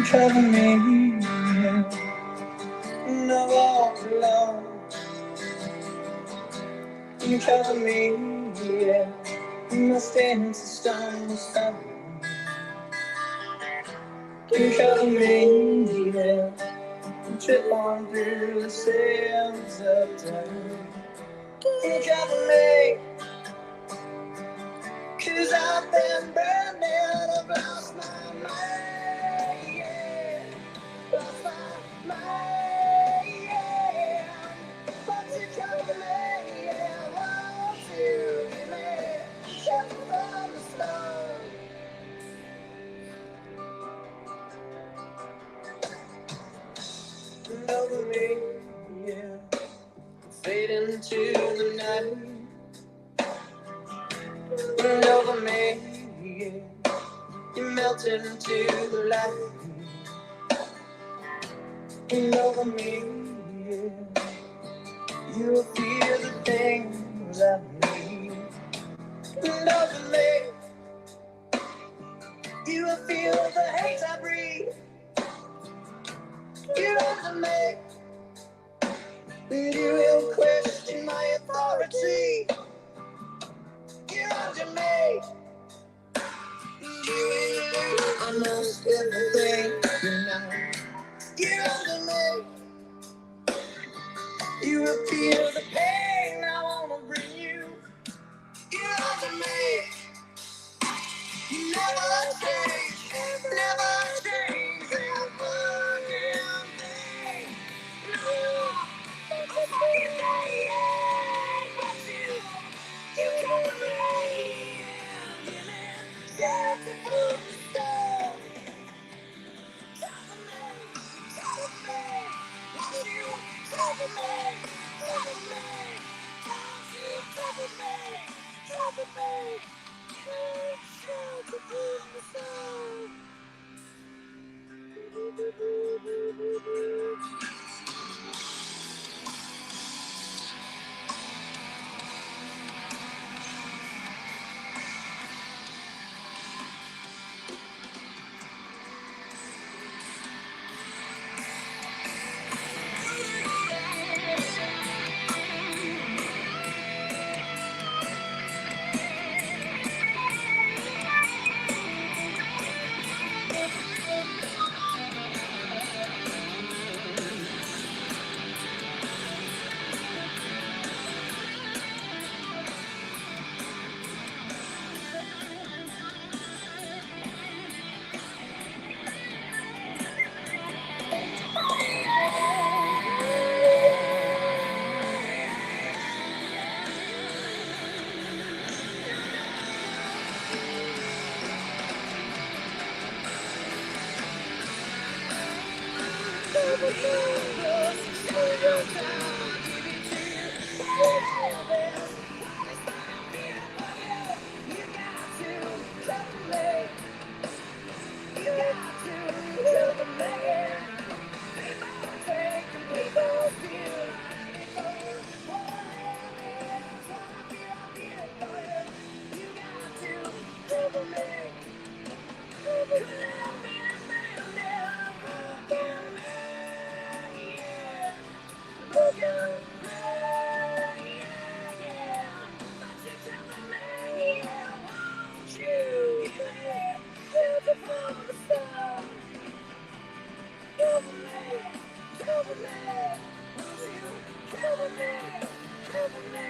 cover me, and I walk alone. You cover me, yeah, and my stance of stone is found. You cover me, yeah, and trip on through the sands of time. You cover me, 'cause I've been burning, I've lost my mind, yeah, lost my mind, yeah. But you cover me, yeah, won't you give me shelter from the storm? And over me, yeah, fade into the night. And over me, yeah, you melt into the light. And over me, yeah, you will feel the things I need. And over me, you will feel the hate I breathe. You're under me, and you will question my authority. You're under me, and you will lose almost everything you know. You're under me, you will feel the pain I wanna bring you. You're under me, you never change, never change. Never damn thing. No, I'm fucking dying, but you cover me. Give me shelter from the storm. Cover me, cover me. Won't you cover me, cover me.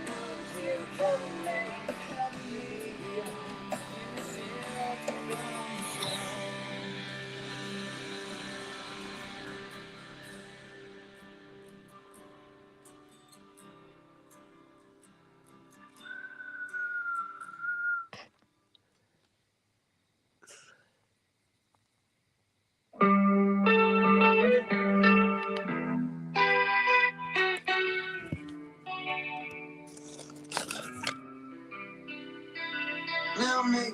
Won't you cover me, cover me. Give me shelter from the storm. Now maybe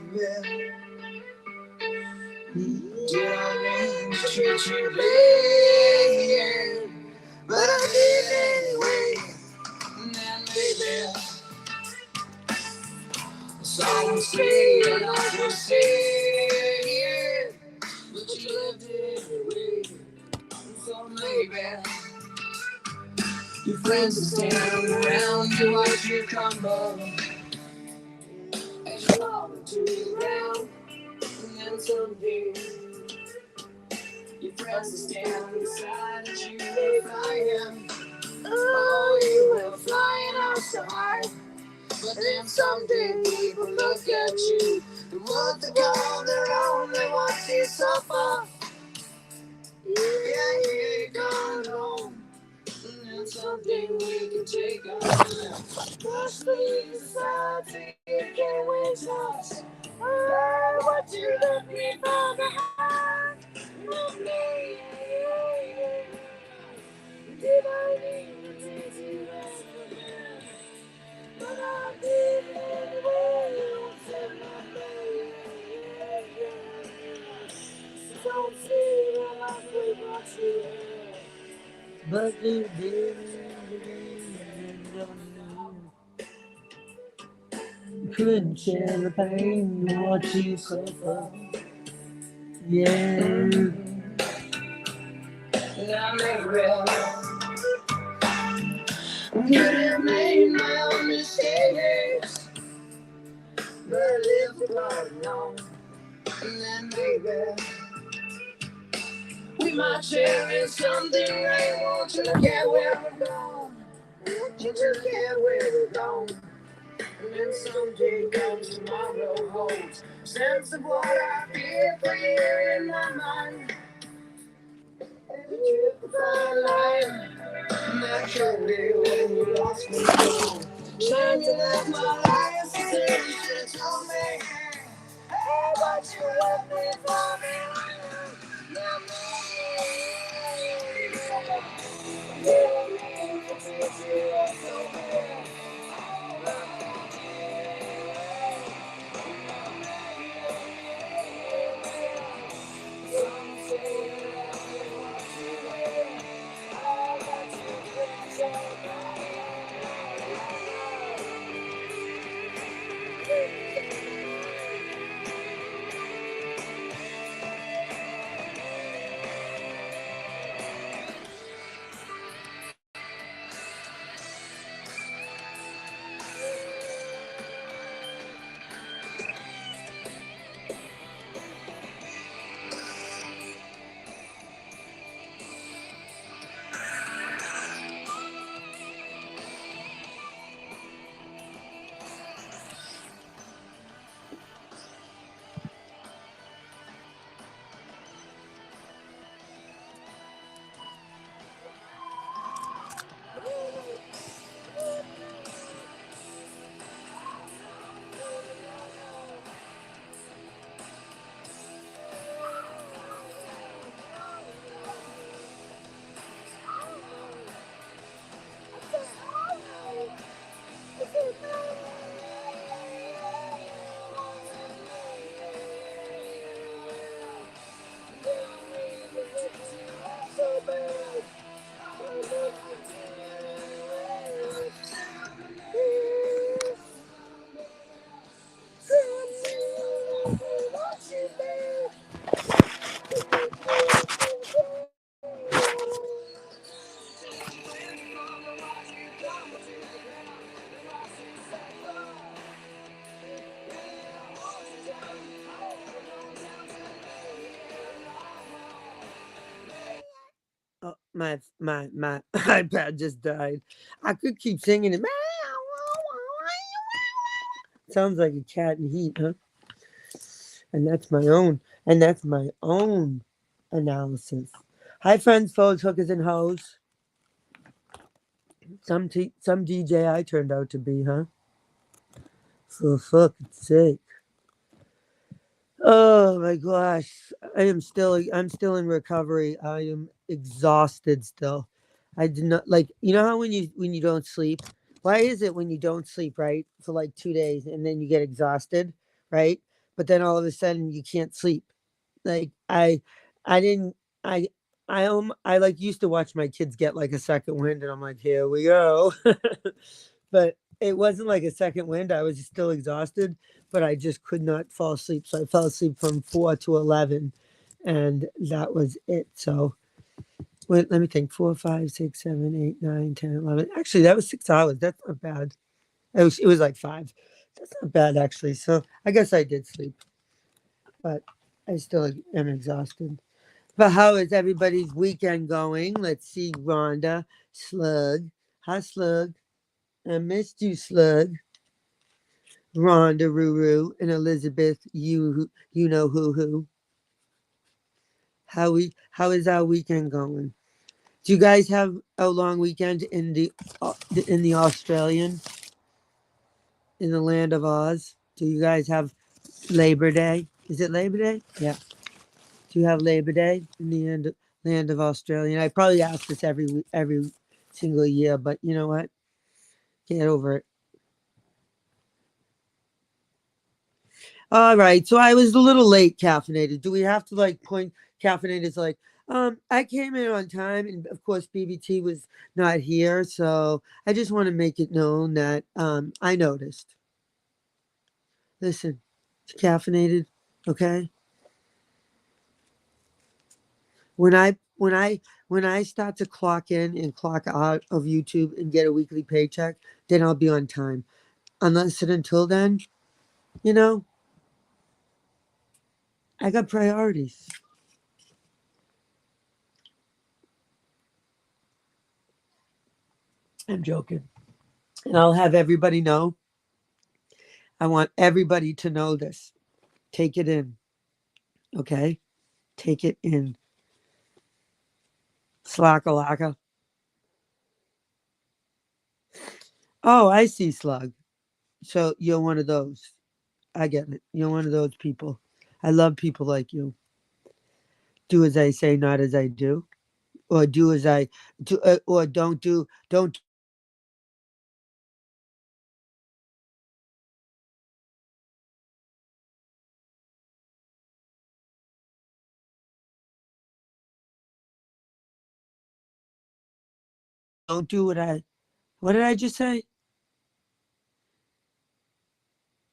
did I mean to treat you bad? But I did anyway. Now maybe someone say I love you, say yeah. But you left Your friends will stand around to watch you crumble as you fall into the ground. And then someday, your friends will stand beside you flying. Oh, you were flying out so high. But then someday people look at you and what they call their own, they watch you suffer. Yeah, you're gone home. And then someday we can take us. Push me aside so you can win us. Oh, what you left me far behind. Love me, did I even need you as a man? But I did it anyway. You said my name. Don't see that I could watch you. But you did couldn't share the pain to watch you suffer. Yeah. I could have made my own mistakes, but I lived apart alone. And then maybe we might share something right. Won't you look at where we're going? Won't you look at where we're going? And then someday comes tomorrow holds sense of what I feel for you in my mind. And you find life naturally when you lost control. Trying to live my life, so you should have told me. Hey, what you left me for me? Oh, my iPad just died. I could keep singing it. Sounds like a cat in heat, huh? And that's my own. And that's my own analysis. Hi, friends, foes, hookers, and hoes. Some DJ I turned out to be, huh? For fuck's sake. Oh my gosh. I'm still in recovery. I am exhausted still. I did not like how when you don't sleep? Why is it when you don't sleep, right? For like 2 days and then you get exhausted, right? But then all of a sudden you can't sleep. Like I didn't I like used to watch my kids get like a second wind and I'm like, here we go. But it wasn't like a second wind. I was still exhausted, but I just could not fall asleep. So I fell asleep from 4 to 11 and that was it. So Wait, let me think. 4, 5, 6, 7, 8, 9, 10, 11. Actually, that was 6 hours. That's not bad. It was like five. That's not bad actually. So I guess I did sleep, but I still am exhausted. But how is everybody's weekend going? Let's see, Rhonda, Slug. Hi, Slug. I missed you, Slug. Rhonda, Ruru, and Elizabeth. You know who. How is our weekend going? Do you guys have a long weekend in the Australian in the land of Oz? Do you guys have Labor Day? Is it Labor Day? Yeah. Do you have Labor Day in the land of Australia? And I probably ask this every single year, but you know what? Get over it. All right. So I was a little late caffeinated. Do we have to like point caffeinated like I came in on time and of course BBT was not here, so I just want to make it known that I noticed. Listen, it's caffeinated, okay? When I start to clock in and clock out of YouTube and get a weekly paycheck, then I'll be on time. Unless and until then, you know, I got priorities. I'm joking. And I'll have everybody know. I want everybody to know this. Take it in, okay? Take it in. Slackalaka. Oh, I see, Slug. So you're one of those. I get it. You're one of those people. I love people like you. Do as I say, not as I do, or do as I do, or don't don't do what I. What did I just say?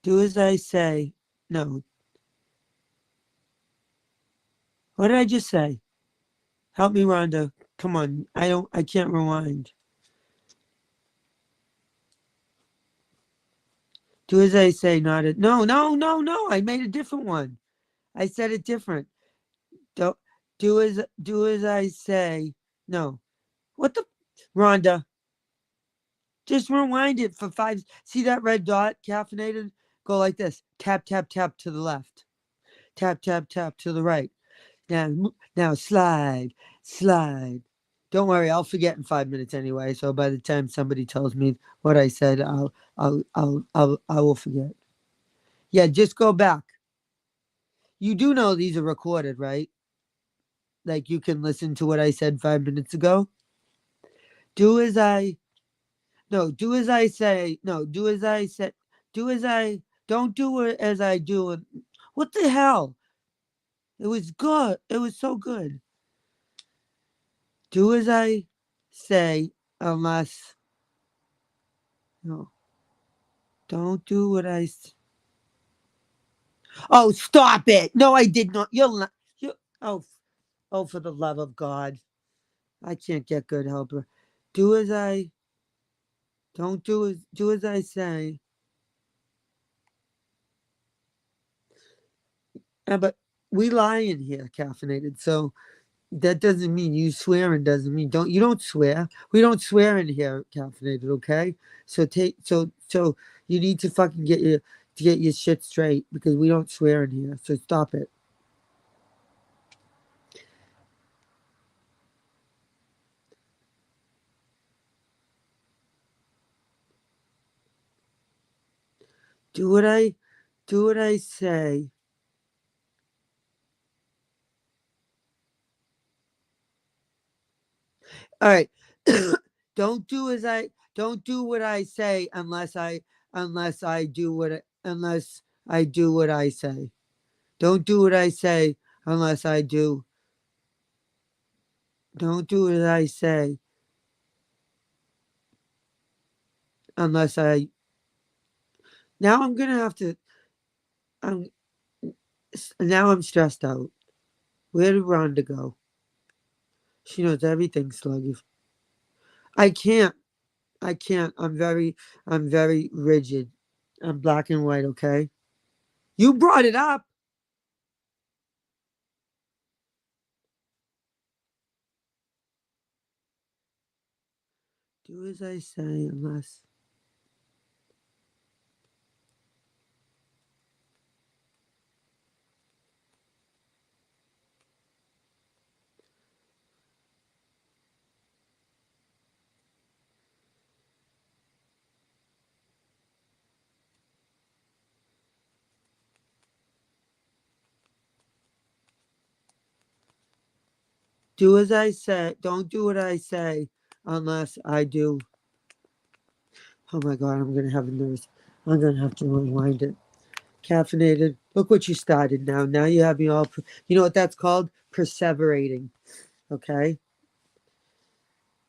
Do as I say. No. What did I just say? Help me, Rhonda. Come on. I don't. I can't rewind. Do as I say, not it. No, no, no, no. I made a different one. I said it different. Don't do as I say. No. What the Rhonda? Just rewind it for 5. See that red dot caffeinated? Go like this. Tap, tap, tap to the left. Tap, tap, tap to the right. Now slide, slide. Don't worry, I'll forget in 5 minutes anyway. So by the time somebody tells me what I said, I will forget. Yeah, just go back. You do know these are recorded, right? Like you can listen to what I said 5 minutes ago. Do as I no, do as I say. No, do as I said. Do as I don't do it as I do. What the hell? It was good. It was so good. Do as I say, unless no. Don't do what Oh, stop it! No, I did not. You're not. You. Oh, for the love of God! I can't get good helper. Do as I. Don't do as I say. But we lie in here, caffeinated. So that doesn't mean you swearing. Doesn't mean don't. You don't swear. We don't swear in here, caffeinated. Okay. So you need to fucking get your shit straight because we don't swear in here. So stop it. Do what I do what I say. All right. Don't do what I say unless I do what I say. Don't do what I say unless I do. Don't do what I say unless I. Now I'm gonna have to. I'm now I'm stressed out. Where did Rhonda go? She knows everything, Sluggy. I can't. I can't. I'm very rigid. I'm black and white, okay? You brought it up. Do as I say, unless. Do as I say. Don't do what I say unless I do. Oh my god, I'm gonna have a nervous. I'm gonna have to rewind it. Caffeinated. Look what you started now. Now you have me all. You know what that's called? Perseverating. Okay.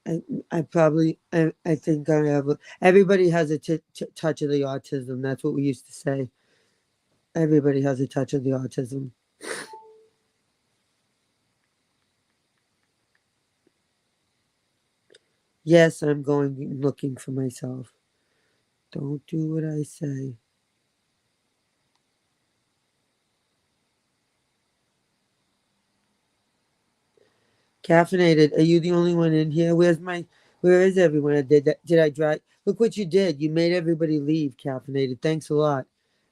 I, I think I have. Everybody has a touch of the autism. That's what we used to say. Everybody has a touch of the autism. Yes, I'm going looking for myself. Don't do what I say. Caffeinated. Are you the only one in here? Where is everyone? Did I drive? Look what you did. You made everybody leave. Caffeinated. Thanks a lot.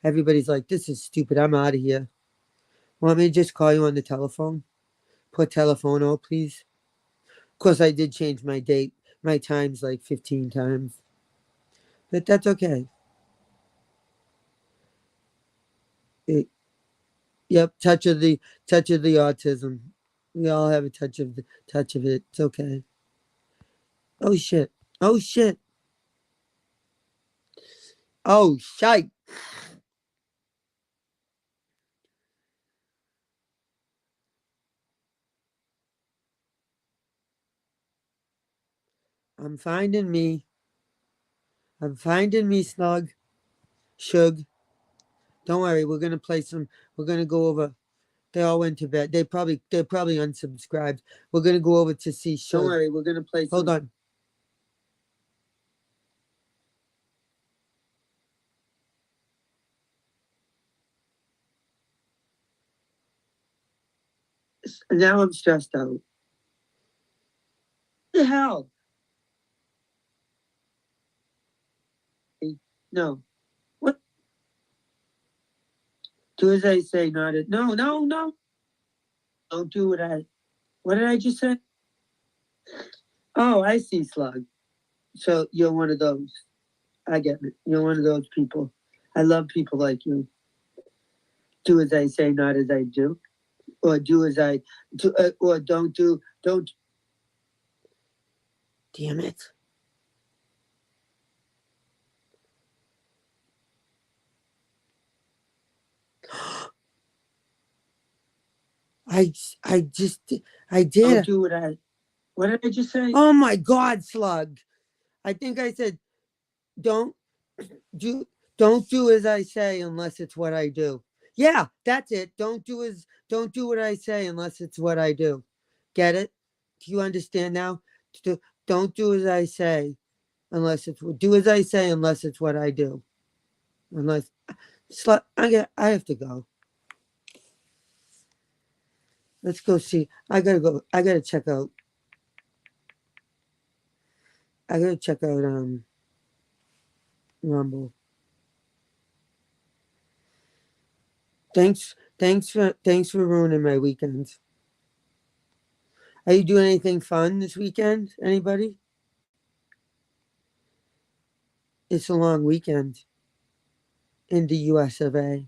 Everybody's like, this is stupid. I'm out of here. Want me to just call you on the telephone? Put telephone on, please. Of course, I did change my date, my times like 15 times, but that's okay. It, yep, touch of the autism. We all have a touch of it. It's okay. Oh shit. Oh shit. Oh shite. I'm finding me. I'm finding me, Snug. Shug. Don't worry. We're gonna play some. We're gonna go over. They all went to bed. They're probably unsubscribed. We're gonna go over to see Shug. Don't worry. We're gonna play. Hold on. Now I'm stressed out. What the hell? No. What? Do as I say, not it. No, no, no. Don't do what I. What did I just say? Oh, I see, Slug. So you're one of those. I get it. You're one of those people. I love people like you. Do as I say, not as I do, or do as I do, or don't do. Don't. Damn it! I I just I did. Don't do what I. What did I just say? Oh my God, Slug! I think I said don't do don't do as I say unless it's what I do. Yeah, that's it. Don't do what I say unless it's what I do. Get it? Do you understand now? Do, don't do as I say unless it's do as I say unless it's what I do. Unless I have to go. Let's go see. I gotta go. I gotta check out. I gotta check out Rumble. Thanks for ruining my weekends. Are you doing anything fun this weekend? Anybody? It's a long weekend in the US of A.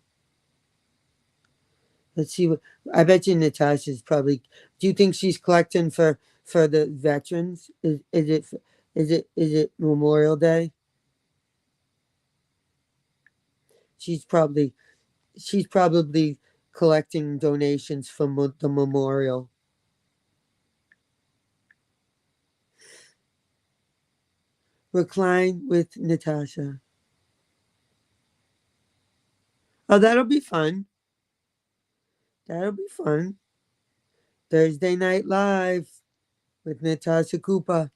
Let's see what I bet you Natasha's probably. Do you think she's collecting for the veterans? Is it Memorial Day? She's probably she's probably collecting donations for the memorial. Recline with Natasha. Oh, that'll be fun. That'll be fun. Thursday Night Live. with Natasha Cooper.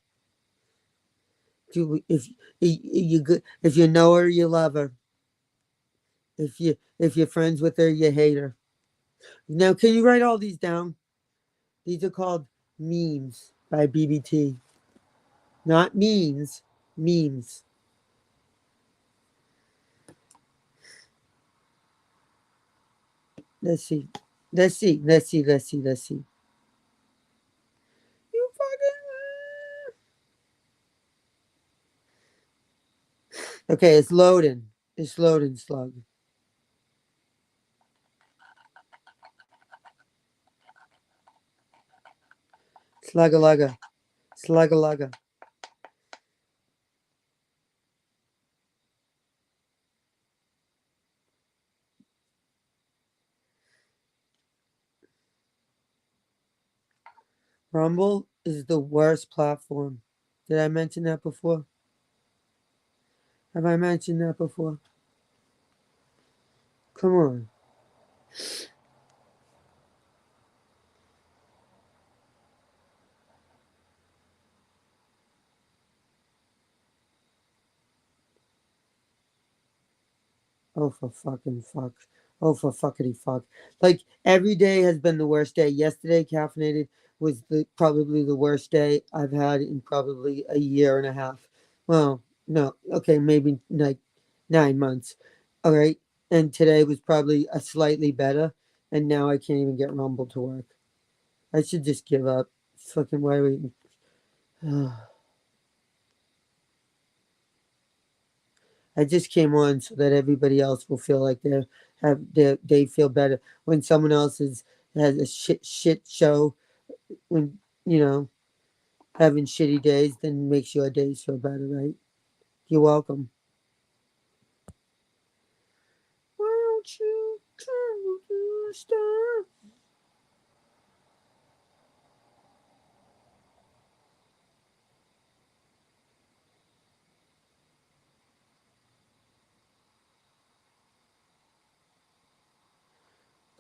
If you know her, you love her. If you're friends with her, you hate her. Now, can you write all these down? These are called memes by BBT. Not memes, memes. Let's see. Let's see. You fucking. Okay, it's loading. It's loading, slug. Slugga lugga. Slugga lugga. Rumble is the worst platform. Did I mention that before? Have I mentioned that before? Come on. Oh, for fucking fuck. Oh, for fuckity fuck. Like, every day has been the worst day. Yesterday, caffeinated was probably the worst day I've had in probably a year and a half. Well, no. Okay, maybe like 9 months. All right. And today was probably a slightly better. And now I can't even get Rumble to work. I should just give up. Fucking why are we. I just came on so that everybody else will feel like they feel better when someone else has a shit show, when having shitty days, then makes your days feel better, right? You're welcome. Won't you come to the star?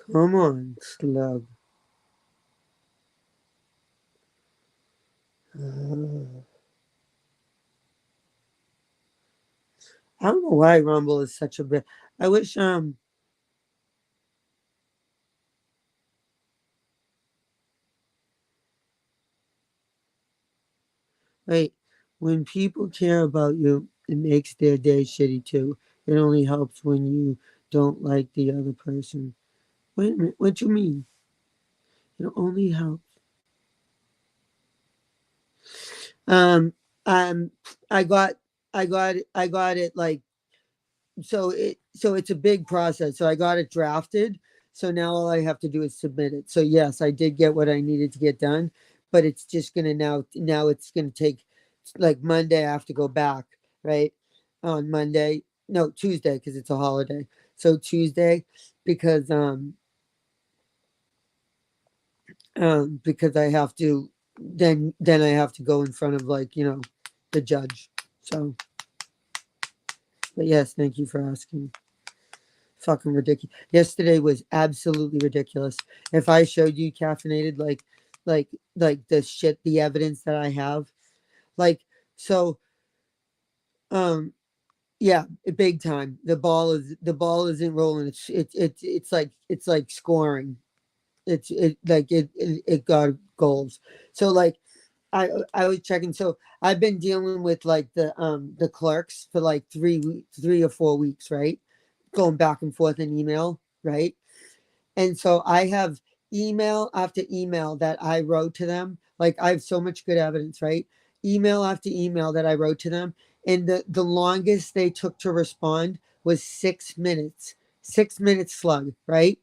Come on, slug. I don't know why Rumble is such a bit. I wish Wait, when people care about you, it makes their day shitty too. It only helps when you don't like the other person. Wait a minute, what you mean? It only helps. Um, um, I got, I got it like so it's a big process. So I got it drafted. So now all I have to do is submit it. So yes, I did get what I needed to get done, but it's just gonna now it's gonna take like Monday. I have to go back, right? On Monday. No, Tuesday, because it's a holiday. So Tuesday, because because I have to then I have to go in front of the judge. So but yes, thank you for asking. Fucking ridiculous. Yesterday was absolutely ridiculous. If I showed you caffeinated, like the shit, the evidence that I have, like so, um, yeah, big time. The ball isn't rolling. It's like scoring. It got goals. So like I was checking. So I've been dealing with like the clerks for like 3 or 4 weeks, right? Going back and forth in email, right? And so I have email after email that I wrote to them. Like I have so much good evidence, right? Email after email that I wrote to them. And the longest they took to respond was 6 minutes. 6 minutes slug, right?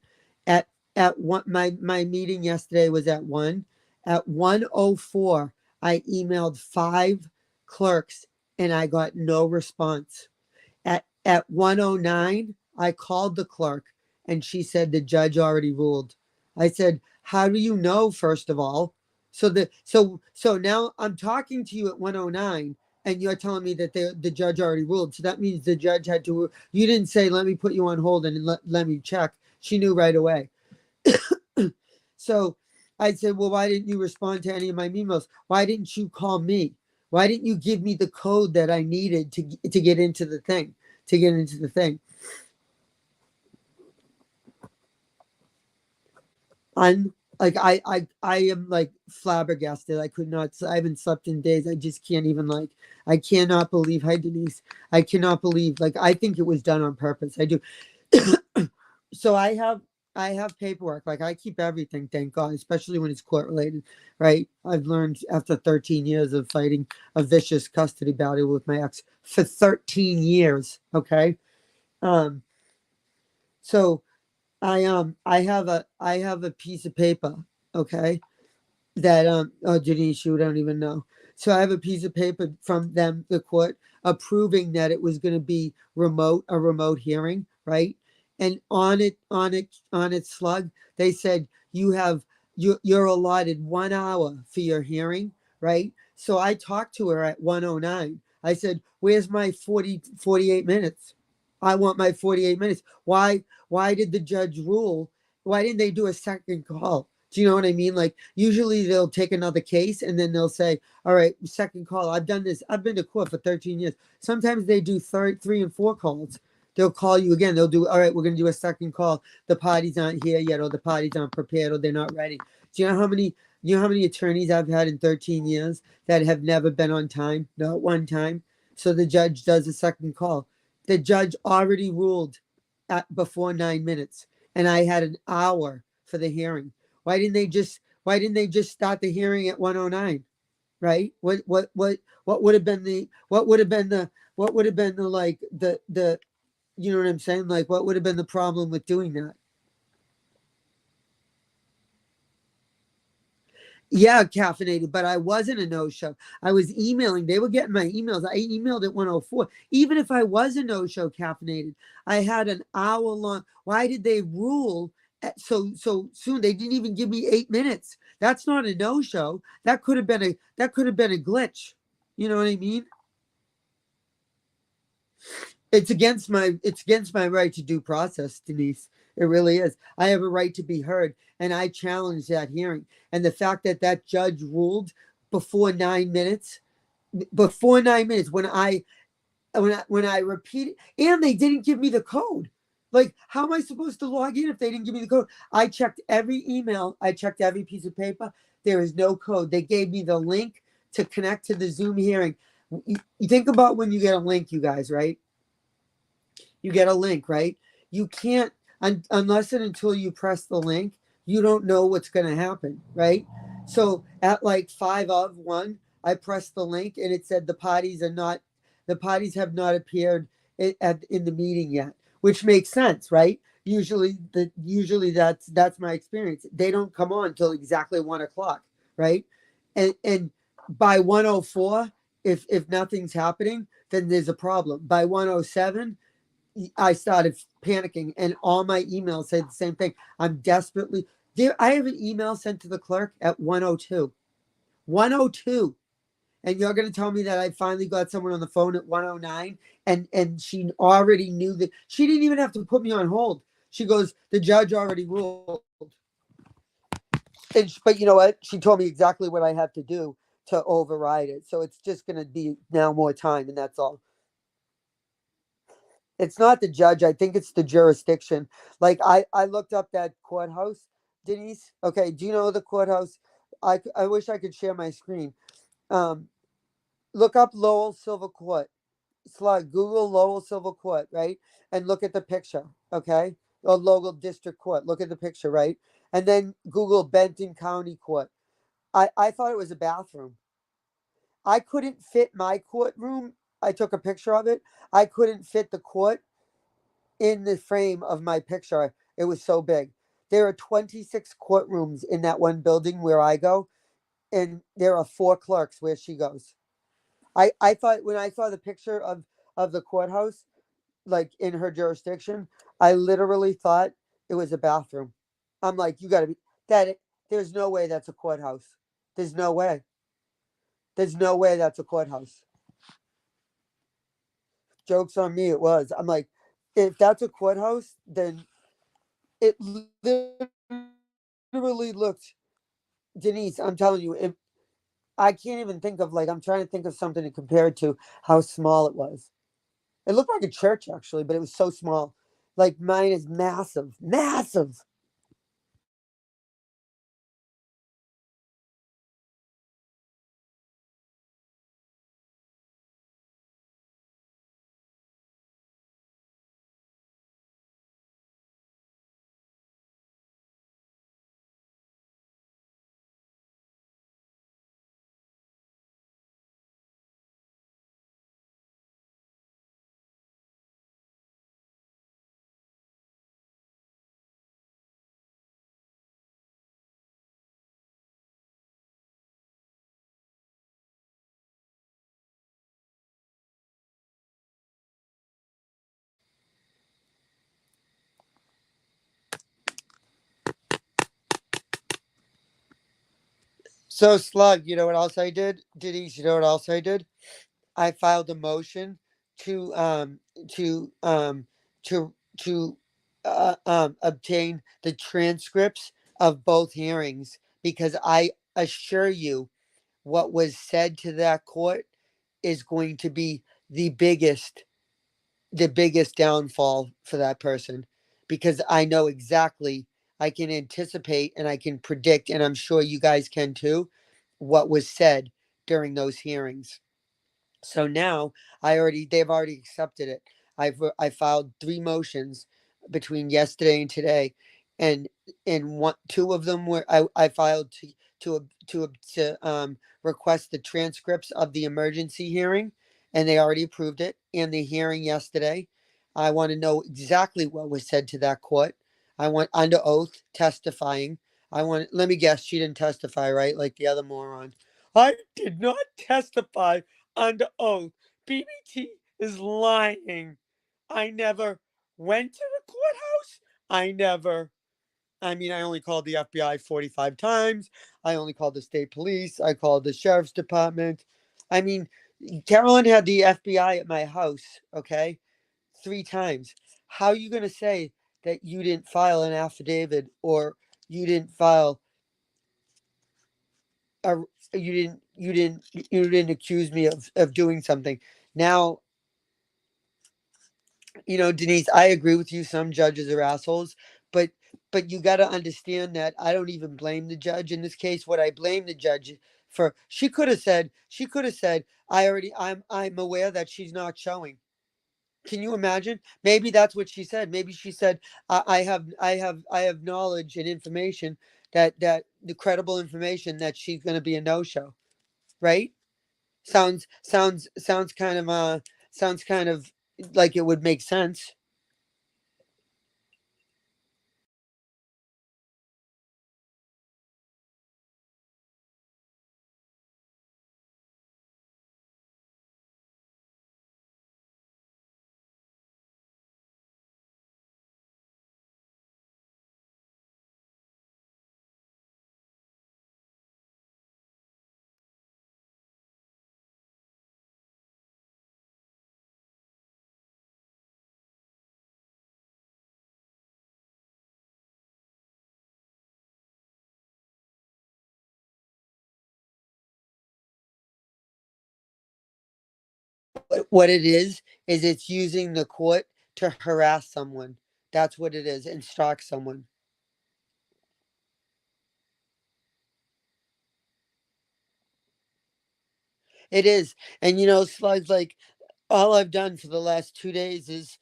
At at one my meeting yesterday was at 1. At 1:04, I emailed 5 clerks and I got no response. At 109, I called the clerk and she said the judge already ruled. I said, "How do you know, first of all?" So now I'm talking to you at 109 and you're telling me that the judge already ruled. So that means the judge had to. You didn't say, "Let me put you on hold and let me check." She knew right away. So I said, well, why didn't you respond to any of my emails? Why didn't you call me? Why didn't you give me the code that I needed to get into the thing? To get into the thing. I'm like I am like flabbergasted. I could not. I haven't slept in days. I just can't even like. I cannot believe. Hi Denise. I cannot believe. Like I think it was done on purpose. I do. So I have paperwork. Like I keep everything, thank God, especially when it's court related, right? I've learned after 13 years of fighting a vicious custody battle with my ex for 13 years. Okay. Um, so I have a piece of paper, okay, that oh Denise, you don't even know. So I have a piece of paper from them, the court, approving that it was going to be a remote hearing, right? And on its slug, they said you're allotted 1 hour for your hearing, right? So I talked to her at 1:09. I said, "Where's my 48 minutes? I want my 48 minutes. Why did the judge rule? Why didn't they do a second call? Do you know what I mean? Like usually they'll take another case and then they'll say, "All right, second call. I've done this. I've been to court for 13 years." Sometimes they do three and four calls. They'll call you again. They'll do, "All right, we're going to do a second call. The parties aren't here yet, or the parties aren't prepared, or they're not ready." Do you know how many? You know how many attorneys I've had in 13 years that have never been on time, not one time. So the judge does a second call. The judge already ruled before 9 minutes, and I had an hour for the hearing. Why didn't they just start the hearing at 1:09? Right? What would have been the like the you know what I'm saying? Like what would have been the problem with doing that? Yeah, caffeinated, but I wasn't a no show. I was emailing. They were getting my emails. I emailed at 1:04. Even if I was a no show caffeinated, I had an hour long. Why did they rule so soon? They didn't even give me 8 minutes. That's not a no show. That could have been a glitch. You know what I mean? It's against my right to due process, Denise. It really is. I have a right to be heard, and I challenge that hearing. And the fact that that judge ruled before 9 minutes, before 9 minutes, when I repeated, and they didn't give me the code. Like, how am I supposed to log in if they didn't give me the code? I checked every email. I checked every piece of paper. There is no code. They gave me the link to connect to the Zoom hearing. You think about when you get a link, you guys, right? You get a link, right? You can't unless and until you press the link, you don't know what's going to happen, right? So at like 5 of 1, I pressed the link and it said the parties have not appeared in the meeting yet, which makes sense, right? Usually that's my experience. They don't come on till exactly 1 o'clock, right? And by 1:04, if nothing's happening, then there's a problem. By 1:07, I started panicking, and all my emails say the same thing. I'm desperately there. I have an email sent to the clerk at 1:02. 1:02, and you're going to tell me that I finally got someone on the phone at 1:09, and she already knew that she didn't even have to put me on hold. She goes, "The judge already ruled," but you know what? She told me exactly what I had to do to override it. So it's just going to be now more time, and that's all. It's not the judge. I think it's the jurisdiction. Like I looked up that courthouse, Denise. Okay, do you know the courthouse? I wish I could share my screen. Um, Look up Lowell Silver Court. Slug Google Lowell Silver Court, right? And look at the picture. Okay, or Lowell District Court. Look at the picture, right? And then Google Benton County Court. I thought it was a bathroom. I couldn't fit my courtroom. I took a picture of it. I couldn't fit the court in the frame of my picture. It was so big. There are 26 courtrooms in that one building where I go, and there are four clerks where she goes. I thought when I saw the picture of the courthouse, like in her jurisdiction, I literally thought it was a bathroom. I'm like, you got to be that. There's no way that's a courthouse. There's no way. There's no way that's a courthouse. Jokes on me. It was. I'm like, if that's a courthouse, then it literally looked like a bathroom. Denise, I'm telling you, I can't even think of, like, I'm trying to think of something to compare it to how small it was. It looked like a church actually, but it was so small. Like mine is massive, massive. So Slug, you know what else I did? Denise, you know what else I did? I filed a motion to to um to to obtain the transcripts of both hearings because I assure you what was said to that court is going to be the biggest the biggest downfall for that person because I know exactly, I can anticipate and I can predict, and I'm sure you guys can too, what was said during those hearings. So now they've already accepted it. I filed three motions between yesterday and today, and one two of them were I filed to request the transcripts of the emergency hearing, and they already approved it. And the hearing yesterday, I want to know exactly what was said to that court. I want under oath testifying. I want. Let me guess, she didn't testify, right? Like the other moron. I did not testify under oath. BBT is lying. I never went to the courthouse. I never. I mean, I only called the FBI 45 times. I only called the state police. I called the sheriff's department. I mean, Carolyn had the FBI at my house, okay, three times. How are you going to say that you didn't file an affidavit or you didn't file a, you didn't accuse me of doing something? Now, you know, Denise, I agree with you. Some judges are assholes, but you got to understand that I don't even blame the judge in this case. What I blame the judge for, she could have said, I'm aware that she's not showing. Can you imagine? Maybe that's what she said. Maybe she said, I have knowledge and information that the credible information that she's going to be a no show, right? Sounds kind of like it would make sense. What it is it's using the court to harass someone. That's what it is, and stalk someone. It is. And you know, Slugs, like all I've done for the last 2 days is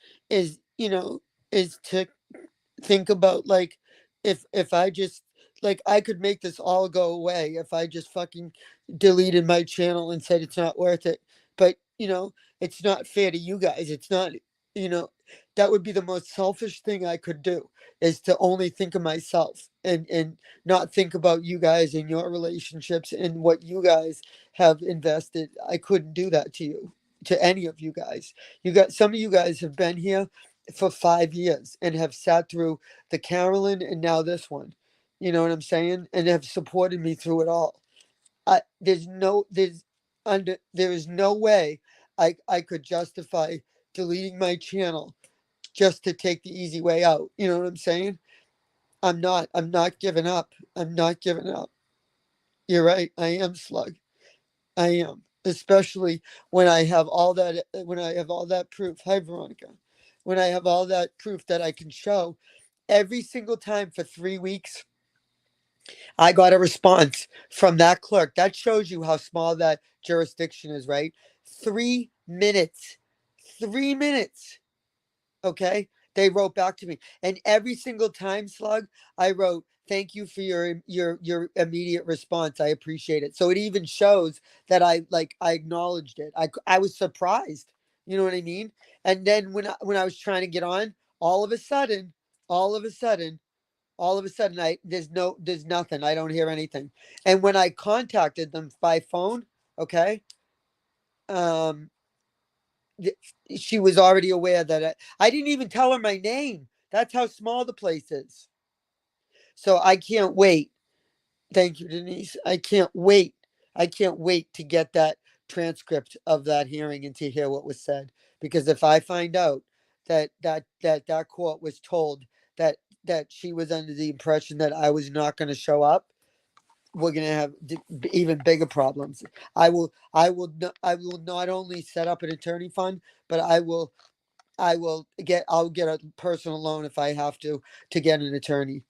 you know, is to think about, like, if I just, like, I could make this all go away if I just fucking deleted my channel and said it's not worth it. But you know, it's not fair to you guys. It's not, you know, that would be the most selfish thing I could do, is to only think of myself and not think about you guys and your relationships and what you guys have invested. I couldn't do that to you, to any of you guys. You got, some of you guys have been here for 5 years and have sat through the Carolyn and now this one. You know what I'm saying? And have supported me through it all. There is no way I could justify deleting my channel just to take the easy way out. You know what I'm saying? I'm not giving up. I'm not giving up. You're right. I am slug. I am, especially when I have all that. When I have all that proof. Hi, Veronica. When I have all that proof that I can show, every single time for 3 weeks, I got a response from that clerk. That shows you how small that jurisdiction is, right? 3 minutes. 3 minutes. Okay. They wrote back to me. And every single time, Slug, I wrote, thank you for your immediate response. I appreciate it. So it even shows that I acknowledged it. I was surprised. You know what I mean? And then when I was trying to get on, all of a sudden, all of a sudden, all of a sudden there's nothing. I don't hear anything. And when I contacted them by phone, okay, um she was already aware that I didn't even tell her my name. That's how small the place is. So I can't wait. Thank you, Denise. I can't wait. I can't wait to get that transcript of that hearing and to hear what was said. Because if I find out that court was told that she was under the impression that I was not going to show up, we're going to have even bigger problems. I will not only set up an attorney fund, but I'll get a personal loan if I have to get an attorney.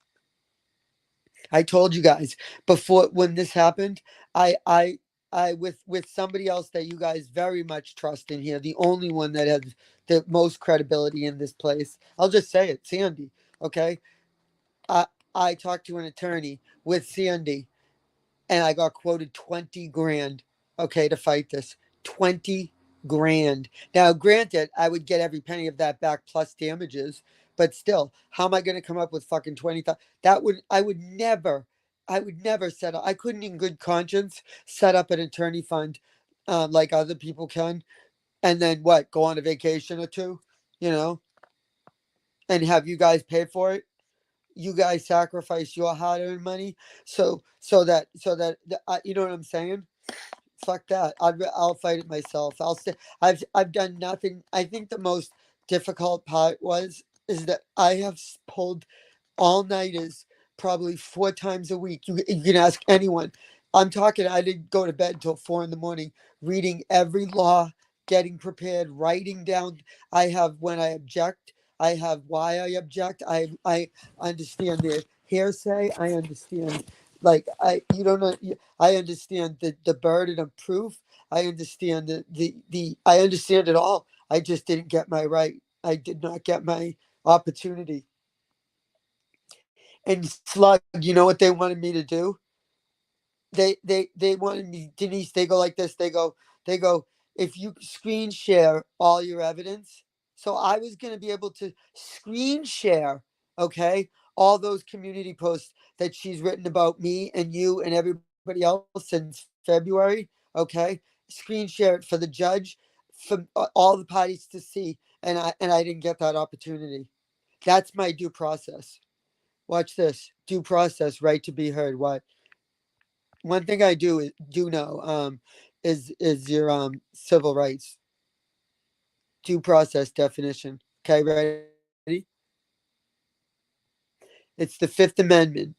I told you guys before when this happened, I I I with somebody else that you guys very much trust in here, the only one that has the most credibility in this place. I'll just say it, Sandy. Okay. I I talked to an attorney with Sandy and I got quoted 20 grand, okay, to fight this. 20 grand. Now, granted, I would get every penny of that back plus damages, but still, how am I going to come up with fucking 20,000? I would never set up, I couldn't in good conscience set up an attorney fund like other people can. And then what, go on a vacation or two, you know, and have you guys pay for it? You guys sacrifice your hard-earned money so that you know what I'm saying. Fuck that. I'll fight it myself. I've done nothing. I think the most difficult part is that I have pulled all-nighters probably 4 times a week. You can ask anyone. I'm talking, I didn't go to bed until 4 in the morning, reading every law, getting prepared, writing down. I have when I object, I have why I object. I understand the hearsay. I understand, like, I you don't know. I understand the burden of proof. I understand the I understand it all. I just didn't get my right. I did not get my opportunity. And Slug, you know what they wanted me to do? They wanted me, Denise. They go like this. They go. If you screen share all your evidence, so I was going to be able to screen share, okay, all those community posts that she's written about me and you and everybody else since February, okay, screen share it for the judge, for all the parties to see, and I didn't get that opportunity. That's my due process. Watch this. Due process, right to be heard. What? One thing I do know is your civil rights due process definition. Okay, ready? It's the Fifth Amendment.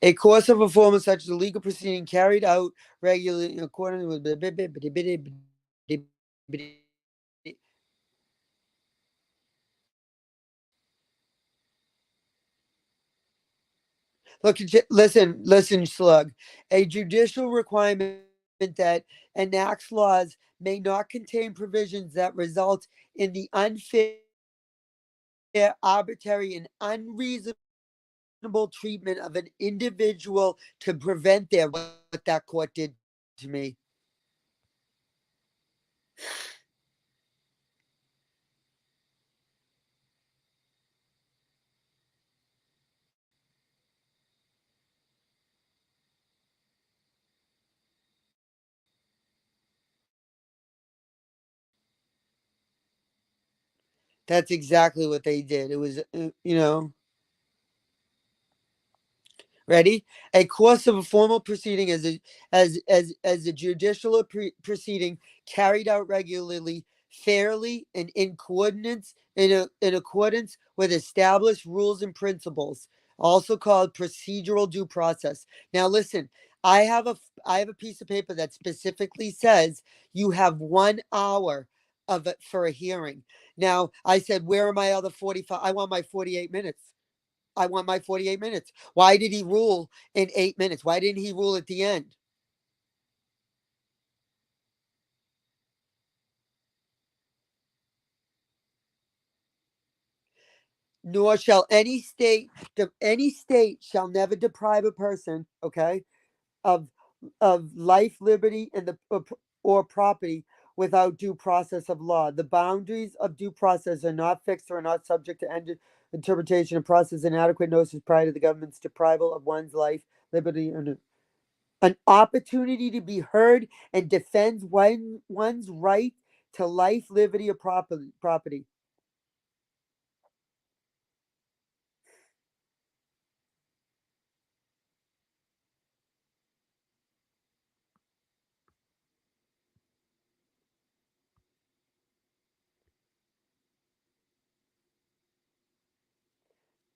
A course of performance such as a legal proceeding carried out regularly in accordance with look, listen, Slug. A judicial requirement that enacts laws may not contain provisions that result in the unfair, arbitrary, and unreasonable treatment of an individual to prevent their right. That's exactly what that court did to me. That's exactly what they did. It was, ready? A course of a formal proceeding as a judicial proceeding carried out regularly fairly and in accordance with established rules and principles, also called procedural due process. Now listen, I have a I have a piece of paper that specifically says you have 1 hour of it for a hearing. Now I said, where are my other 45? I want my 48 minutes. I want my 48 minutes. Why did he rule in 8 minutes? Why didn't he rule at the end? Nor shall any state shall never deprive a person, okay, of life, liberty, and the or property without due process of law. The boundaries of due process are not fixed or are not subject to interpretation and process. Inadequate notice prior to the government's deprival of one's life, liberty, and an opportunity to be heard and defends one's right to life, liberty, or property.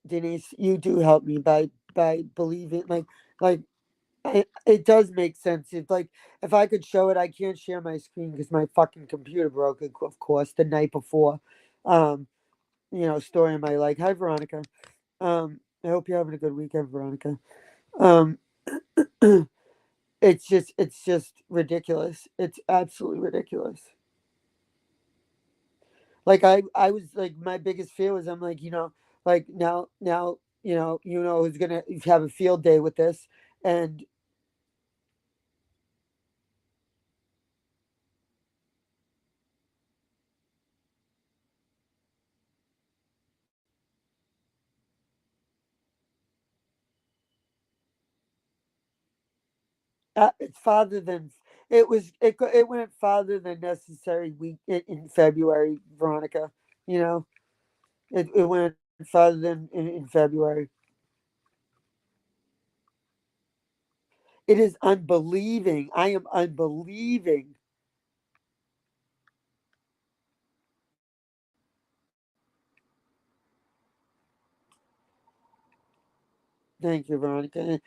Denise, you do help me by believing, like it does make sense. It's like if I could show it, I can't share my screen because my fucking computer broke, of course, the night before. Um, story of my life. Hi, Veronica. I hope you're having a good weekend, Veronica. Um, it's just ridiculous. It's absolutely ridiculous. Like I was like my biggest fear was I'm like like now who's gonna have a field day with this, and it's farther than it went farther than necessary week in February, Veronica. You know it went farther than in February. It is unbelieving. I am unbelieving. Thank you, Veronica. And,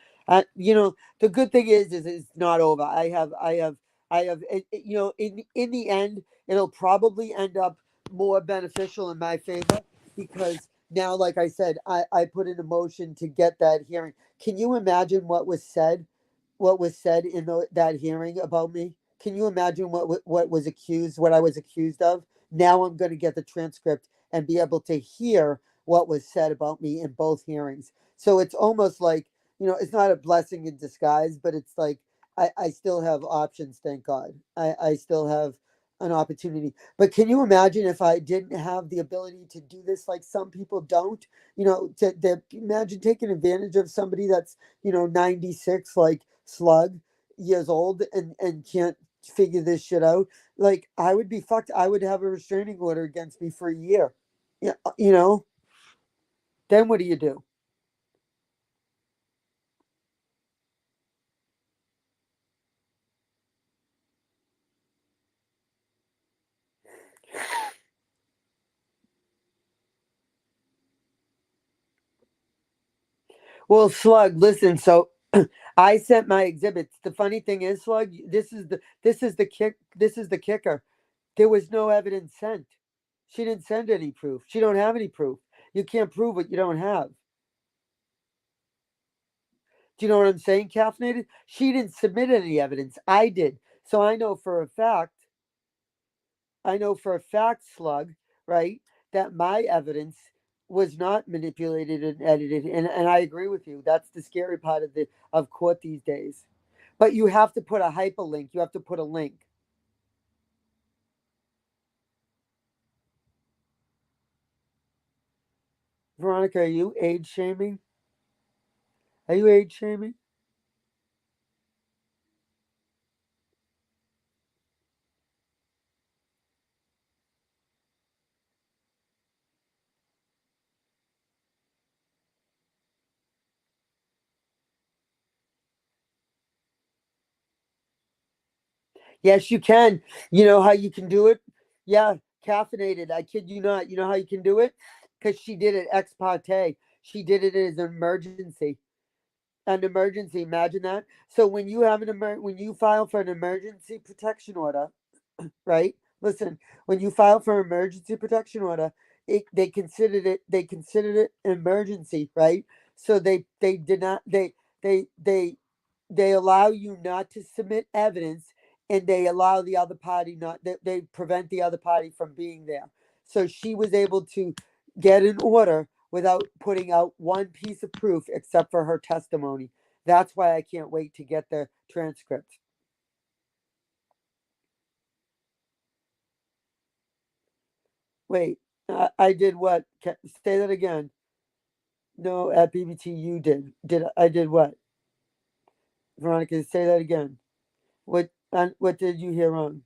the good thing is it's not over. In the end, it'll probably end up more beneficial in my favor because now, like I said, I put in a motion to get that hearing. Can you imagine what was said in that hearing about me? Can you imagine what I was accused of? Now I'm going to get the transcript and be able to hear what was said about me in both hearings. So it's almost like, it's not a blessing in disguise, but it's like I still have options, thank God. I still have an opportunity. But can you imagine if I didn't have the ability to do this like some people don't? Imagine taking advantage of somebody that's, 96, like slug years old and can't figure this shit out. Like I would be fucked. I would have a restraining order against me for a year. Yeah, then what do you do? Well, Slug, listen. So I sent my exhibits. The funny thing is, Slug, this is the kicker. There was no evidence sent. She didn't send any proof. She don't have any proof. You can't prove what you don't have. Do you know what I'm saying, caffeinated? She didn't submit any evidence. I did. So I know for a fact, Slug, right, that my evidence was not manipulated and edited. And I agree with you. That's the scary part of court these days. But you have to put a hyperlink. You have to put a link. Veronica, are you age shaming? Are you age shaming? Yes, you can. You know how you can do it? Yeah, caffeinated. I kid you not. You know how you can do it? Because she did it ex parte. She did it as an emergency. An emergency. Imagine that. So when you have when you file for an emergency protection order, right? Listen, when you file for emergency protection order, they considered it an emergency, right? So they did not they they allow you not to submit evidence, and they allow the other party not they prevent the other party from being there. So she was able to get an order without putting out one piece of proof except for her testimony. That's why I can't wait to get the transcript. Wait, I did what? Say that again. No, at BBT you did. Did I did what? Veronica, say that again. What did you hear wrong?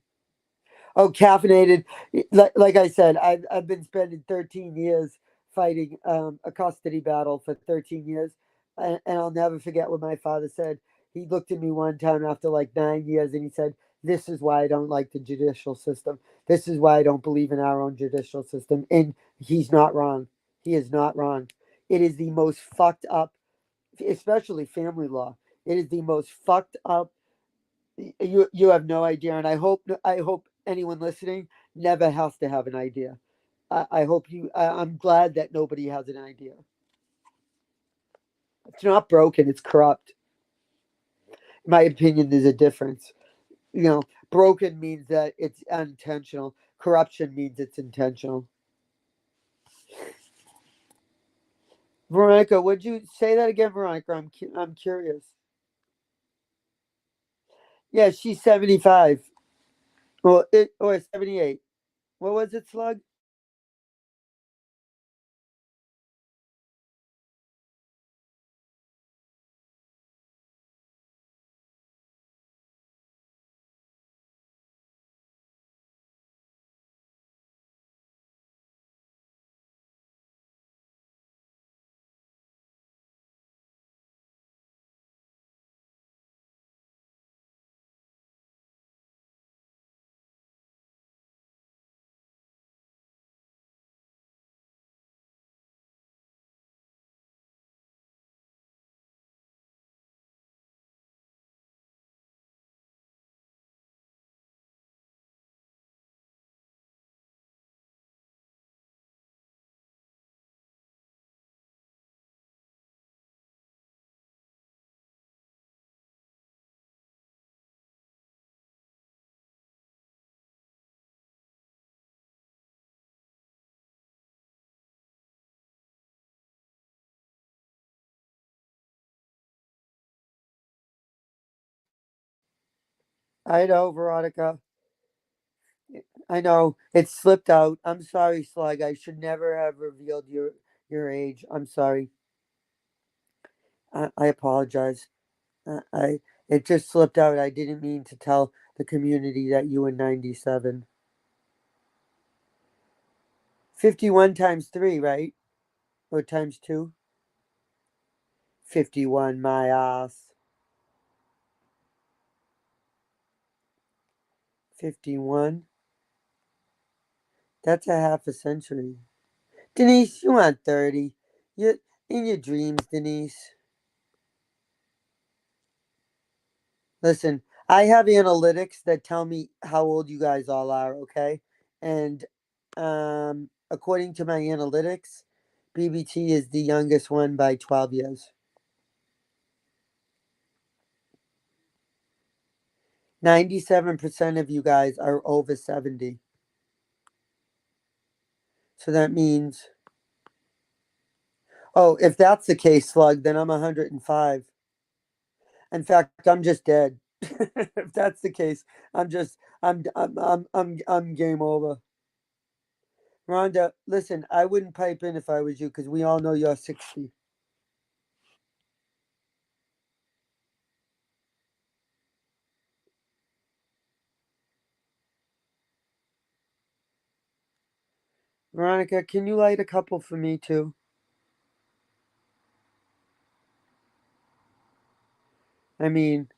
Oh, caffeinated. Like I said, I've been spending 13 years fighting a custody battle for 13 years, and I'll never forget what my father said. He looked at me one time after like 9 years, and he said, "This is why I don't like the judicial system. This is why I don't believe in our own judicial system." And he's not wrong. He is not wrong. It is the most fucked up, especially family law. It is the most fucked up. You have no idea, and I hope anyone listening never has to have an idea. I hope you. I'm glad that nobody has an idea. It's not broken. It's corrupt. In my opinion, there's a difference. You know, broken means that it's unintentional. Corruption means it's intentional. Veronica, would you say that again, Veronica? I'm curious. Yeah, she's 75. Well, it or 78. What was it, Slug? I know, Veronica. I know it slipped out. I'm sorry, Slug. I should never have revealed your age. I'm sorry. I apologize. I it just slipped out. I didn't mean to tell the community that you were 97. 51 times 3, right? Or times 2? 51, my ass. 51. That's a half a century. Denise, you aren't 30. You in your dreams, Denise. Listen, I have analytics that tell me how old you guys all are, okay? And according to my analytics, BBT is the youngest one by 12 years. 97% of you guys are over 70. So that means, oh, if that's the case, Slug, then I'm 105. In fact, I'm just dead. If that's the case, I'm game over. Rhonda, listen, I wouldn't pipe in if I was you because we all know you're 60. Veronica, can you light a couple for me too? I mean,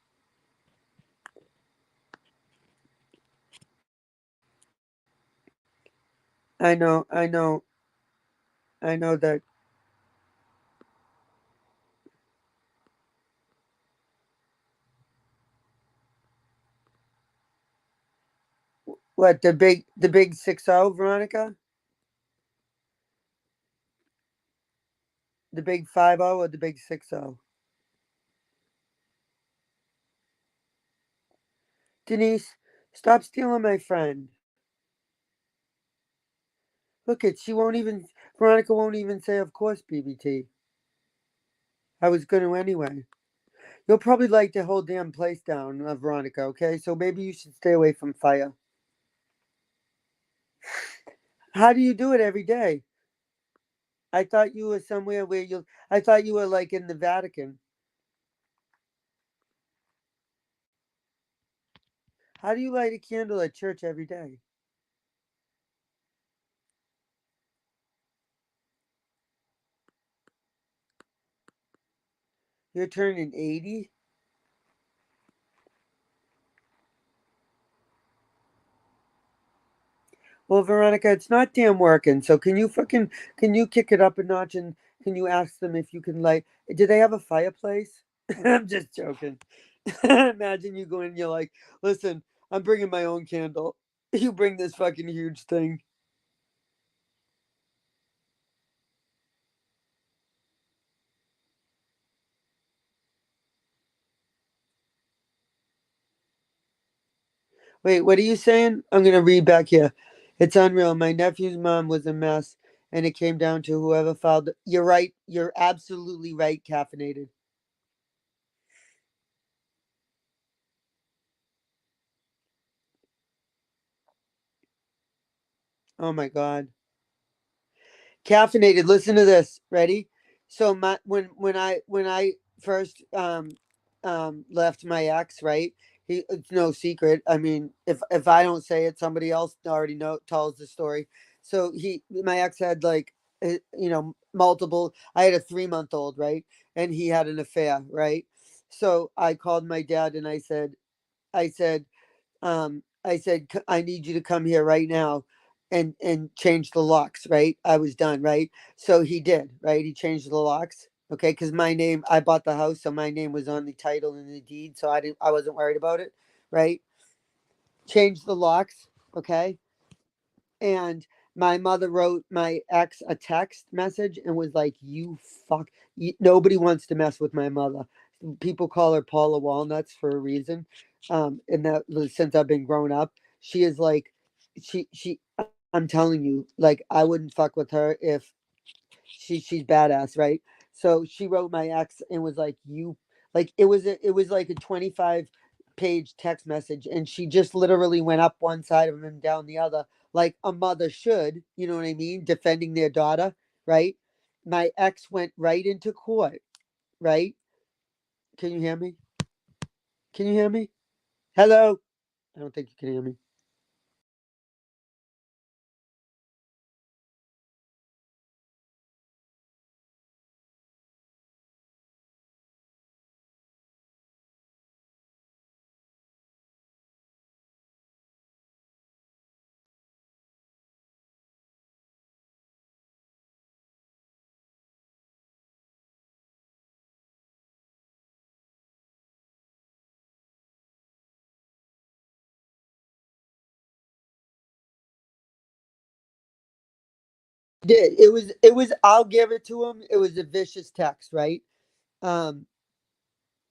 I know, I know, I know that. What the big 60, Veronica? The big 50 or the big 60? Denise, stop stealing my friend. Look it, she won't even. Veronica won't even say, "Of course, BBT." I was going to anyway. You'll probably like the whole damn place down, Veronica. Okay, so maybe you should stay away from fire. How do you do it every day? I thought you were somewhere where you. I thought you were like in the Vatican. How do you light a candle at church every day? You're turning 80. Well, Veronica, it's not damn working. So can you kick it up a notch and can you ask them if you can light? Do they have a fireplace? I'm just joking. Imagine you go in, you're like, listen, I'm bringing my own candle. You bring this fucking huge thing. Wait, what are you saying? I'm gonna read back here. It's unreal. My nephew's mom was a mess, and it came down to whoever filed. You're right. You're absolutely right. Caffeinated. Oh my god. Caffeinated. Listen to this. Ready? So my when I first left my ex, right? It's no secret. I mean, if I don't say it, somebody else already know tells the story. So my ex had like multiple. I had a 3 month old, right? And he had an affair, right? So I called my dad and I said, I need you to come here right now and change the locks, right? I was done, right? So he did, right? He changed the locks. Okay, because my name, I bought the house, so my name was on the title and the deed, so I wasn't worried about it, right? Changed the locks, okay? And my mother wrote my ex a text message and was like, "You fuck, nobody wants to mess with my mother. People call her Paula Walnuts for a reason." And that since I've been growing up, she is like, she. I'm telling you, like I wouldn't fuck with her if she's badass, right? So she wrote my ex and was like, "You," like it was like a 25-page text message, and she just literally went up one side of him and down the other, like a mother should. You know what I mean? Defending their daughter, right? My ex went right into court, right? Can you hear me? Can you hear me? Hello? I don't think you can hear me. Did it was I'll give it to him. It was a vicious text, right? Um,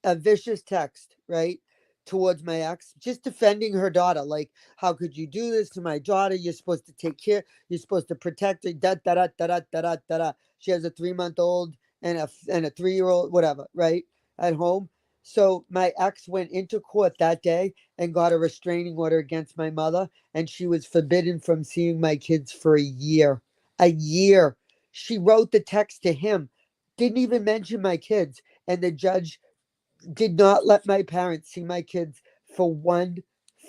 a vicious text, right, towards my ex, just defending her daughter. Like, how could you do this to my daughter? You're supposed to take care. You're supposed to protect her. Da da da da da da da da. Da. She has a 3 month old and a 3 year old, whatever, right, at home. So my ex went into court that day and got a restraining order against my mother, and she was forbidden from seeing my kids for a year. A year. She wrote the text to him, didn't even mention my kids, and the judge did not let my parents see my kids for one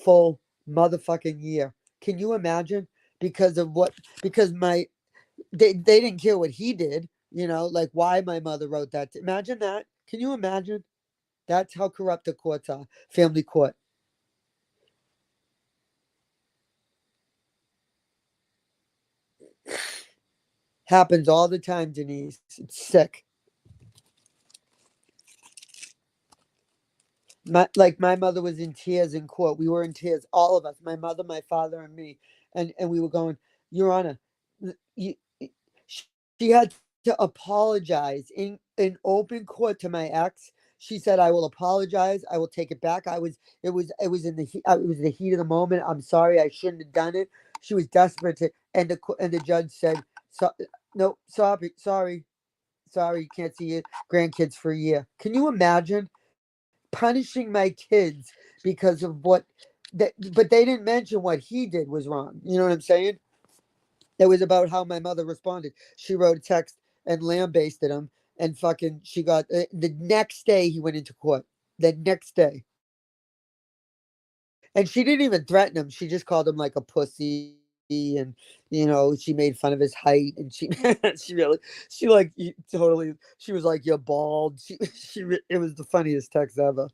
full motherfucking year. Can you imagine? Because of what? Because they didn't care what he did. Like why my mother wrote that. Imagine that. Can you imagine? That's how corrupt the courts are. Family court. Happens all the time, Denise. It's sick. My mother was in tears in court. We were in tears, all of us, my mother, my father, and me, and we were going, Your Honor, you, she had to apologize in open court to my ex. She said, "I will apologize. I will take it back. It was in it was the heat of the moment. I'm sorry. I shouldn't have done it." She was desperate to, and the judge said, "So, no, sorry, you can't see your grandkids for a year." Can you imagine punishing my kids because of what that? But they didn't mention what he did was wrong. You know what I'm saying? It was about how my mother responded. She wrote a text and lambasted him, and fucking she got the next day he went into court. The next day, and she didn't even threaten him. She just called him like a pussy, and she made fun of his height, and she she totally, she was like, "You're bald." It was the funniest text ever.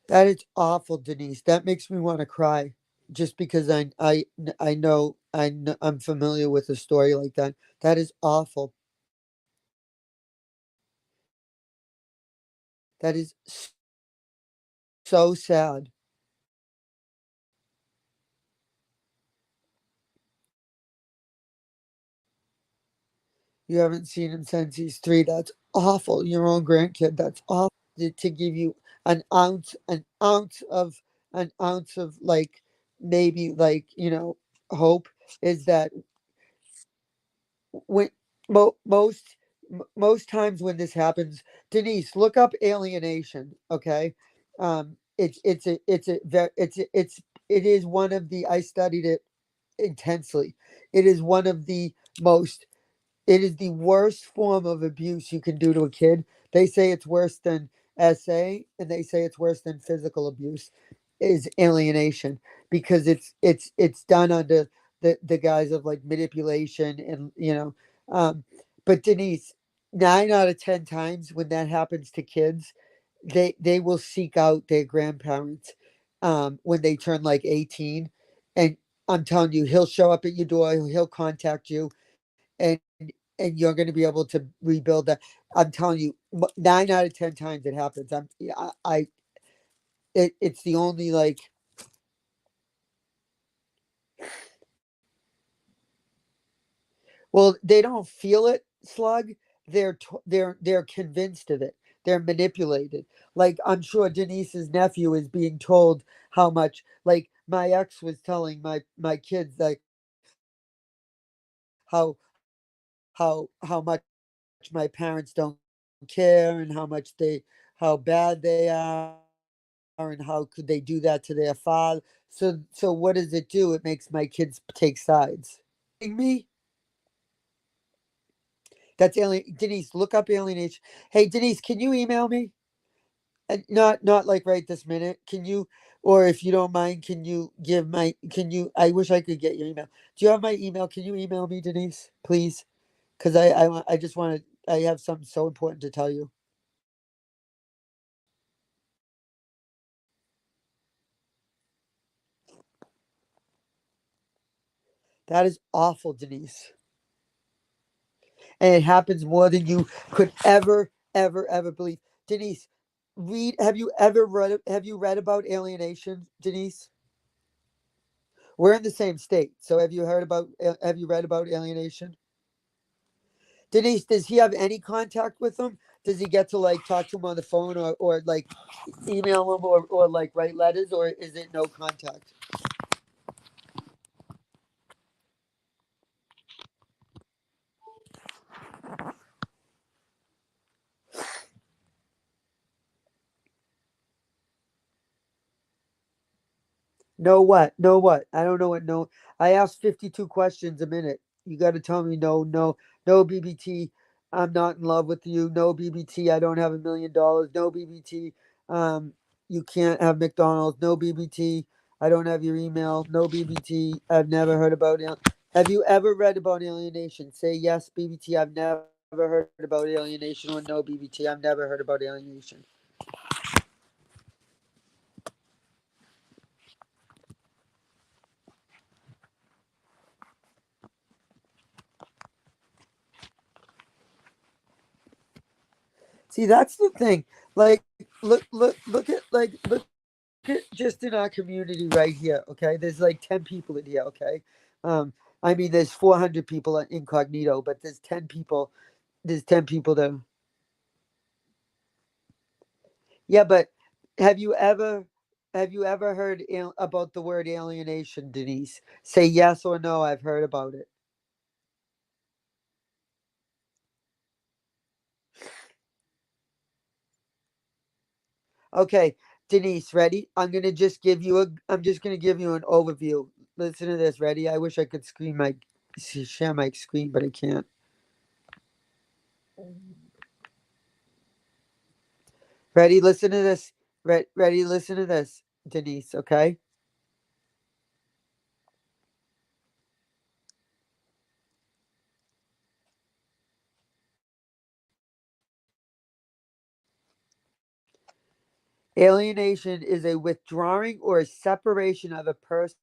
That is awful, Denise. That makes me want to cry, just because I'm familiar with a story like that. That is awful. That is so sad. You haven't seen him since he's 3. That's awful. Your own grandkid. That's awful. To give you an ounce of like, maybe, like, hope, is that when most times when this happens, Denise, look up alienation. Okay, it is one of the, I studied it intensely. It is one of the most it is the worst form of abuse you can do to a kid. They say it's worse than SA, and they say it's worse than physical abuse, is alienation, because it's done under the guise of like manipulation, and but Denise, 9 out of 10 times when that happens to kids, they will seek out their grandparents when they turn like 18, and I'm telling you, he'll show up at your door, he'll contact you, and you're going to be able to rebuild that. I'm telling you, 9 out of 10 times it happens. It's the only, like, well, they don't feel it, Slug. They're convinced of it. They're manipulated. Like, I'm sure Denise's nephew is being told how much. Like, my ex was telling my kids, like, how much my parents don't care, and how bad they are, and how could they do that to their father. So what does it do? It makes my kids take sides. Are you kidding me? That's alien. Denise, look up alienation. Hey, Denise, can you email me? Not like right this minute. Can you, or if you don't mind, can you give my? Can you? I wish I could get your email. Do you have my email? Can you email me, Denise, please? Because I just want to. I have something so important to tell you. That is awful, Denise, and it happens more than you could ever believe. Denise, Have you read about alienation, Denise? We're in the same state, so have you read about alienation? Denise, does he have any contact with them? Does he get to like talk to him on the phone or like email him or like write letters, or is it no contact? No what? No what? I don't know what no. I asked 52 questions a minute. You got to tell me no, no, no BBT. I'm not in love with you. No BBT. I don't have $1 million. No BBT. Um, you can't have McDonald's. No BBT. I don't have your email. No BBT. I've never heard about it. Have you ever read about alienation? Say yes, BBT. I've never heard about alienation, or no BBT. I've never heard about alienation. See, that's the thing. Like, look at look at just in our community right here. Okay, there's like 10 people in here. Okay, um, I mean, there's 400 people on incognito, but there's 10 people. There's 10 people there. Yeah, but have you ever have you ever heard about the word alienation, Denise? Say yes or no. I've heard about it. Okay, Denise, ready? I'm just gonna give you an overview. Listen to this. Ready? I wish I could share my screen, but I can't. Ready? Listen to this. Ready? Listen to this, Denise. Okay. Alienation is a withdrawing or a separation of a person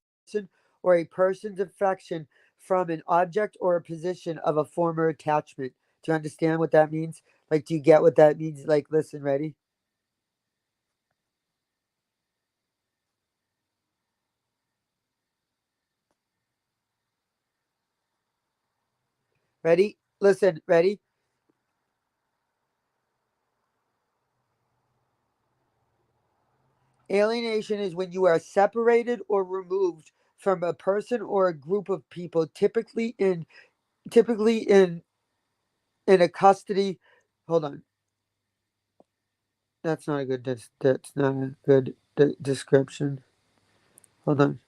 or a person's affection from an object or a position of a former attachment. Do you understand what that means? Like, do you get what that means? Like, listen, ready? Ready? Listen, ready? Alienation is when you are separated or removed from a person or a group of people, typically in a custody. Hold on, that's not a good. That's not a good description. Hold on,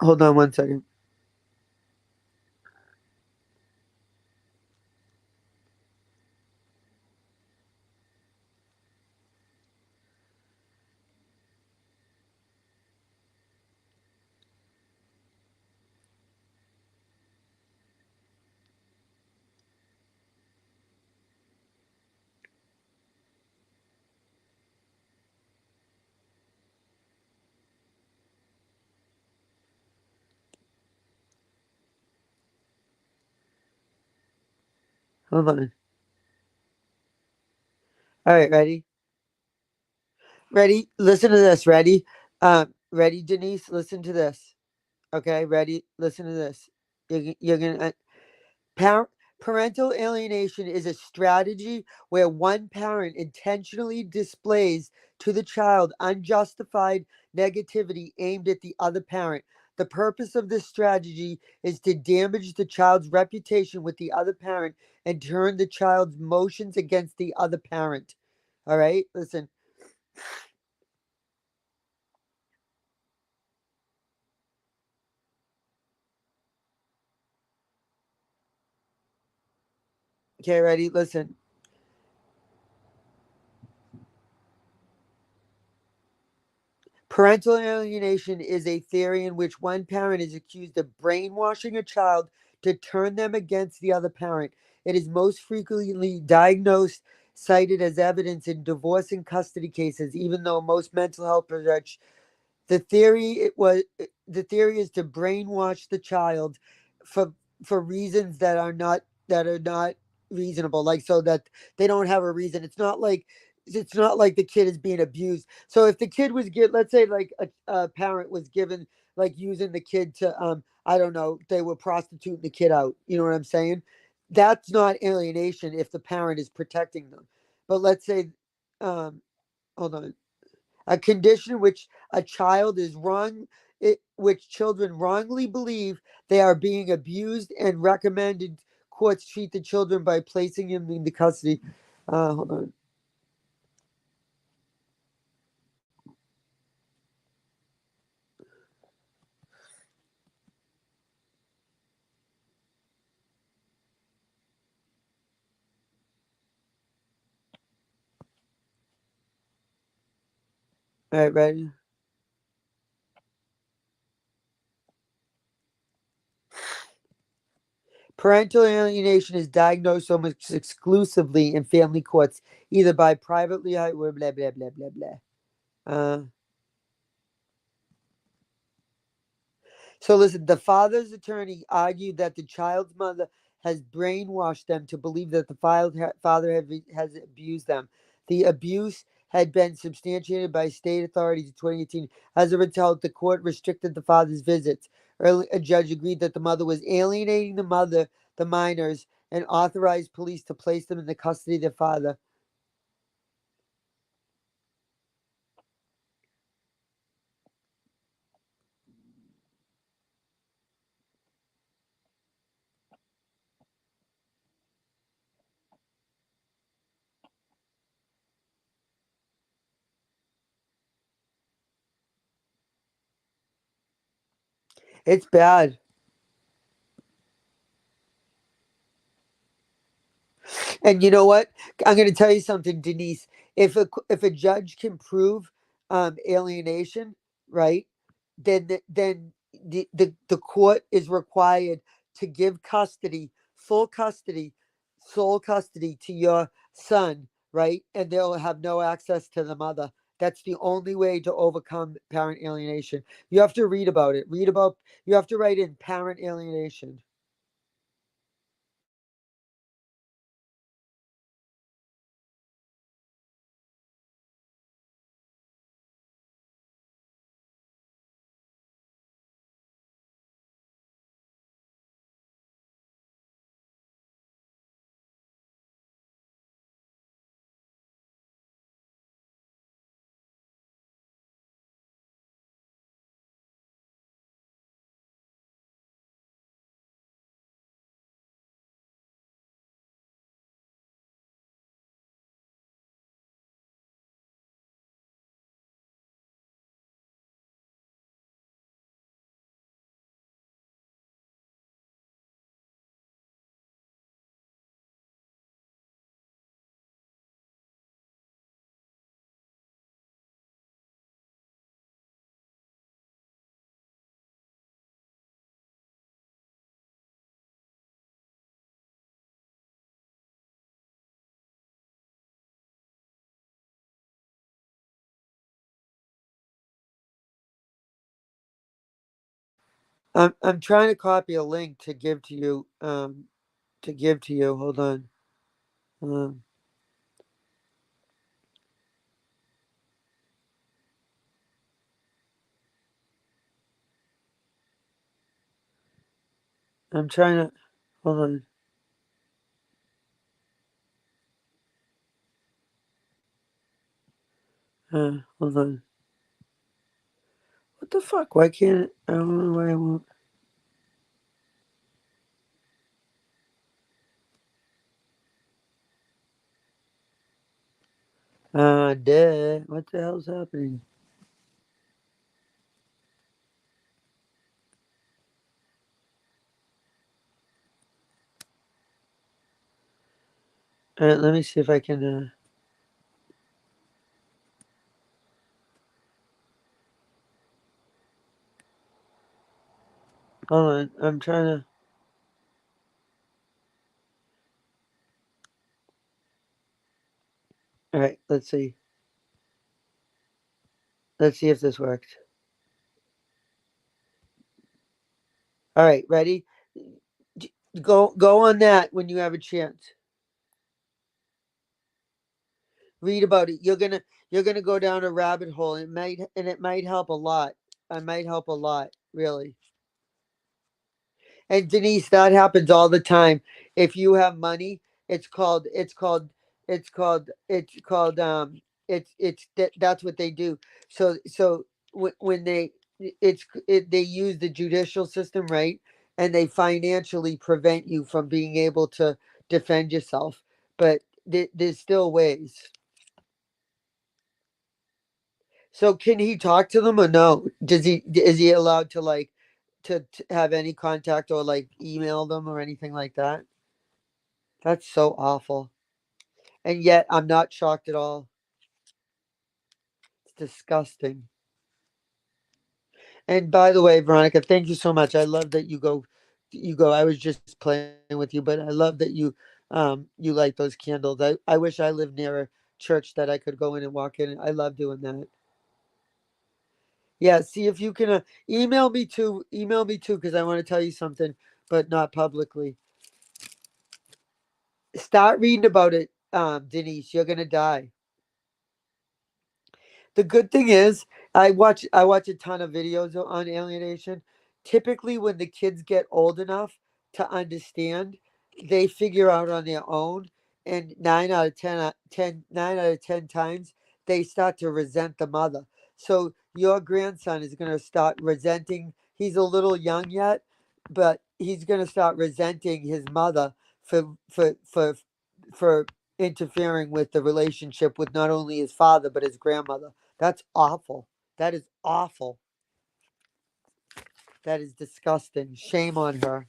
hold on 1 second. Hold on. All right, ready? Ready? Listen to this. Ready? Ready, Denise? Listen to this. Okay, ready? Listen to this. You're gonna Par- Parental alienation is a strategy where one parent intentionally displays to the child unjustified negativity aimed at the other parent. The purpose of this strategy is to damage the child's reputation with the other parent and turn the child's emotions against the other parent. All right, listen. Okay, ready? Listen. Parental alienation is a theory in which one parent is accused of brainwashing a child to turn them against the other parent. It is most frequently diagnosed, cited as evidence in divorce and custody cases, even though most mental health professionals the theory is to brainwash the child for reasons that are not reasonable, like so that they don't have a reason. It's not like the kid is being abused. So if the kid was given, let's say like a parent was given, like using the kid to I don't know, they were prostituting the kid out, you know what I'm saying? That's not alienation if the parent is protecting them. But let's say hold on, a condition in which a child is which children wrongly believe they are being abused, and recommended courts treat the children by placing them into custody. Hold on. All right, ready? Parental alienation is diagnosed almost exclusively in family courts, either by privately blah blah blah blah blah blah. Uh, So listen, the father's attorney argued that the child's mother has brainwashed them to believe that the father has abused them. The abuse had been substantiated by state authorities in 2018. As a result, the court restricted the father's visits. Early, a judge agreed that the mother was alienating the minors, and authorized police to place them in the custody of their father. It's bad. And you know what? I'm going to tell you something, Denise. If a judge can prove alienation, right? Then the court is required to give custody, full custody, sole custody to your son, right? And they'll have no access to the mother. That's the only way to overcome parent alienation. You have to read about it. You have to write in parent alienation. I'm trying to copy a link to give to you. Hold on. Um, I'm trying to hold on. Hold on. What the fuck? Why can't it? I don't know why I won't. Duh. What the hell's happening? Let me see if I can. Hold on. I'm trying to. Let's see. Let's see if this works. All right, ready? Go on that when you have a chance. Read about it. You're gonna go down a rabbit hole. It might help a lot. It might help a lot, really. And Denise, that happens all the time. If you have money, that's what they do. So when they use the judicial system, right? And they financially prevent you from being able to defend yourself. But there's still ways. So can he talk to them or no? Is he allowed to like to have any contact or like email them or anything like that? That's so awful. And yet I'm not shocked at all. It's disgusting. And by the way, Veronica, thank you so much. I love that you go. I was just playing with you, but I love that you light those candles. I wish I lived near a church that I could go in and walk in. I love doing that. Yeah, see if you can email me too. Email me too because I want to tell you something, but not publicly. Start reading about it, Denise. You're gonna die. The good thing is, I watch a ton of videos on alienation. Typically, when the kids get old enough to understand, they figure out on their own, and 9 out of 10 times they start to resent the mother. So your grandson is going to start resenting. He's a little young yet, but he's going to start resenting his mother for interfering with the relationship with not only his father but his grandmother. That's awful. That is awful. That is disgusting. Shame on her.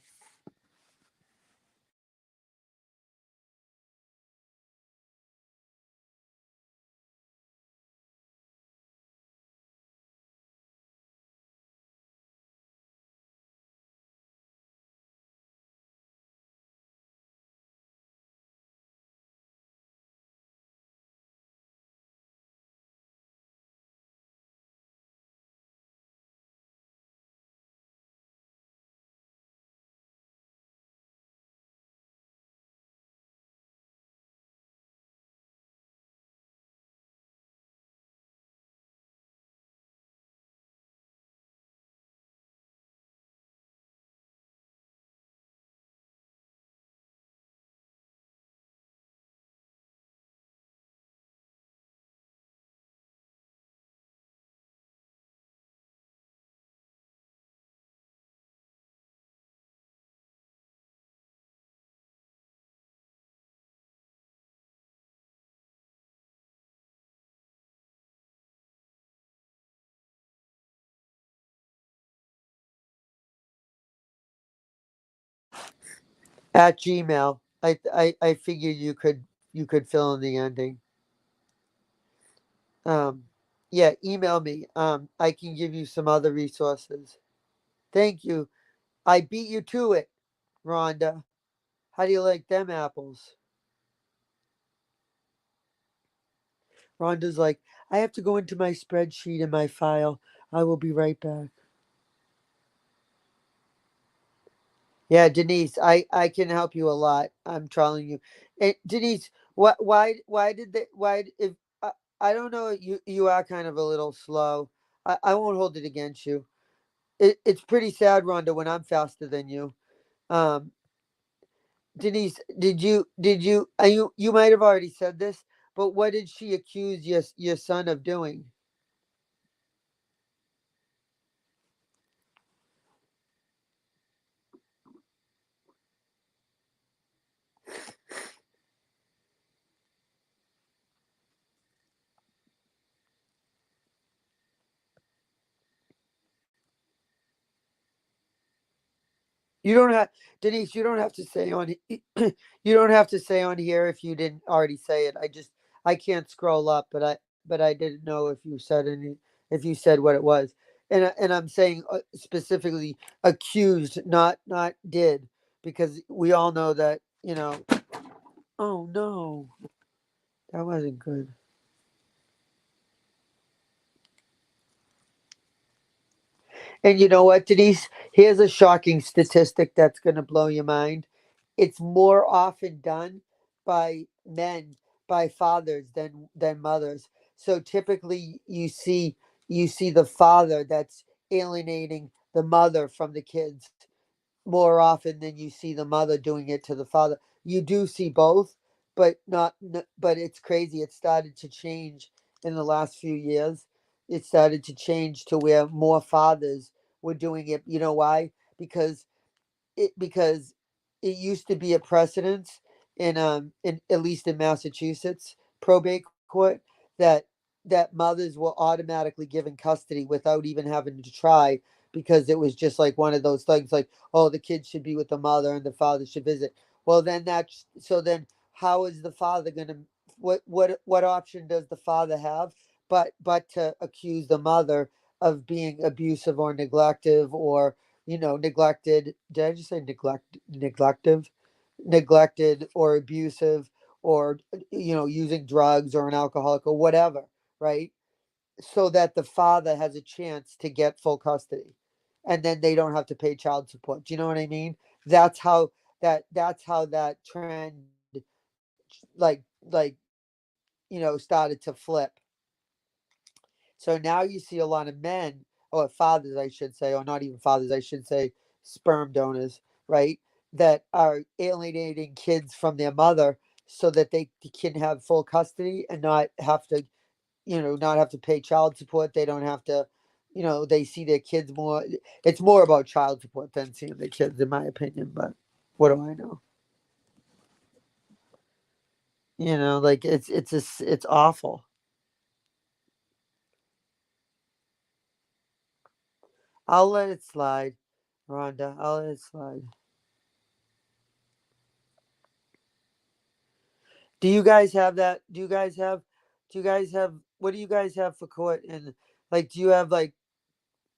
At Gmail. I figured you could fill in the ending. Um yeah, email me. I can give you some other resources. Thank you. I beat you to it, Rhonda. How do you like them apples? Rhonda's like, I have to go into my spreadsheet in my file. I will be right back. Yeah, Denise, I can help you a lot. I'm telling you. And Denise, why did they why if I don't know, you are kind of a little slow. I won't hold it against you. It's pretty sad, Rhonda, when I'm faster than you. Um, Denise, you might have already said this, but what did she accuse your son of doing? You don't have Denise. You don't have to say on. You don't have to say on here if you didn't already say it. I can't scroll up, but I didn't know if you said any if you said what it was, and I'm saying specifically accused, not did, because we all know that. Oh no, that wasn't good. And you know what, Denise? Here's a shocking statistic that's going to blow your mind. It's more often done by men, by fathers than mothers. So typically you see the father that's alienating the mother from the kids more often than you see the mother doing it to the father. You do see both, but but it's crazy. It started to change in the last few years. It started to change to where more fathers were doing it. You know why? Because it used to be a precedence in at least in Massachusetts probate court that mothers were automatically given custody without even having to try, because it was just like one of those things like, oh, the kid should be with the mother and the father should visit. Well, then that's so then how is the father going to, what option does the father have but to accuse the mother of being abusive or neglective, or neglected. Did I just say neglected or abusive, or using drugs or an alcoholic or whatever, right? So that the father has a chance to get full custody, and then they don't have to pay child support. Do you know what I mean? That's how that trend, like started to flip. So now you see a lot of men, or fathers, I should say, or not even fathers, I should say, sperm donors, right? That are alienating kids from their mother so that they can have full custody and not have to pay child support. They don't have to, they see their kids more. It's more about child support than seeing the kids, in my opinion. But what do I know? Like it's awful. I'll let it slide, Rhonda. I'll let it slide. Do you guys have that? What do you guys have for court? And like, do you have like,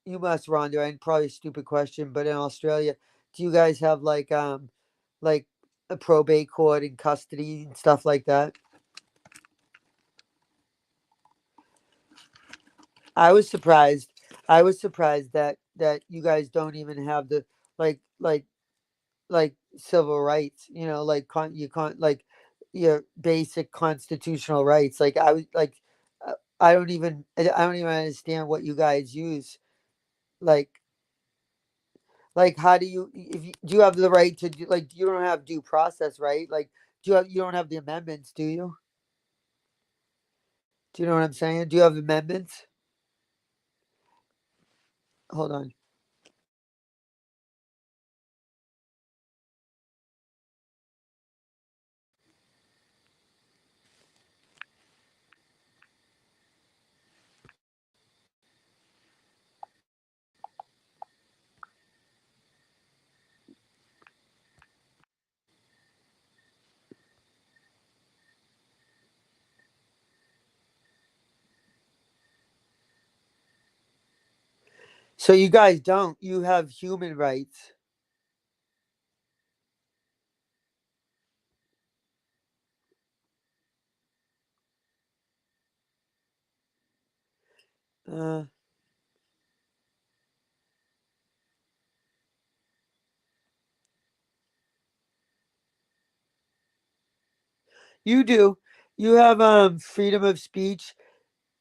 you must, Rhonda, and probably a stupid question, but in Australia, do you guys have like a probate court and custody and stuff like that? I was surprised. I was surprised that you guys don't even have the like like civil rights. Like you can't like your basic constitutional rights. Like I was like, I don't even understand what you guys use. Like how do you, if you do you have the right to do, like, you don't have due process, right? Like, you don't have the amendments, do you? Do you know what I'm saying? Do you have amendments? Hold on. So you guys don't. You have human rights. Uh, you do. You have freedom of speech,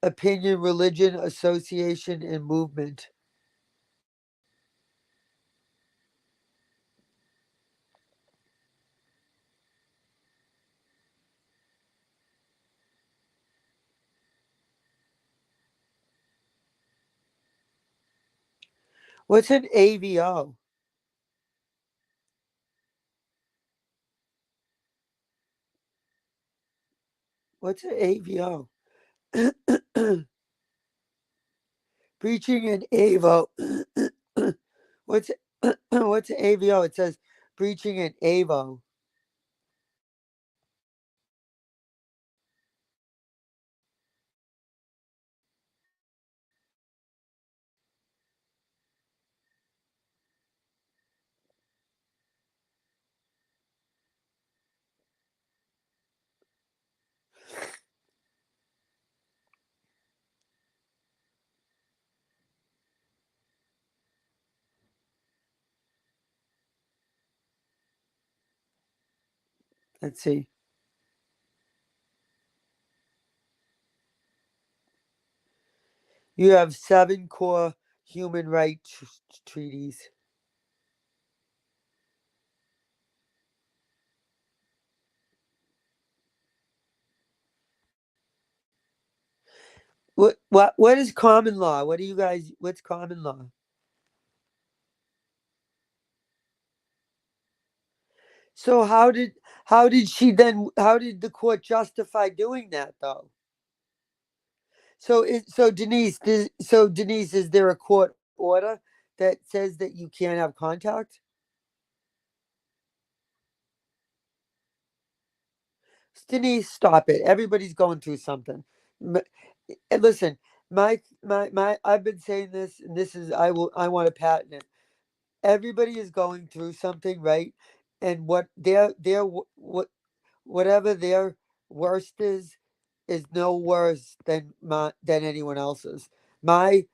opinion, religion, association, and movement. What's an AVO? What's an AVO? Preaching an AVO. what's what's an AVO? It says preaching an AVO. Let's see. You have seven core human rights treaties. What is common law? What do you guys? What's common law? So how did she then? How did the court justify doing that though? So Denise, is there a court order that says that you can't have contact? Denise, stop it. Everybody's going through something. M- And listen, I've been saying this, and this is I want to patent it. Everybody is going through something, right? And what whatever their worst is no worse than anyone else's. My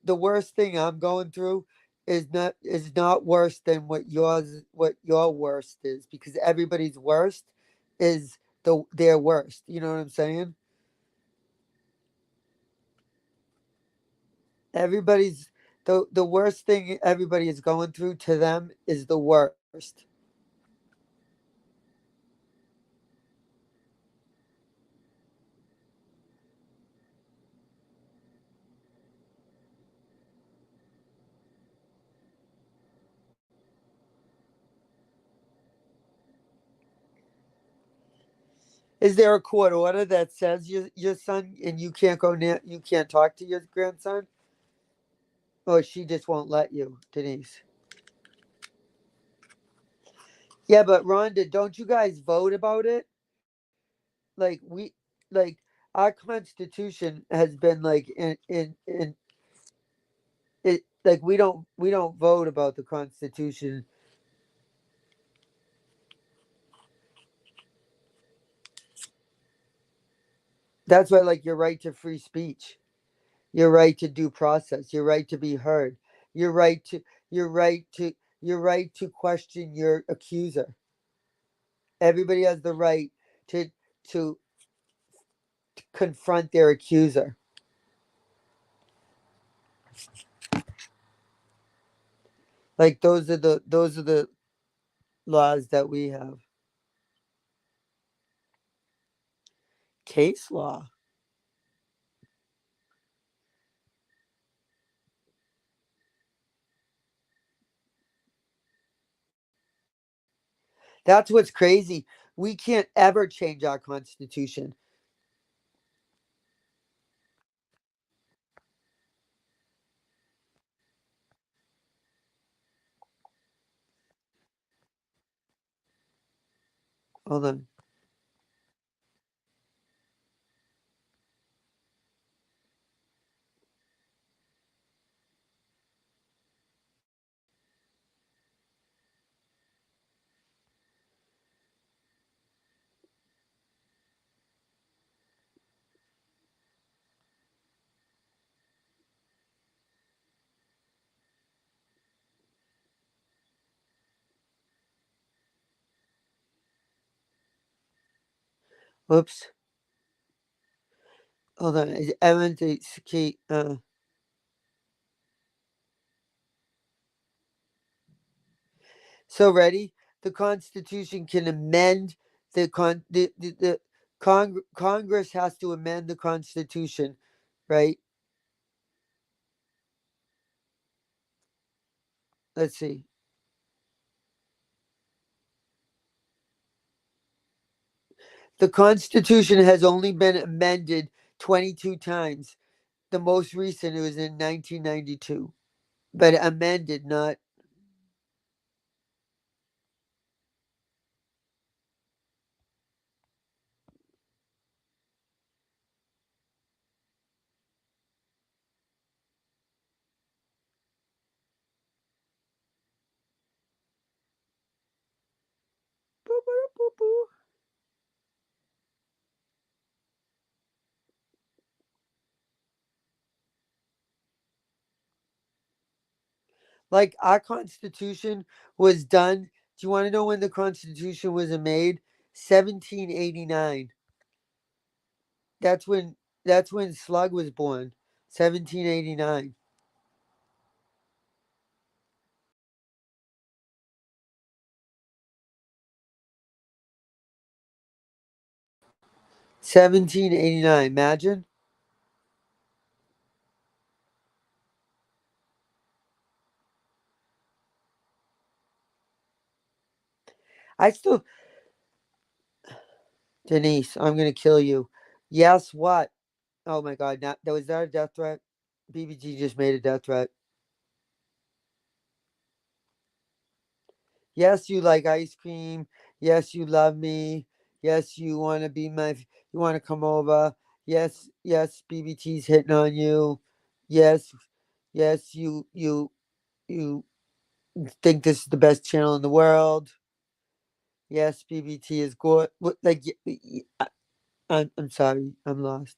the worst thing I'm going through is not worse than what your worst is, because everybody's worst is their worst. You know what I'm saying? Everybody's the worst thing everybody is going through to them is the worst. Is there a court order that says your son and you can't go near, you can't talk to your grandson? Or she just won't let you, Denise? Yeah, but Rhonda, don't you guys vote about it? Like like our Constitution has been like in it. Like we don't vote about the Constitution. That's why, like, your right to free speech, your right to due process, your right to be heard, your right to your right to your right to question your accuser. Everybody has the right to to confront their accuser. Like those are the laws that we have. Case law. That's what's crazy. We can't ever change our constitution. Hold on. Oops. Hold on. I went to key. So ready? The Constitution can amend the Congress has to amend the Constitution, right? Let's see. The Constitution has only been amended 22 times. The most recent, it was in 1992, but amended, not. Like, our Constitution was done. Do you want to know when the Constitution was made? 1789. That's when Slug was born. 1789. 1789. Imagine. I still Denise, I'm gonna kill you. Yes, what? Oh my god, not that was that a death threat? BBG just made a death threat. Yes, you like ice cream. Yes, you love me. Yes, you wanna be my you wanna come over. Yes, yes, BBT's hitting on you. Yes, yes, you think this is the best channel in the world. Yes, BBT is good. What like I'm sorry, I'm lost.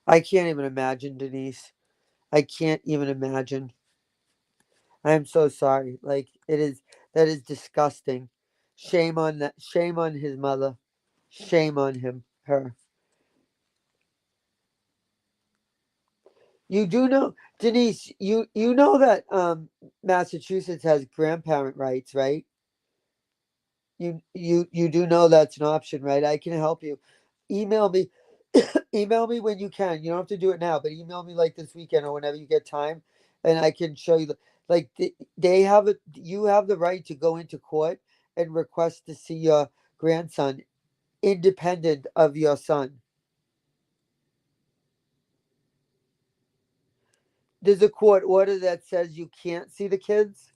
I can't even imagine, Denise. I can't even imagine. I am so sorry. Like it is that is disgusting. Shame on that. Shame on his mother. Shame on him. Her. You do know, Denise. You know that Massachusetts has grandparent rights, right? You do know that's an option, right? I can help you. Email me. Email me when you can. You don't have to do it now, but email me like this weekend or whenever you get time, and I can show you. Like they have it. You have the right to go into court and request to see your grandson, independent of your son. There's a court order that says you can't see the kids.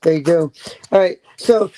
They do. All right. So,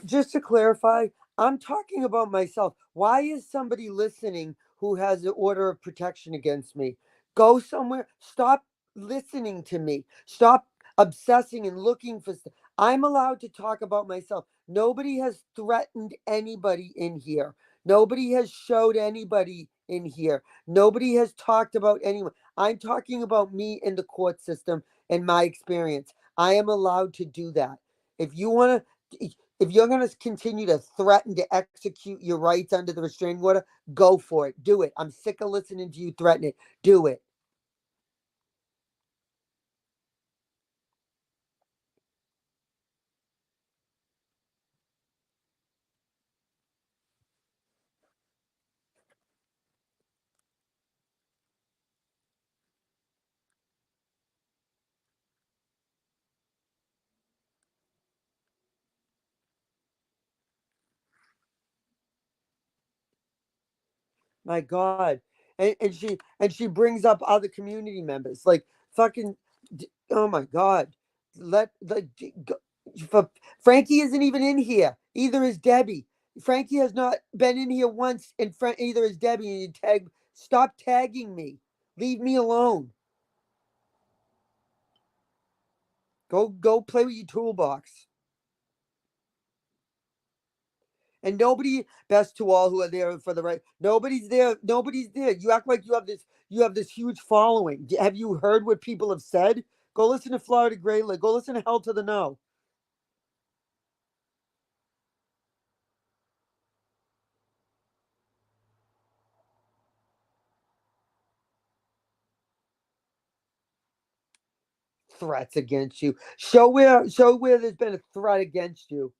just to clarify, I'm talking about myself. Why is somebody listening who has an order of protection against me? Go somewhere. Stop listening to me. Stop obsessing and looking for stuff. I'm allowed to talk about myself. Nobody has threatened anybody in here. Nobody has showed anybody in here. Nobody has talked about anyone. I'm talking about me in the court system and my experience. I am allowed to do that. If you want to, if you're going to continue to threaten to execute your rights under the restraining order, go for it. Do it. I'm sick of listening to you threaten it. Do it. My God. And she brings up other community members like fucking oh my God. Let for, Frankie isn't even in here. Either is Debbie. Frankie has not been in here once in front either is Debbie and you tag stop tagging me. Leave me alone. Go play with your toolbox. And nobody best to all who are there for the right nobody's there, nobody's there. You act like you have this huge following. Have you heard what people have said? Go listen to Florida Grayla. Go listen to Hell to the No. Threats against you. Show where there's been a threat against you.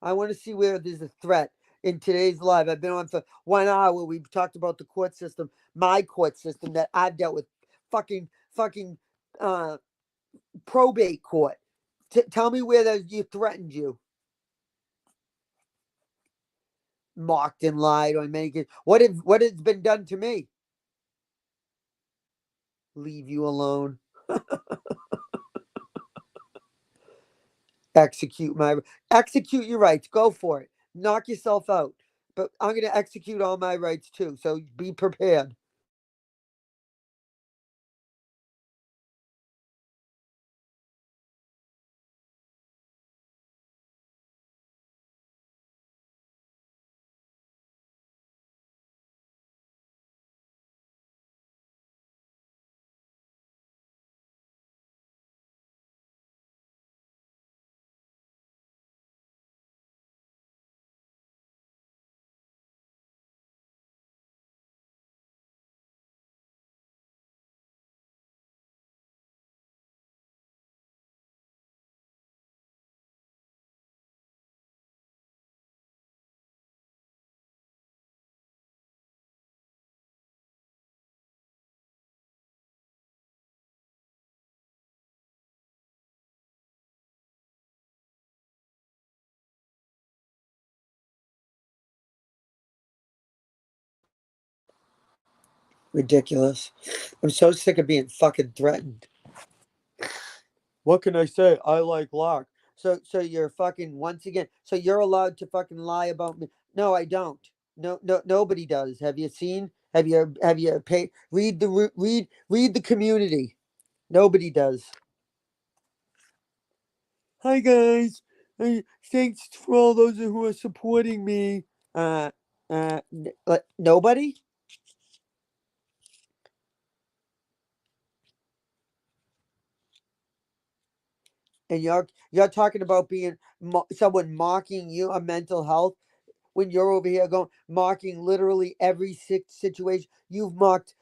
I want to see where there's a threat in today's live. I've been on for 1 hour. We've talked about the court system, my court system that I've dealt with. Fucking uh probate court. Tell me where you threatened you. Mocked and lied on many occasions. What has been done to me? Leave you alone. Execute my execute your rights. Go for it. Knock yourself out. But I'm gonna execute all my rights too. So be prepared. Ridiculous. I'm so sick of being fucking threatened. What can I say? I like Lark. So you're fucking once again. So you're allowed to fucking lie about me. No, I don't. No, nobody does. Have you seen? Have you paid? Read the community. Nobody does. Hi guys. Thanks for all those who are supporting me. Uh, nobody. And you're talking about being someone mocking you on mental health when you're over here going mocking literally every situation. You've mocked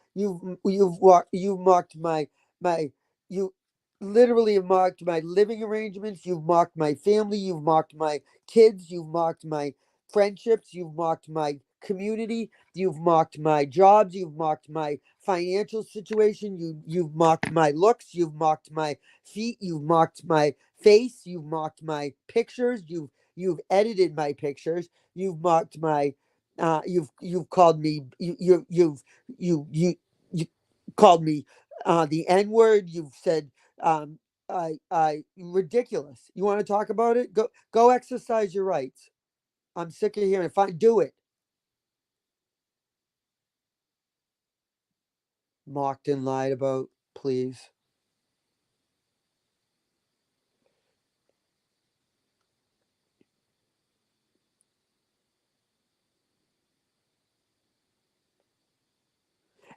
my you literally have mocked my living arrangements. You've mocked my family. You've mocked my kids. You've mocked my friendships. You've mocked my community. You've mocked my jobs. You've mocked my financial situation. You've mocked my looks. You've mocked my feet. You've mocked my face. You've mocked my pictures. You've edited my pictures. You've mocked my you've called me you called me the N word. You've said I ridiculous. You want to talk about it? Go exercise your rights. I'm sick of hearing. Fine, do it. Mocked and lied about, please.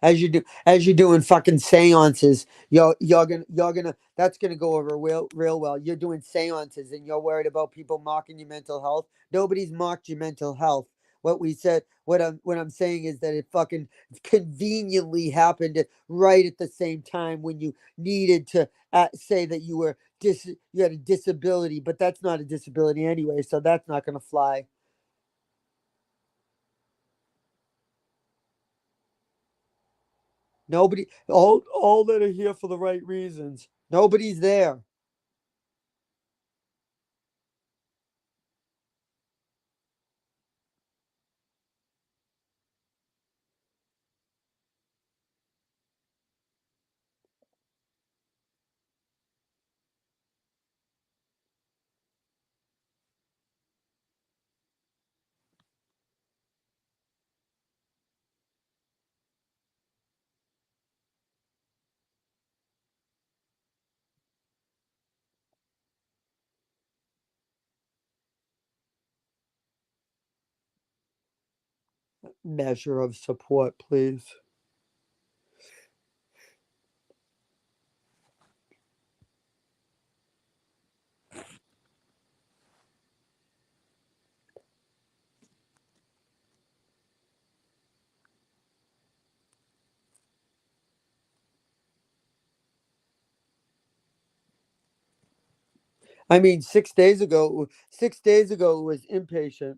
as you're doing fucking seances. You're gonna that's gonna go over real well. You're doing seances and you're worried about people mocking your mental health. Nobody's mocked your mental health. What I'm saying is that it fucking conveniently happened right at the same time when you needed to say that you had a disability, but that's not a disability anyway, so that's not gonna fly. Nobody, all that are here for the right reasons. Nobody's there. Measure of support, please. I mean, 6 days ago it was inpatient.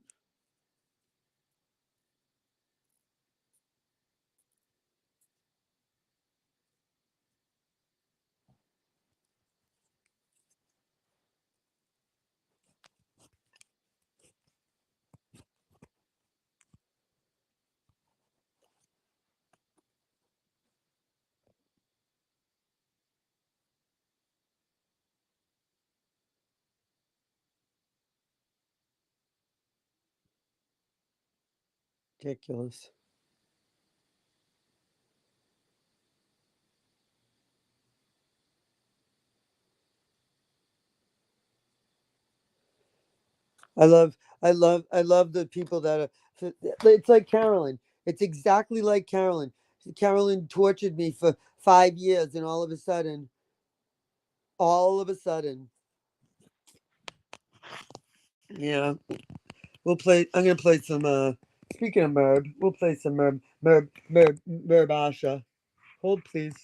Ridiculous. I love the people that are. It's like Carolyn. It's exactly like Carolyn. Carolyn tortured me for 5 years, and all of a sudden, yeah. I'm gonna play some. Speaking of Merb, we'll play some Merb Asha. Hold, please.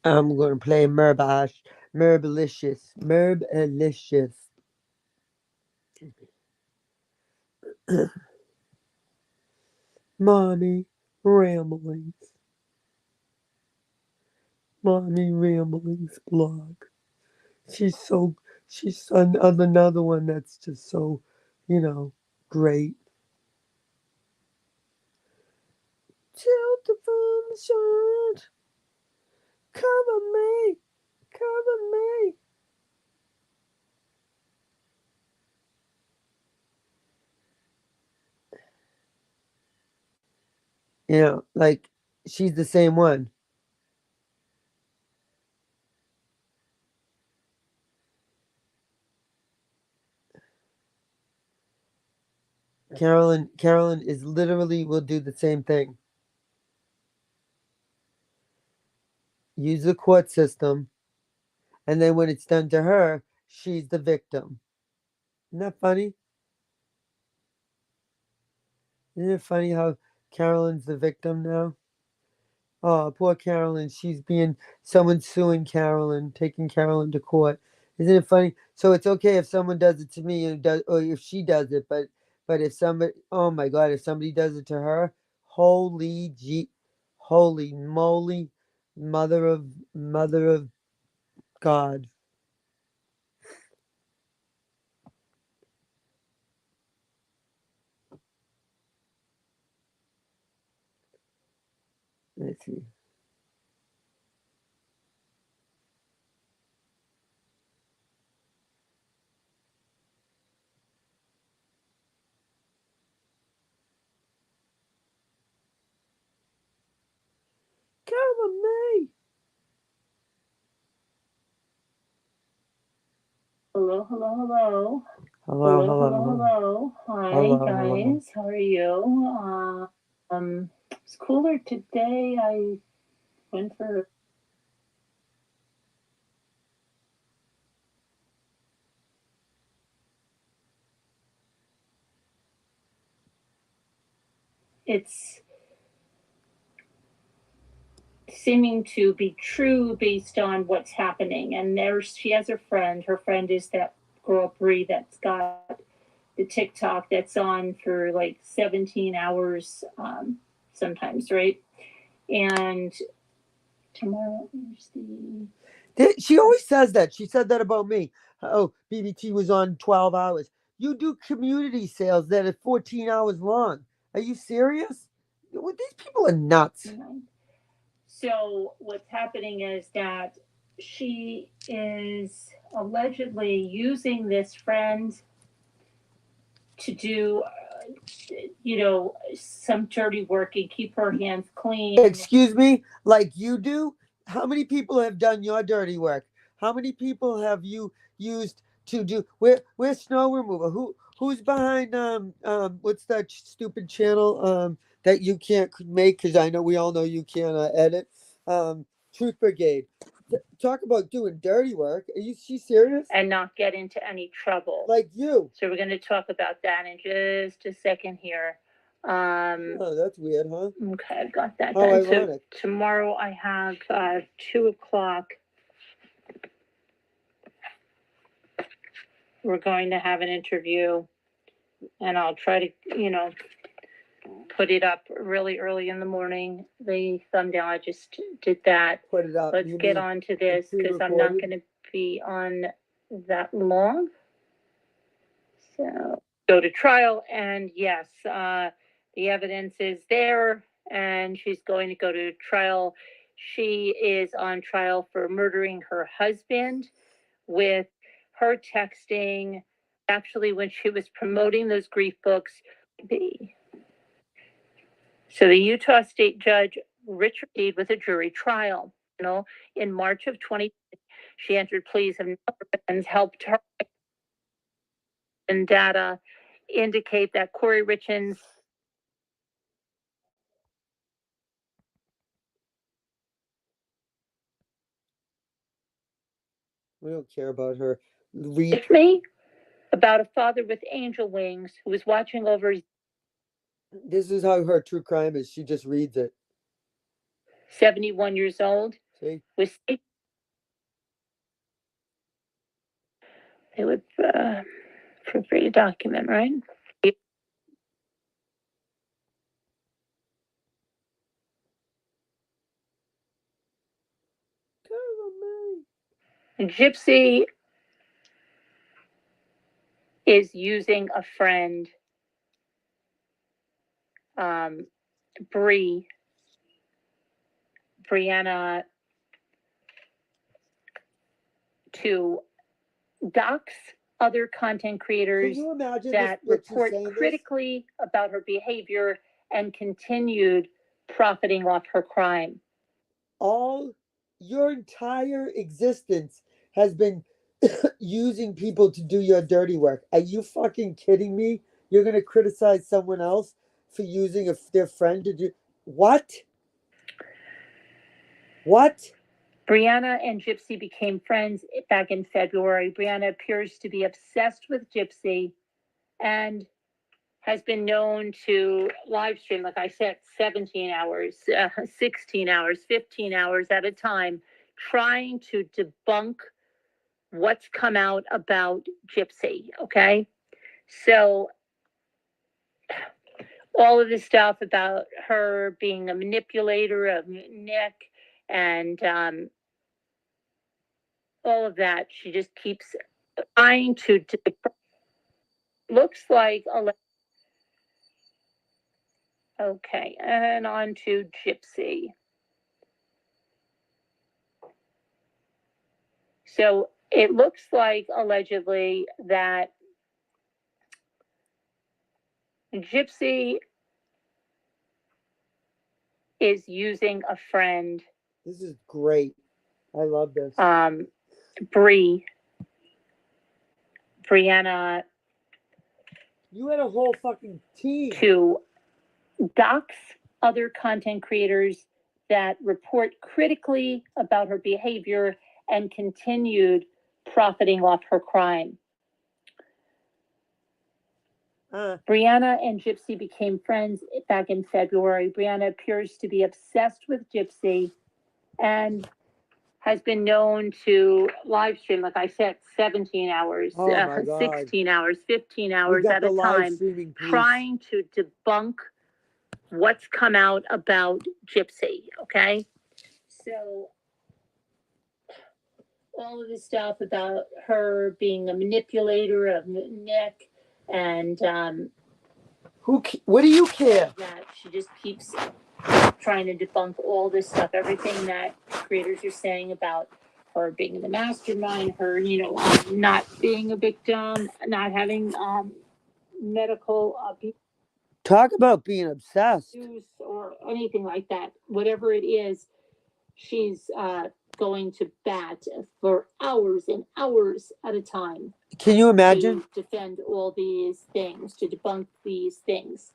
I'm going to play Merbash. Merbalicious. Merbalicious. Mommy Ramblings. Mommy Ramblings blog. She's so, she's another one that's just so, you know, great. Shelter from the sun. Cover me. Cover me. You know, like, she's the same one. Carolyn is literally will do the same thing. Use the court system, and then when it's done to her, she's the victim. Isn't that funny? Isn't it funny how Carolyn's the victim now? Oh, poor Carolyn. She's being someone suing Carolyn, taking Carolyn to court. Isn't it funny? So it's okay if someone does it to me and does, or if she does it, but if somebody, oh my God, if somebody does it to her, holy gee, holy moly, mother of God. Let's see. Cover me. Hello, hello, hello. Hello, Hello, hello, hello, hello. hello. Hi, Hello, hello. guys. How are you? It's cooler today. I went for it's seeming to be true based on what's happening. And there she has her friend. Her friend is that girl Bree that's got the TikTok that's on for like 17 hours sometimes, right? And tomorrow is She always says that. She said that about me. Oh, BBT was on 12 hours. You do community sales that are 14 hours long. Are you serious? These people are nuts. So what's happening is that she is allegedly using this friend to do, some dirty work and keep her hands clean. Excuse me? Like you do? How many people have done your dirty work? How many people have you used to do where's snow removal? Who's behind what's that stupid channel that you can't make because I know we all know you can't edit Truth Brigade. Talk about doing dirty work. Are you she serious? And not get into any trouble. Like you. So we're going to talk about that in just a second here. Oh, that's weird, huh? Okay, I've got that How done. So ironic. tomorrow I have 2 o'clock. We're going to have an interview, and I'll try to, put it up really early in the morning. The thumbnail, I just did that. Put it up. Let's You get mean on to this it's because I'm not pre-recorded? going to be on that long. So go to trial, and yes, the evidence is there, and she's going to go to trial. She is on trial for murdering her husband with her texting. Actually, when she was promoting those grief books, so the Utah State Judge Richard Deed with a jury trial. In March of 20, she entered pleas and helped her and data indicate that Corey Richens. We don't care about her. With me about a father with angel wings who was watching over his This is how her true crime is. She just reads it. 71 years old. See? was they would proofread a document, right? Gypsy is using a friend, Brianna, to dox other content creators that report critically about her behavior and continued profiting off her crime. All your entire existence has been using people to do your dirty work. Are you fucking kidding me? You're gonna criticize someone else for using their friend to do what? What? Brianna and Gypsy became friends back in February. Brianna appears to be obsessed with Gypsy and has been known to live stream, like I said, 17 hours, 16 hours, 15 hours at a time, trying to debunk what's come out about Gypsy. Okay. So all of this stuff about her being a manipulator of Nick and all of that, she just keeps trying to looks like a okay, and on to Gypsy. So it looks like allegedly that Gypsy is using a friend. This is great. I love this. Brianna. You had a whole fucking team. To dox other content creators that report critically about her behavior and continued profiting off her crime. Brianna and Gypsy became friends back in February. Brianna appears to be obsessed with Gypsy and has been known to live stream, like I said, 17 hours, 16 hours, 15 hours at a time, trying to debunk what's come out about Gypsy. Okay. So all of this stuff about her being a manipulator of Nick and what do you care? That she just keeps trying to debunk all this stuff, everything that creators are saying about her being in the mastermind, her, not being a victim, not having medical abuse. Talk about being obsessed. Or anything like that. Whatever it is, she's going to bat for hours and hours at a time. Can you imagine? To defend all these things, to debunk these things.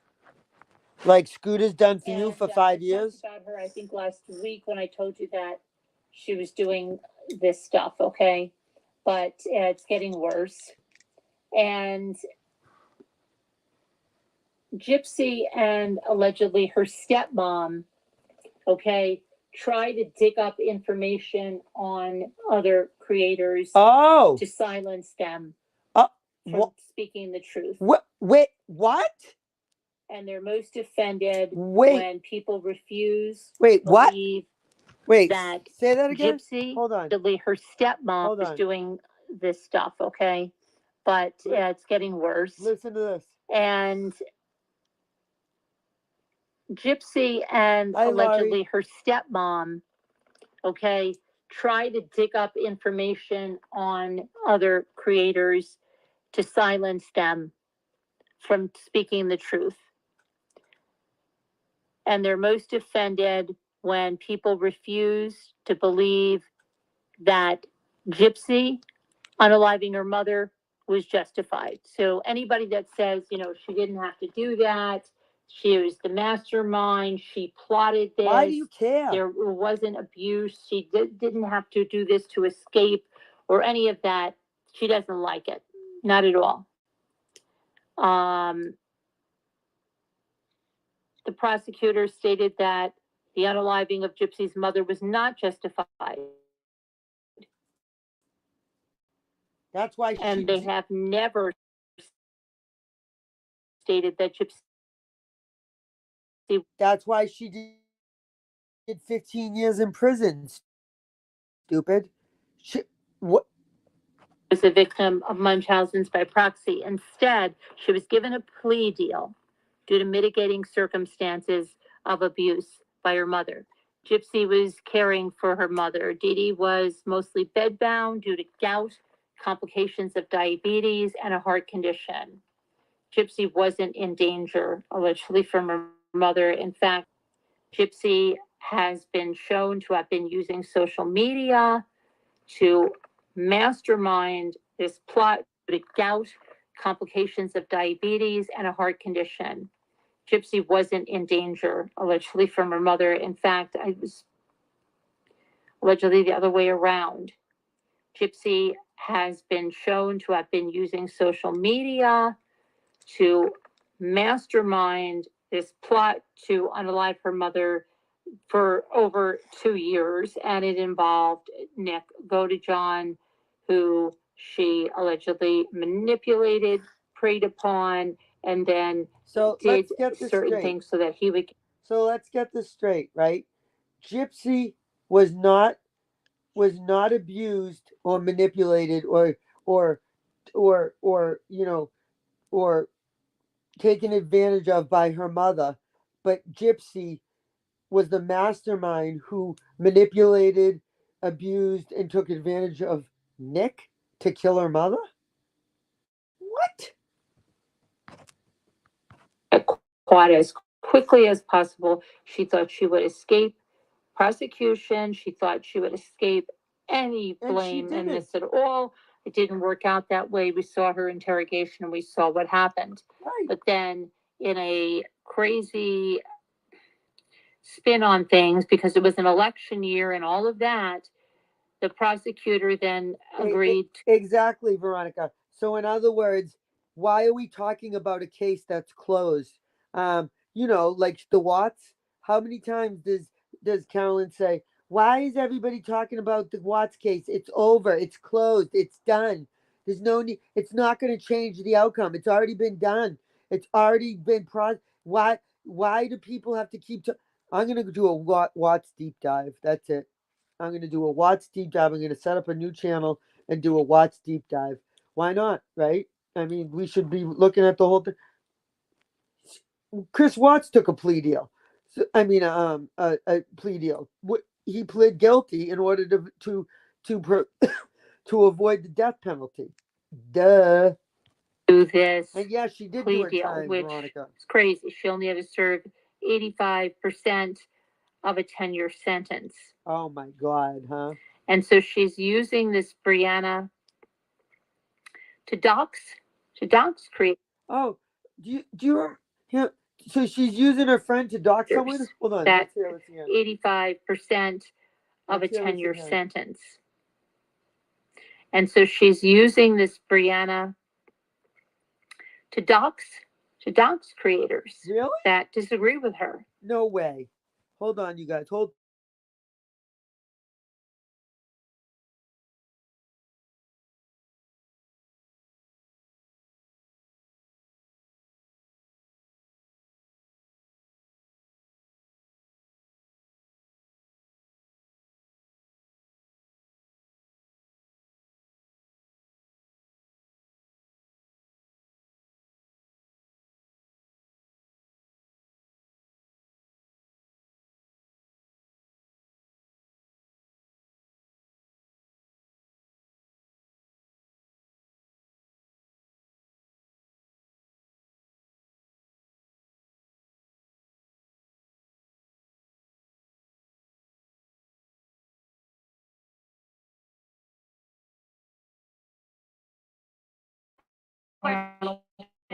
Like Scooter's done for you for 5 years? I talked about her, I think, last week when I told you that she was doing this stuff, okay? But it's getting worse. And Gypsy and allegedly her stepmom, okay, try to dig up information on other creators to silence them from speaking the truth. Wait, what? And they're most offended when people refuse to believe that say that again. Gypsy, Hold on. her stepmom is doing this stuff, okay? But it's getting worse. Listen to this. And Gypsy and allegedly her stepmom, okay, try to dig up information on other creators to silence them from speaking the truth. And they're most offended when people refuse to believe that Gypsy unaliving her mother was justified. So anybody that says, she didn't have to do that, she was the mastermind, she plotted this. Why do you care? There wasn't abuse. She didn't have to do this to escape or any of that. She doesn't like it. Not at all. The prosecutor stated that The unaliving of Gypsy's mother was not justified. That's why And they have never stated that that's why she did 15 years in prison. Stupid. What? Was a victim of Munchausen's by proxy. Instead, she was given a plea deal due to mitigating circumstances of abuse by her mother. Gypsy was caring for her mother. Dee Dee was mostly bedbound due to gout, complications of diabetes, and a heart condition. Gypsy wasn't in danger, allegedly, from her mother. In fact, Gypsy has been shown to have been using social media to mastermind this plot due to gout, complications of diabetes, and a heart condition. Gypsy wasn't in danger, allegedly, from her mother. In fact, I was allegedly the other way around. Gypsy has been shown to have been using social media to mastermind this plot to unalive her mother for over 2 years, and it involved Nick Godejohn, who she allegedly manipulated, preyed upon, and then did certain things so that he would. So let's get this straight, right? Gypsy was not abused or manipulated or or taken advantage of by her mother, but Gypsy was the mastermind who manipulated, abused, and took advantage of Nick to kill her mother? What? Caught as quickly as possible. She thought she would escape prosecution. She thought she would escape any blame in this at all. It didn't work out that way. We saw her interrogation and we saw what happened. Right. But then, in a crazy spin on things, because it was an election year and all of that, the prosecutor then agreed. Exactly, Veronica. So, in other words, why are we talking about a case that's closed? Like the Watts. How many times does Carolyn say, "Why is everybody talking about the Watts case? It's over. It's closed. It's done. There's no need. It's not going to change the outcome. It's already been done. It's already been Why? Why do people have to keep? I'm going to do a Watts deep dive. That's it. I'm going to do a Watts deep dive. I'm going to set up a new channel and do a Watts deep dive. Why not? Right? I mean, we should be looking at the whole thing. Chris Watts took a plea deal. A plea deal. He pled guilty in order to avoid the death penalty. Duh. Do this. And yeah, she did plea do her deal, time, which Veronica. is crazy. She only had to serve 85% of a 10-year sentence. Oh my God, huh? And so she's using this Brianna to dox create. Oh, do you yeah, so she's using her friend to dox someone? Hold on, that let's hear 85% of a 10-year sentence. And so she's using this Brianna to dox creators that disagree with her. No way. Hold on, you guys. Hold.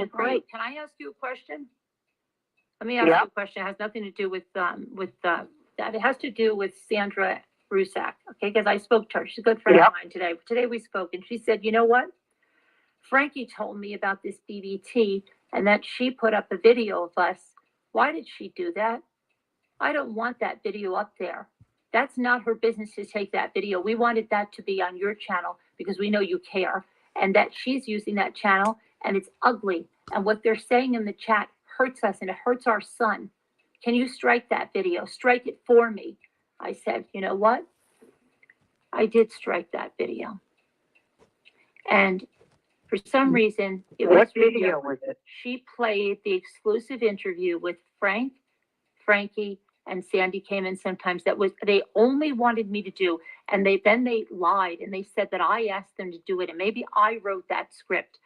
Great. Can I ask you a question? Let me ask you a question. It has nothing to do with that. It has to do with Sandra Rusak. Okay, because I spoke to her. She's a good friend of mine today. Today we spoke, and she said, "You know what? Frankie told me about this BBT, and that she put up a video of us. Why did she do that?" I don't want that video up there. That's not her business to take that video. We wanted that to be on your channel because we know you care, and that she's using that channel and it's ugly. And what they're saying in the chat hurts us and it hurts our son. Can you strike that video? Strike it for me. I said, you know what? I did strike that video. And for some reason, What video was it? she played the exclusive interview with Frank, Frankie, and Sandy came in sometimes. That was, they only wanted me to do, and they lied and they said that I asked them to do it, and maybe I wrote that script.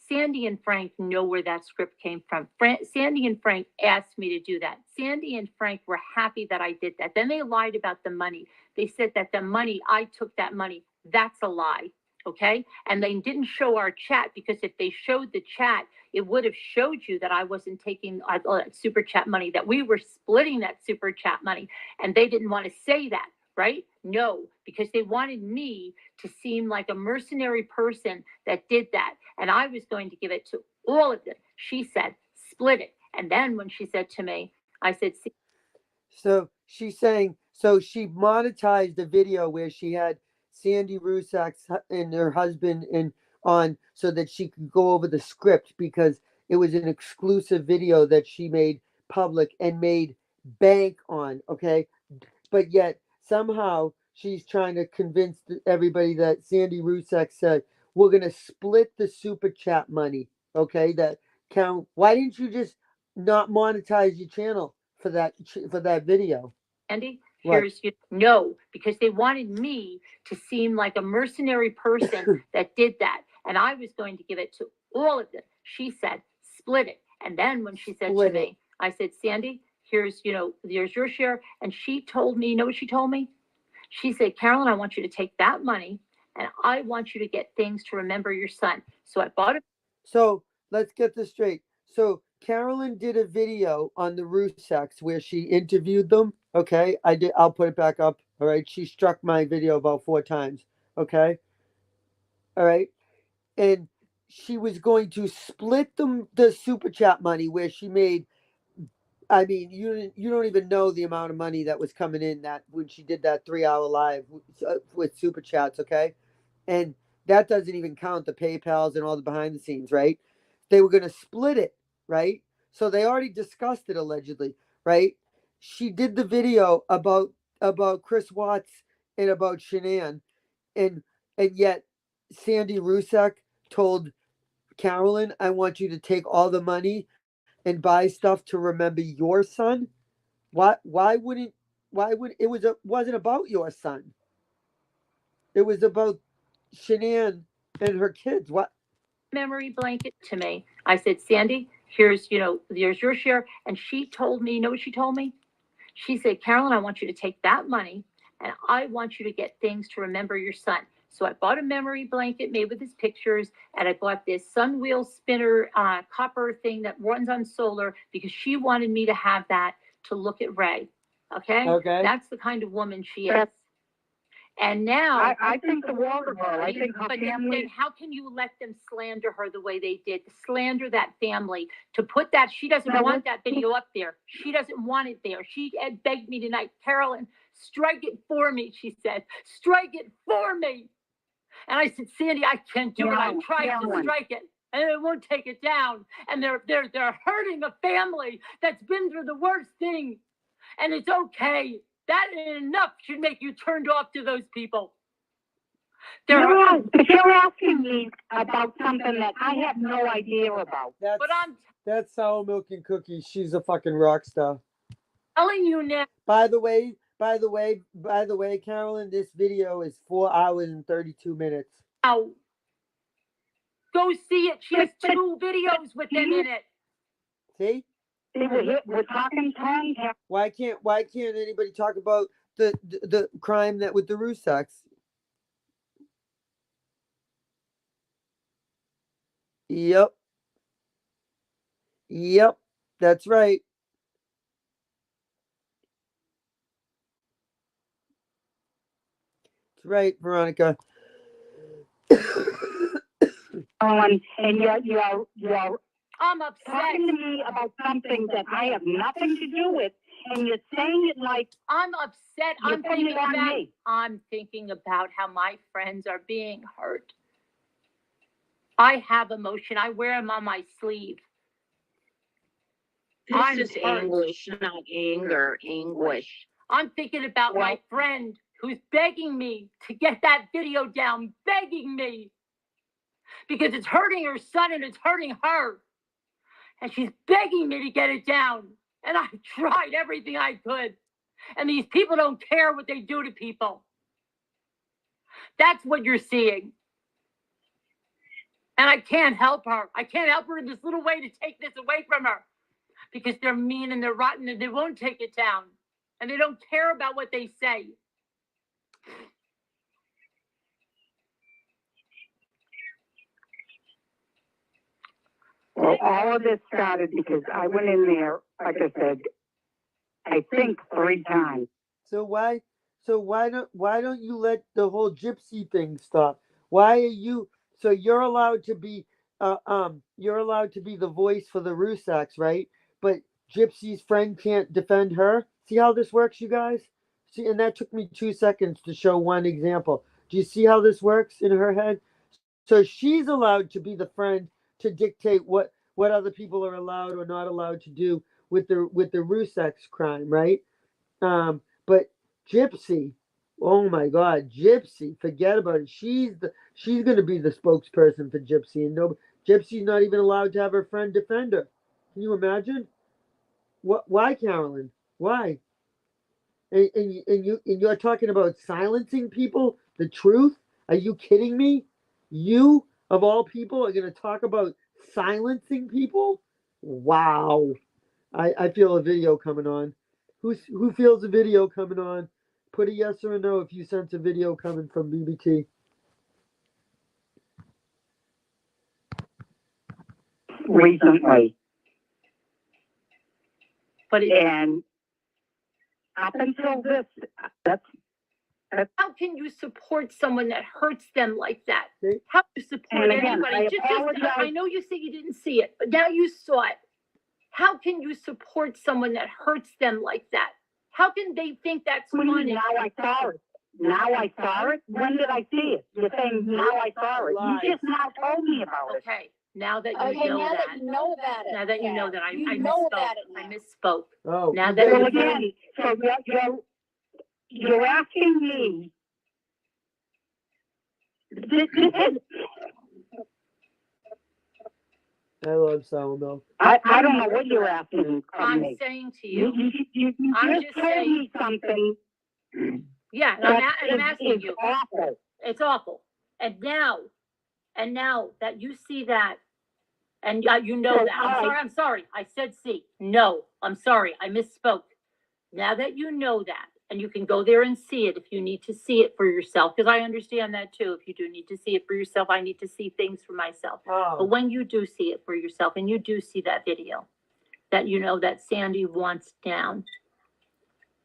Sandy and Frank know where that script came from. Sandy and Frank asked me to do that. Sandy and Frank were happy that I did that. Then they lied about the money. They said that the money, I took that money. That's a lie. Okay. And they didn't show our chat, because if they showed the chat, it would have showed you that I wasn't taking super chat money, that we were splitting that super chat money. And they didn't want to say that, right? No, because they wanted me to seem like a mercenary person that did that. And I was going to give it to all of them. She said, split it. And then when she said to me, I said, see. So she's saying, so she monetized a video where she had Sandy Rusak's and her husband in on so that she could go over the script, because it was an exclusive video that she made public and made bank on. Okay. But yet somehow she's trying to convince everybody that Sandy Rusak said, we're going to split the super chat money. Okay. That count. Why didn't you just not monetize your channel for that video? Andy, here's you. No, because they wanted me to seem like a mercenary person that did that. And I was going to give it to all of them. She said, split it. And then when she said to me, I said, Sandy, here's your share. And she told me, you know what she told me? She said, Carolyn, I want you to take that money and I want you to get things to remember your son. So I bought it. So let's get this straight. So Carolyn did a video on the Rusaks where she interviewed them. Okay, I did. I'll put it back up. All right. She struck my video about 4 times. Okay. All right. And she was going to split the super chat money where she made. I mean, you don't even know the amount of money that was coming in that when she did that 3 hour live with super chats. Okay, and that doesn't even count the PayPal's and all the behind the scenes, right? They were going to split it, right? So they already discussed it allegedly, right? She did the video about Chris Watts and about Shanann, and yet Sandy Rusak told Carolyn, "I want you to take all the money and buy stuff to remember your son." Why wouldn't why would wasn't about your son? It was about Shanann and her kids. What? Memory blanket to me. I said, Sandy, here's your share. And she told me, you know what she told me? She said, Carolyn, I want you to take that money and I want you to get things to remember your son. So I bought a memory blanket made with his pictures, and I bought this sun wheel spinner copper thing that runs on solar, because she wanted me to have that to look at Ray. Okay? Okay. That's the kind of woman she is. And now I think the world of her. I think her family. Then how can you let them slander her the way they did? Slander that family, to put that, she doesn't want that video up there. She doesn't want it there. She had begged me tonight, Carolyn, strike it for me, she said. Strike it for me. And I said, Sandy, I can't do it. I tried to strike it, and it won't take it down. And they're hurting a family that's been through the worst thing. And it's okay. That enough should make you turned off to those people. But you're asking me about something that I have no idea about. That's Sour Milk and Cookies. She's a fucking rock star. Telling you now. By the way, Carolyn, this video is 4 hours and 32 minutes. Ow. Go see it. She has 2 videos with them in it. See? We're talking tongue. Why can't anybody talk about the crime that with the Rusaks? Yep. That's right. That's right, Veronica. And you're I'm upset. talking to me about something that I have nothing to do with, and you're saying it like I'm upset. you're I'm putting thinking it on about. me. I'm thinking about how my friends are being hurt. I have emotion. I wear them on my sleeve. This is anguish, not anger, anguish. I'm thinking about my friend who's begging me to get that video down, begging me. Because it's hurting her son and it's hurting her. And she's begging me to get it down. And I've tried everything I could. And these people don't care what they do to people. That's what you're seeing. And I can't help her. I can't help her in this little way to take this away from her. Because they're mean and they're rotten and they won't take it down. And they don't care about what they say. Well, all of this started because I went in there, like I said, I think 3 times. So why don't you let the whole gypsy thing stop? Why are you so you're allowed to be the voice for the Rusaks, right? But Gypsy's friend can't defend her. See how this works, you guys? See, and that took me 2 seconds to show one example. Do you see how this works in her head? So she's allowed to be the friend to dictate what other people are allowed or not allowed to do with the Rusaks crime, right? But Gypsy, oh my God, Gypsy, forget about it. She's gonna be the spokesperson for Gypsy, and no, Gypsy's not even allowed to have her friend defend her. Can you imagine? What? Why, Carolyn? Why? And you're talking about silencing people? The truth? Are you kidding me? You of all people are gonna talk about silencing people? Wow. I feel a video coming on. Who feels a video coming on? Put a yes or a no if you sense a video coming from BBT. Recently. But and up until this, how can you support someone that hurts them like that? See? How do you support And again, anybody? I know you say you didn't see it, but now you saw it. How can you support someone that hurts them like that? How can they think that's funny? now I saw it. Now I saw it? When did I see it? You're saying now I saw it. Lies. You just now told me about it. Okay, now that you Okay, know now that. that you know about it. Now that you know that I You misspoke. know about it now. I misspoke. Oh, Now you that So guys- again, so you're asking me. I love sour milk. I don't know what you're asking from I'm me. saying to you, You I'm just just told saying- me something. yeah, and I'm asking is you. awful. It's awful. And now that you see that, and you know So that. I'm sorry. I said see. No, I'm sorry. I misspoke. Now that you know that, and you can go there and see it if you need to see it for yourself, because I understand that too. If you do need to see it for yourself, I need to see things for myself. But Oh, when you do see it for yourself, and you do see that video, that you know that Sandy wants down,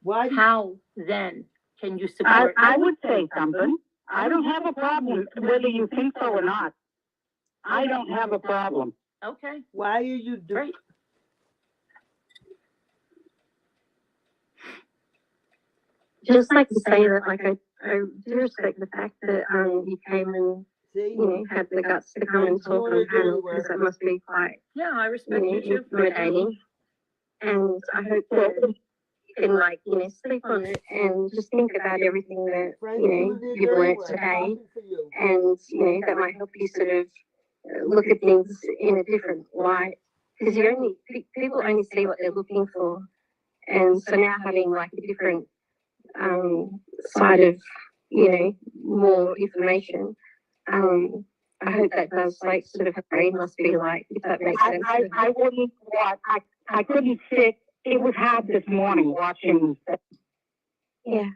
why do how then can you support? I would say something. I don't have a problem whether you think so or not. I don't have a problem. Okay, why are you do great. Just like to say that, like, I do respect the fact that you came and, see? you know, had the guts to come and talk on panel, because that must be quite, Yeah, I you respect know, you too. intimidating. And I hope that you can, like, you know, sleep on it and just think about everything that, Frank, you know, did you've very learned well. today. Clapping for you. And, you know, that might help you sort of look at things in a different light. Because people only see what they're looking for. And so now having like a different side of, you know, more information, I hope that does, like, sort of her brain must be like, if that makes sense. I wouldn't watch. I couldn't sit. It was hard this morning watching. Yeah.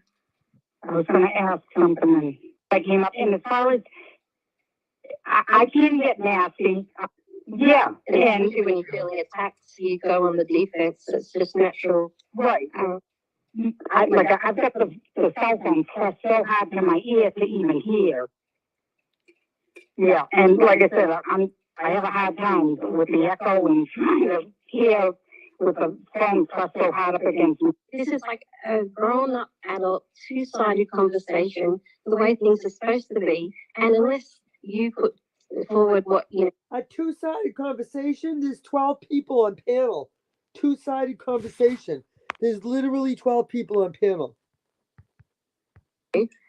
I was going to ask something and I came up. And as far as I can get nasty, yeah. And And especially when you're feeling attacked, you go on the defense. It's just natural. right. I've got the cell phone pressed so hard to my ear to even hear. Yeah, and like I said, I have a hard time with the echo and trying to hear with the phone pressed so hard up against me. This is like a grown-up adult, two-sided conversation, the way things are supposed to be. And unless you put forward what, you know, A two-sided conversation. There's 12 people on panel. Two-sided conversation. There's literally 12 people on panel.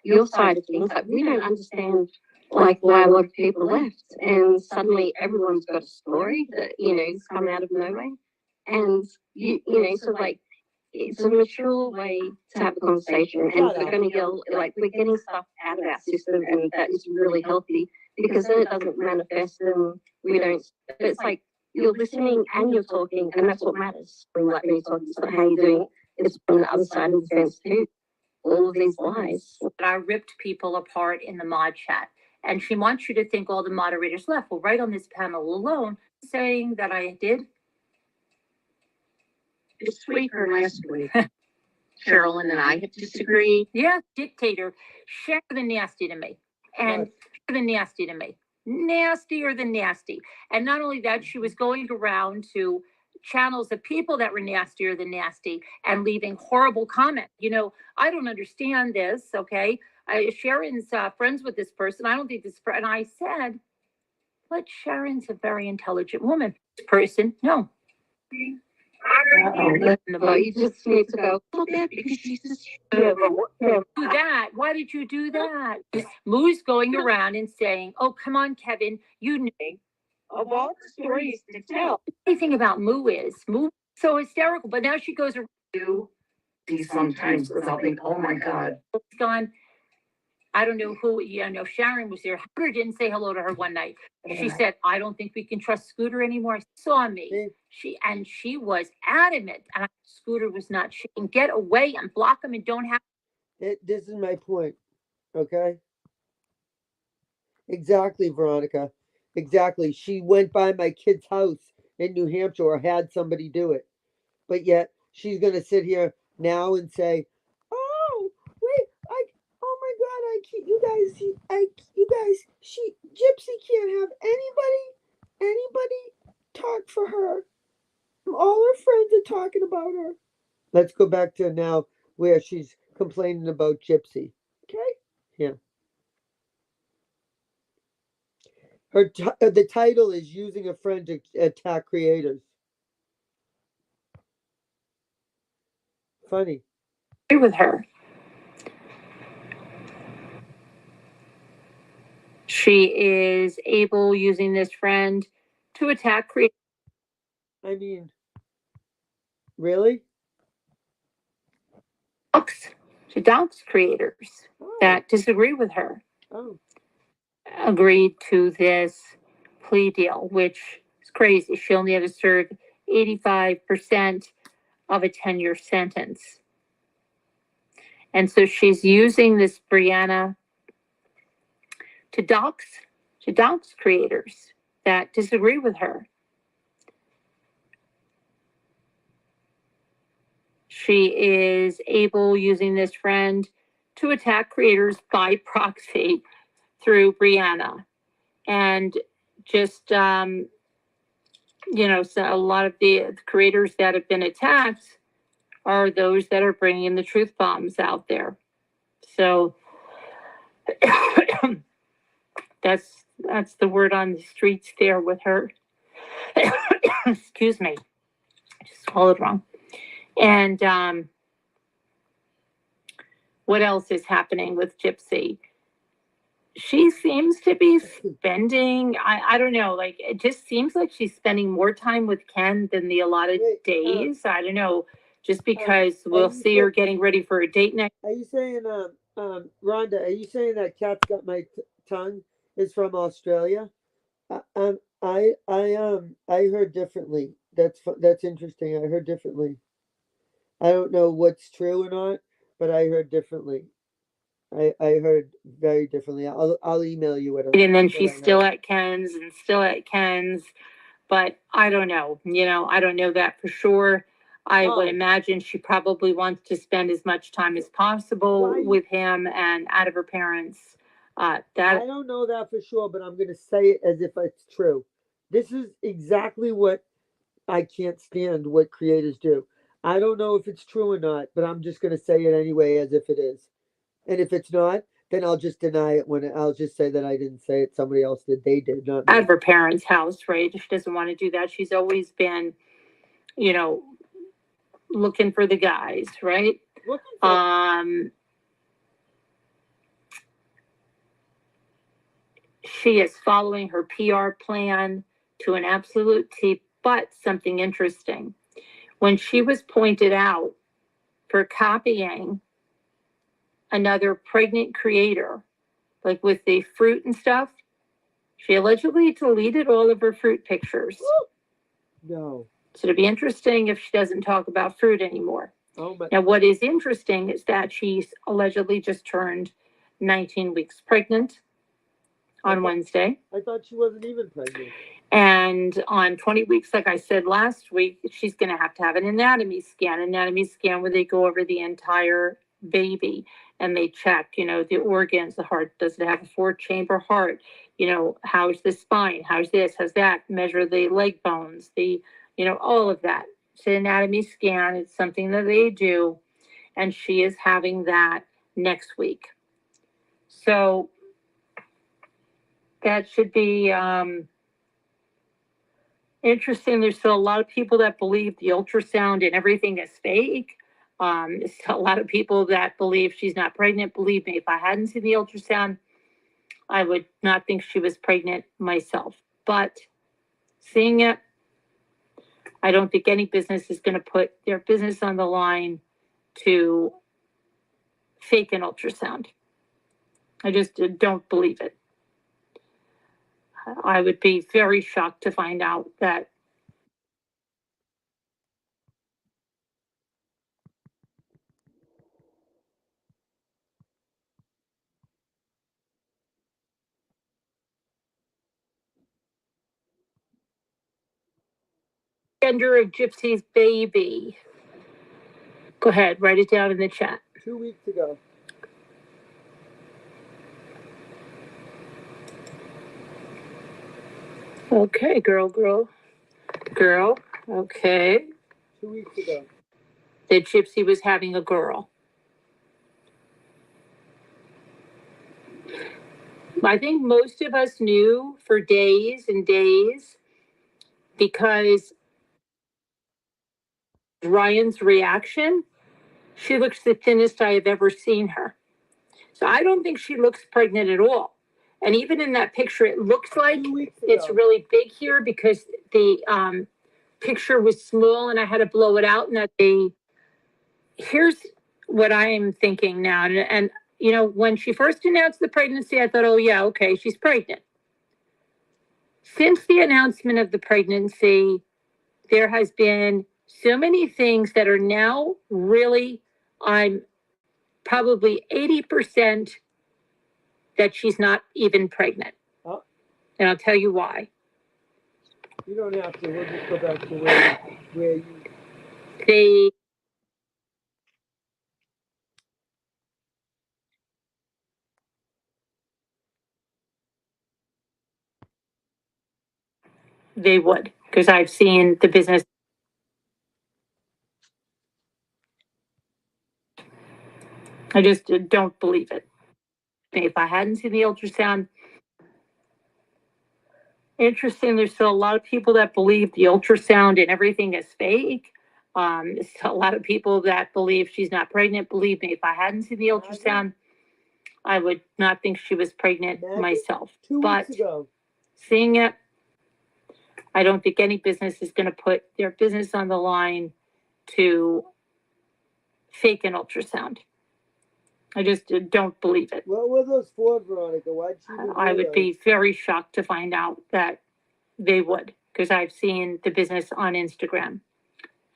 your side of things, like we don't understand like why a lot of people left, and suddenly everyone's got a story that, you know, has come out of nowhere. And you know, so like it's a mature way to have a conversation, and we're going to yell, like we're getting stuff out of our system, and that is really healthy, because then it doesn't manifest and we don't, it's like you're listening and you're talking, and that's what matters. Like when you're talking, it's not how you're doing it, it's from the other side of the fence too. All of these lies. I ripped people apart in the mod chat. And she wants you to think all the moderators left. Well, right on this panel alone, saying that I did. This week or last week, Carolyn and I have disagreed. Yeah, dictator, share the nasty to me. And the nasty to me. Nastier than nasty. And not only that, she was going around to channels of people that were nastier than nasty and leaving horrible comments. You know, I don't understand this, okay? Sharon's friends with this person. I don't think this, and I said, but Sharon's a very intelligent woman. This person, no. Well, you just need to go, well, that because she's just do that. Why did you do that? Moo's going around and saying, oh, come on, Kevin, you know. of all the stories to tell. The thing about Moo is so hysterical, but now she goes around. Sometimes because I'll think, oh my God. Gone. I don't know who, you know, Sharon was there. Scooter didn't say hello to her one night. She said, I don't think we can trust Scooter anymore. Saw me. She was adamant. And Scooter was not. She can get away and block him and don't have. This is my point. Okay. Exactly, Veronica. Exactly. She went by my kid's house in New Hampshire or had somebody do it. But yet she's going to sit here now and say, oh, wait, oh my God, Gypsy can't have anybody talk for her. All her friends are talking about her. Let's go back to now where she's complaining about Gypsy. Okay? Yeah. The title is Using a Friend to Attack Creators. Funny. With her. She is able, using this friend, to attack creators. I mean, really? She dogs creators that disagree with her. Agreed to this plea deal, which is crazy. She only had to serve 85% of a 10-year sentence. And so she's using this Brianna to dox creators that disagree with her. She is able, using this friend, to attack creators by proxy through Brianna. And just, you know, so a lot of the creators that have been attacked are those that are bringing the truth bombs out there. So that's the word on the streets there with her. Excuse me, I just swallowed wrong. And what else is happening with Gypsy? She seems to be spending, I don't know, like it just seems like she's spending more time with Ken than the allotted days. I don't know, just because we'll see her getting ready for a date next. Are you saying, Rhonda, are you saying that Cat's Got My Tongue is from Australia? I heard differently. That's interesting. I heard differently. I don't know what's true or not, but I heard differently. I heard very differently. I'll email you what. And then she's still at Ken's and still at Ken's, but I don't know. You know, I don't know that for sure. I would imagine she probably wants to spend as much time as possible with him and out of her parents. I don't know that for sure, but I'm going to say it as if it's true. This is exactly what I can't stand what creators do. I don't know if it's true or not, but I'm just going to say it anyway as if it is. And if it's not, then I'll just deny it when I'll just say that I didn't say it. Somebody else did. They did, not me. At her parents' house, right? She doesn't want to do that. She's always been, you know, looking for the guys, right? Looking for She is following her PR plan to an absolute T. But something interesting, when she was pointed out for copying another pregnant creator, like with the fruit and stuff, she allegedly deleted all of her fruit pictures. no. So it'll be interesting if she doesn't talk about fruit anymore. Oh, but Now, what is interesting is that she's allegedly just turned 19 weeks pregnant on Wednesday. I thought she wasn't even pregnant. And on 20 weeks, like I said last week, she's going to have an anatomy scan where they go over the entire baby and they check, the organs, the heart. Does it have a 4-chamber heart? How's the spine? How's this? How's that? Measure the leg bones, all of that. It's an anatomy scan. It's something that they do. And she is having that next week. So that should be interesting. There's still a lot of people that believe the ultrasound and everything is fake. There's still a lot of people that believe she's not pregnant. Believe me, if I hadn't seen the ultrasound, I would not think she was pregnant myself. But seeing it, I don't think any business is going to put their business on the line to fake an ultrasound. I just don't believe it. I would be very shocked to find out that gender of Gypsy's baby. Go ahead, write it down in the chat. 2 weeks ago. Okay, girl. Okay. 2 weeks ago. That Gypsy was having a girl. I think most of us knew for days and days because Ryan's reaction, she looks the thinnest I have ever seen her. So I don't think she looks pregnant at all. And even in that picture, it looks like it's really big here because the picture was small and I had to blow it out. And here's what I am thinking now. And when she first announced the pregnancy, I thought, oh yeah, okay, she's pregnant. Since the announcement of the pregnancy, there has been so many things that are now really, I'm probably 80% that she's not even pregnant. Oh. And I'll tell you why. You don't have to. We'll just go back to where you. They would, because I've seen the business. I just don't believe it. If I hadn't seen the ultrasound, interesting. There's still a lot of people that believe the ultrasound and everything is fake. There's still a lot of people that believe she's not pregnant. Believe me, if I hadn't seen the ultrasound, I would not think she was pregnant myself. 2 weeks ago. Seeing it, I don't think any business is going to put their business on the line to fake an ultrasound. I just don't believe it. What were those for, Veronica? Why'd she do I would those? be very shocked to find out that they would, because I've seen the business on Instagram.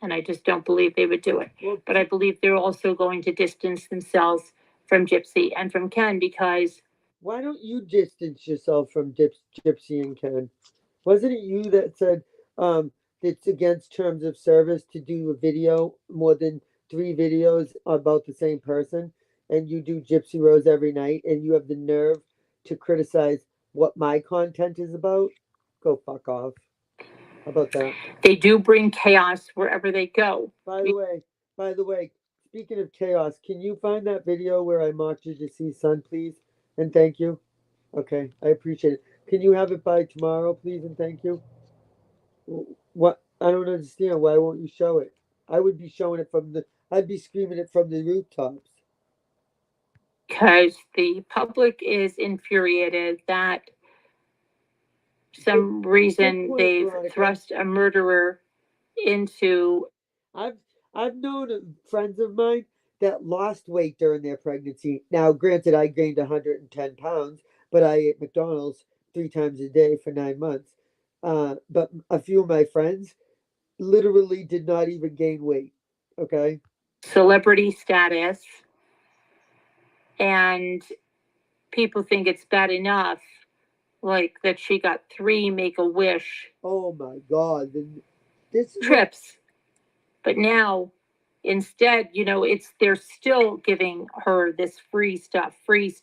And I just don't believe they would do it. Well, but I believe they're also going to distance themselves from Gypsy and from Ken because. Why don't you distance yourself from Gypsy and Ken? Wasn't it you that said it's against terms of service to do a video, more than 3 videos about the same person? And you do Gypsy Rose every night and you have the nerve to criticize what my content is about? Go fuck off. How about that? They do bring chaos wherever they go. By the way, speaking of chaos, can you find that video where I mocked your deceased son, please? And thank you. Okay, I appreciate it. Can you have it by tomorrow, please, and thank you? What? I don't understand. Why won't you show it? I would be showing it from the. I'd be screaming it from the rooftops. Because the public is infuriated that some reason point, they've Veronica. thrust a murderer into. I've known friends of mine that lost weight during their pregnancy. Now, granted, I gained 110 pounds, but I ate McDonald's 3 times a day for 9 months. But a few of my friends literally did not even gain weight. Okay. Celebrity status, and people think it's bad enough, like that she got 3 Make-A-Wish Oh my God. This is trips. But now, instead, they're still giving her this free stuff. She's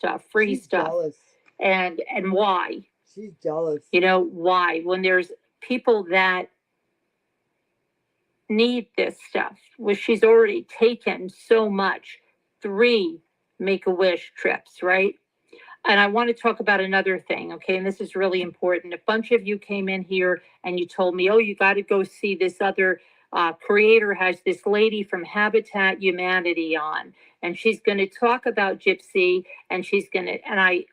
jealous. And why? She's jealous. Why? When there's people that need this stuff, well, she's already taken so much. 3 Make-A-Wish trips, right? And I want to talk about another thing, okay? And this is really important. A bunch of you came in here and you told me, oh, you got to go see this other creator has this lady from Habitat Humanity on, and she's going to talk about Gypsy, and and I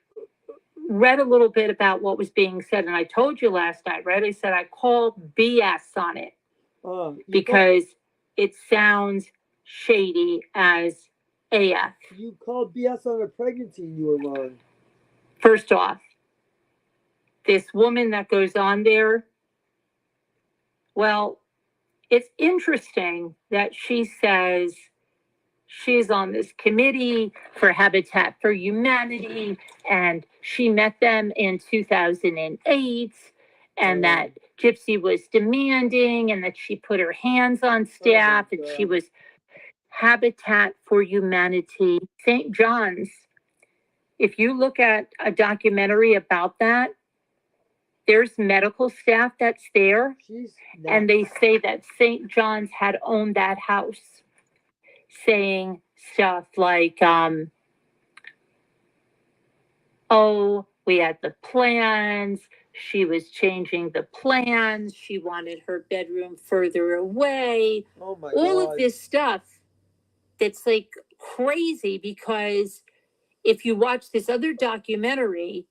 read a little bit about what was being said, and I told you last night, right? I said I called BS on it because it sounds shady as AF. You called BS on a pregnancy and you were wrong. First off, this woman that goes on there, well, it's interesting that she says she's on this committee for Habitat for Humanity, and she met them in 2008, and that Gypsy was demanding, and that she put her hands on staff, and she was Habitat for Humanity. St. John's, if you look at a documentary about that, there's medical staff that's there, and they say that St. John's had owned that house, saying stuff like, oh, we had the plans, she was changing the plans, she wanted her bedroom further away. Oh my all God. of this stuff that's like crazy, because if you watch this other documentary,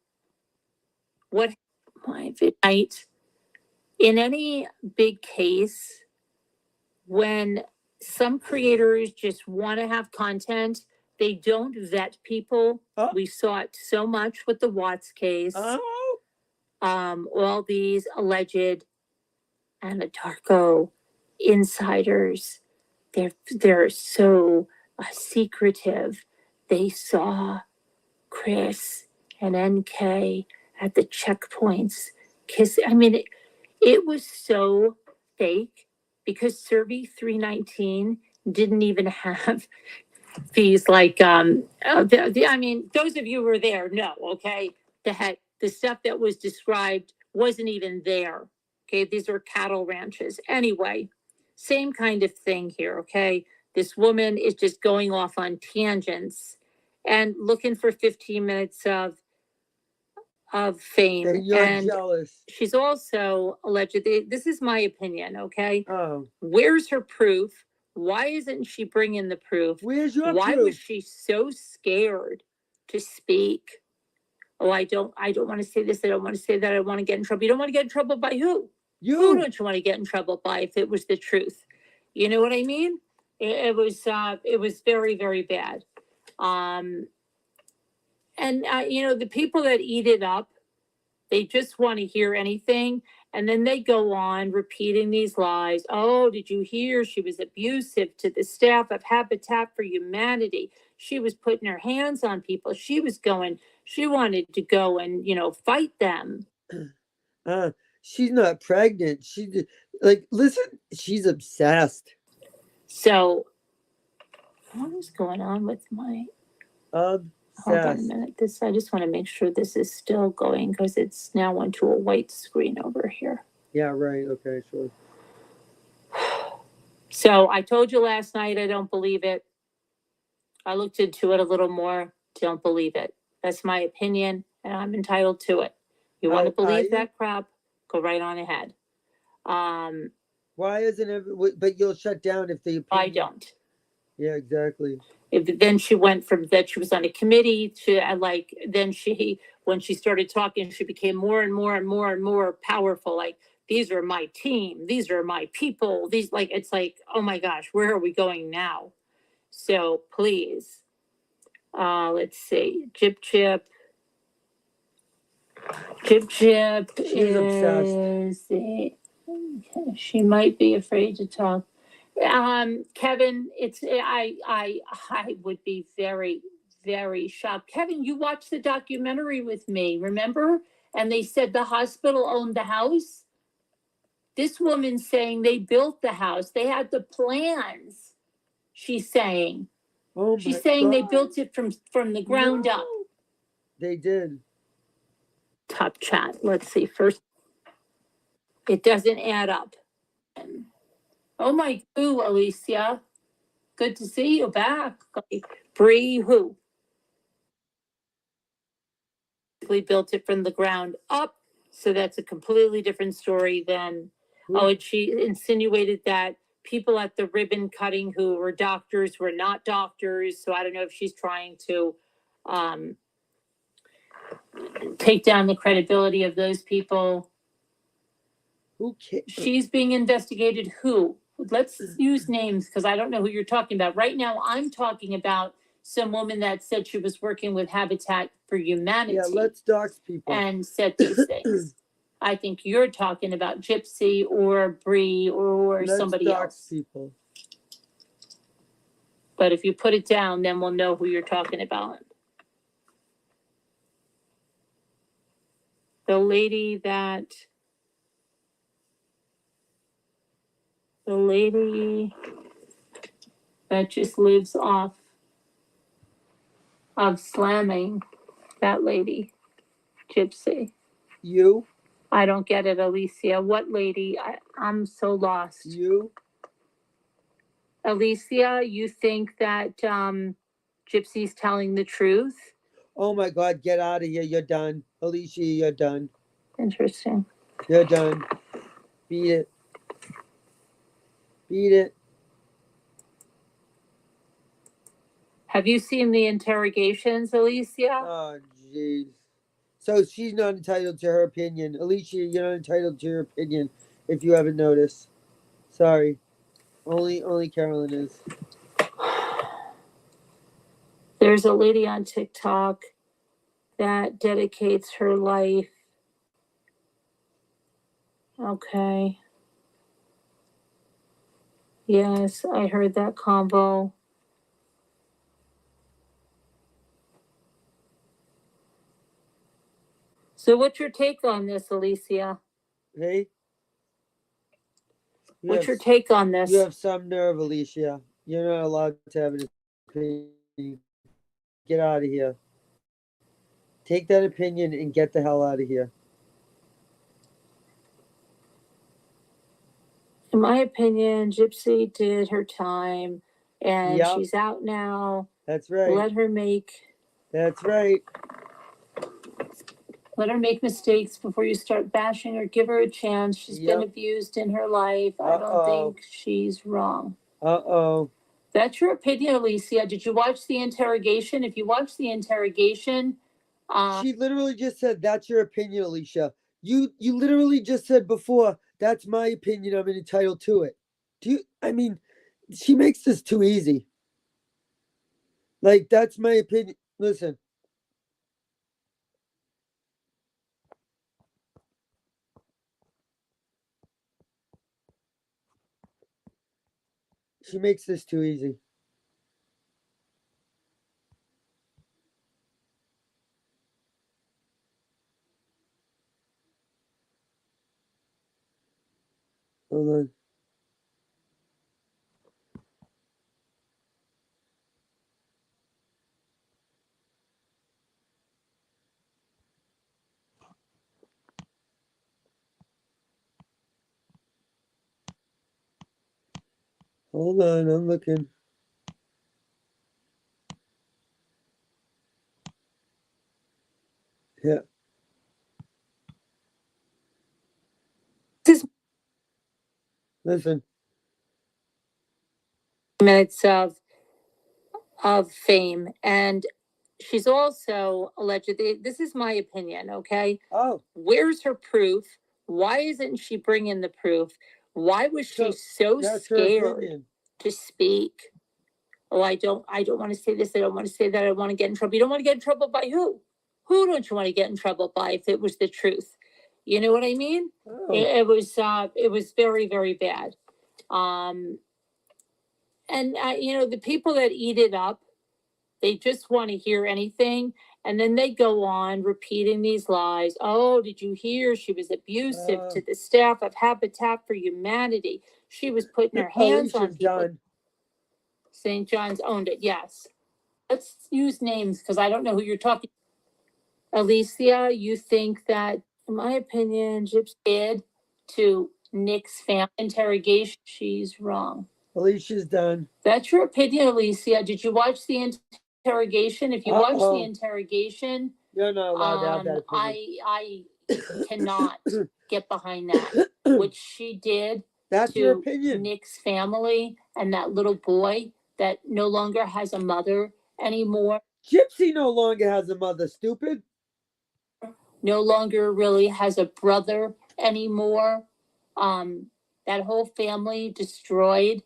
in any big case, when some creators just want to have content, they don't vet people. Oh. We saw it so much with the Watts case. Oh. All these alleged Anadarko insiders, they're so secretive. They saw Chris and NK at the checkpoints kiss. I mean, it was so fake, because Survey 319 didn't even have these like I mean, those of you who were there know, okay, the stuff that was described wasn't even there. Okay, these are cattle ranches. Anyway, same kind of thing here, okay? This woman is just going off on tangents and looking for 15 minutes of fame. And you're and jealous. She's also allegedly, this is my opinion, okay? Oh. Where's her proof? Why isn't she bringing the proof? Where's your Why proof? was she so scared to speak? Oh, I don't want to say this. I don't want to say that. I want to get in trouble. You don't want to get in trouble by who? You. Who don't you want to get in trouble by if it was the truth? You know what I mean? It was very, very bad. The people that eat it up, they just want to hear anything. And then they go on repeating these lies. Oh, did you hear? She was abusive to the staff of Habitat for Humanity. She was putting her hands on people. She wanted to go and, fight them. She's not pregnant. Listen, she's obsessed. So, what is going on with my... Hold on a minute. I just want to make sure this is still going, because it's now went to a white screen over here. Yeah, right. Okay, sure. So I told you last night I don't believe it. I looked into it a little more. Don't believe it. That's my opinion, and I'm entitled to it. You want to Are believe you? that crap? Go right on ahead. Why isn't it? But you'll shut down if the I opinion. don't. Yeah, exactly. Then she went from that she was on a committee to like then when she started talking she became more and more and more and more powerful, like these are my team, these are my people, these, like, it's like, oh my gosh, where are we going now? So please, let's see, Chip Chip She's obsessed. is she might be afraid to talk. Kevin, I would be very, very shocked. Kevin, you watched the documentary with me, remember? And they said the hospital owned the house. This woman's saying they built the house. They had the plans. She's saying. Oh She's my saying they God. built it from the ground up. They did. Top chat. Let's see. First, it doesn't add up. Oh my goo, Alicia. Good to see you back. Bree, who? We built it from the ground up. So that's a completely different story than, oh, and she insinuated that people at the ribbon cutting who were doctors were not doctors. So I don't know if she's trying to take down the credibility of those people. Who cares? She's being investigated. Who? Let's use names because I don't know who you're talking about. Right now, I'm talking about some woman that said she was working with Habitat for Humanity. Yeah, let's dox people. And said these things. I think you're talking about Gypsy or Bree or let's somebody dox else. People. But if you put it down, then we'll know who you're talking about. The lady that just lives off of slamming, that lady, Gypsy. You? I don't get it, Alicia. What lady? I'm so lost. You? Alicia, you think that Gypsy's telling the truth? Oh my God, get out of here. You're done. Alicia, you're done. Interesting. You're done. Beat it. Beat it. Have you seen the interrogations, Alicia? Oh, jeez. So she's not entitled to her opinion. Alicia, you're not entitled to your opinion if you haven't noticed. Sorry. Only Carolyn is. There's a lady on TikTok that dedicates her life. Okay. Yes, I heard that combo. So what's your take on this, Alicia? Hey? What's your take on this? You have some nerve, Alicia. You're not allowed to have an opinion. Get out of here. Take that opinion and get the hell out of here. In my opinion, Gypsy did her time and Yep. she's out now. That's right. Let her make mistakes before you start bashing her. Give her a chance. She's been abused in her life. I don't think she's wrong. That's your opinion, Alicia. Did you watch the interrogation? If you watched the interrogation, she literally just said, "That's your opinion, Alicia." You literally just said before, "That's my opinion. I'm entitled to it." I mean, she makes this too easy. Like, that's my opinion. Listen. She makes this too easy. Hold on. Hold on, I'm looking. Yeah. This is Listen. minutes of fame, and she's also allegedly, this is my opinion, okay? Oh. Where's her proof? Why isn't she bringing the proof? Why was she so scared to speak? Oh, I don't want to say this. I don't want to say that. I want to get in trouble. You don't want to get in trouble by who? Who don't you want to get in trouble by if it was the truth? You know what I mean? Oh. It was very, very bad. And the people that eat it up, they just want to hear anything. And then they go on repeating these lies. Oh, did you hear? She was abusive to the staff of Habitat for Humanity. She was putting her hands on people. Done. St. John's owned it, yes. Let's use names because I don't know who you're talking. Alicia, you think that, in my opinion, Gypsy did to Nick's family interrogation? She's wrong. Alicia's done. That's your opinion, Alicia. Did you watch the interrogation? If you watch the interrogation, you're not allowed to have that opinion. I cannot get behind that. What she did That's to your opinion. Nick's family and that little boy that no longer has a mother anymore. Gypsy no longer has a mother, stupid. No longer really has a brother anymore. That whole family destroyed.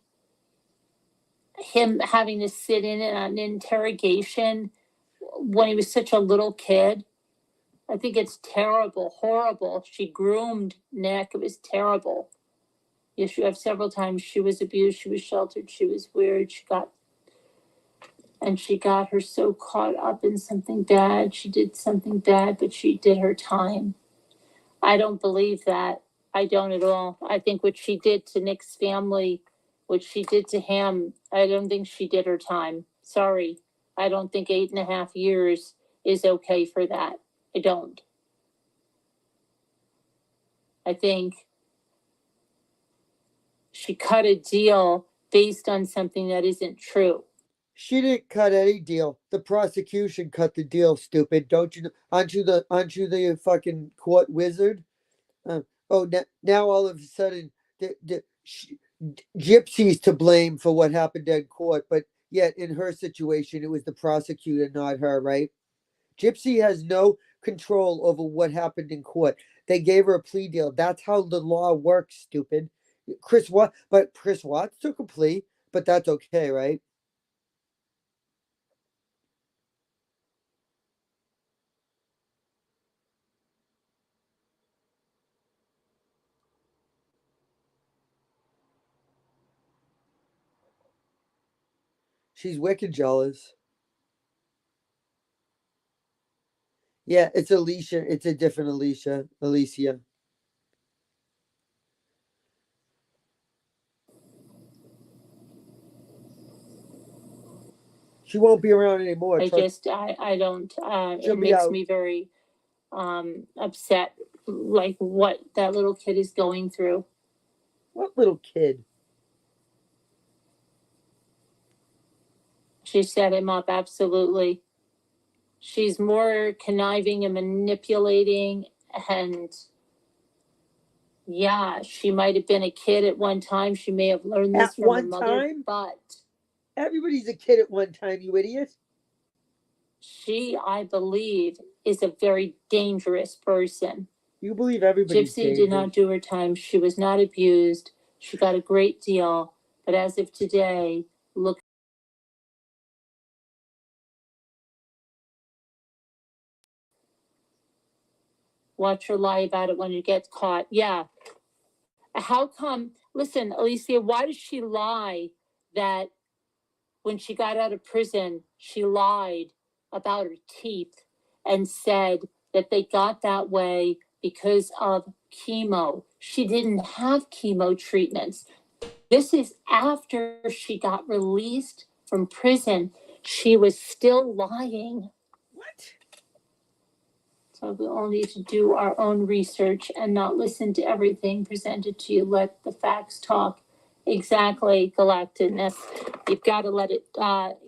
Him having to sit in an interrogation when he was such a little kid. I think it's terrible, horrible. She groomed Nick. It was terrible. Yes, you have several times she was abused, she was sheltered, she was weird, she got her so caught up in something bad. She did something bad, but she did her time. I don't believe that. I don't at all. I think what she did to Nick's family, what she did to him, I don't think she did her time. Sorry. I don't think 8.5 years is okay for that. I don't. I think she cut a deal based on something that isn't true. She didn't cut any deal. The prosecution cut the deal, stupid. Don't you know? Aren't you the fucking court wizard? Now all of a sudden, Gypsy's to blame for what happened in court, but yet in her situation, it was the prosecutor, not her, right? Gypsy has no control over what happened in court. They gave her a plea deal. That's how the law works, stupid. Chris Watts took a plea, but that's okay, right? She's wicked jealous. Yeah, it's Alicia. It's a different Alicia. She won't be around anymore. I don't. It makes me very upset, like what that little kid is going through. What little kid? She set him up, absolutely. She's more conniving and manipulating, and yeah, she might have been a kid at one time. She may have learned this from her mother, but everybody's a kid at one time, you idiot. She, I believe, is a very dangerous person. You believe everybody's Gypsy did not do her time. She was not abused. She got a great deal. But as of today, look. Watch her lie about it when it gets caught. Yeah. How come? Listen, Alicia, why does she lie that when she got out of prison, she lied about her teeth and said that they got that way because of chemo? She didn't have chemo treatments. This is after she got released from prison. She was still lying. What? So we all need to do our own research and not listen to everything presented to you. Let the facts talk. Exactly, Galactinus. You've got to let it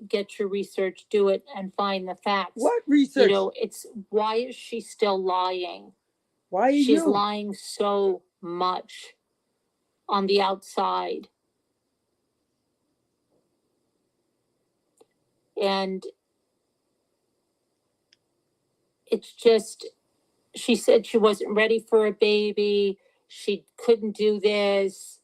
get your research, do it, and find the facts. What research? You know, it's why is she still lying? Why are She's you? lying so much on the outside. And it's just, she said she wasn't ready for a baby. She couldn't do this.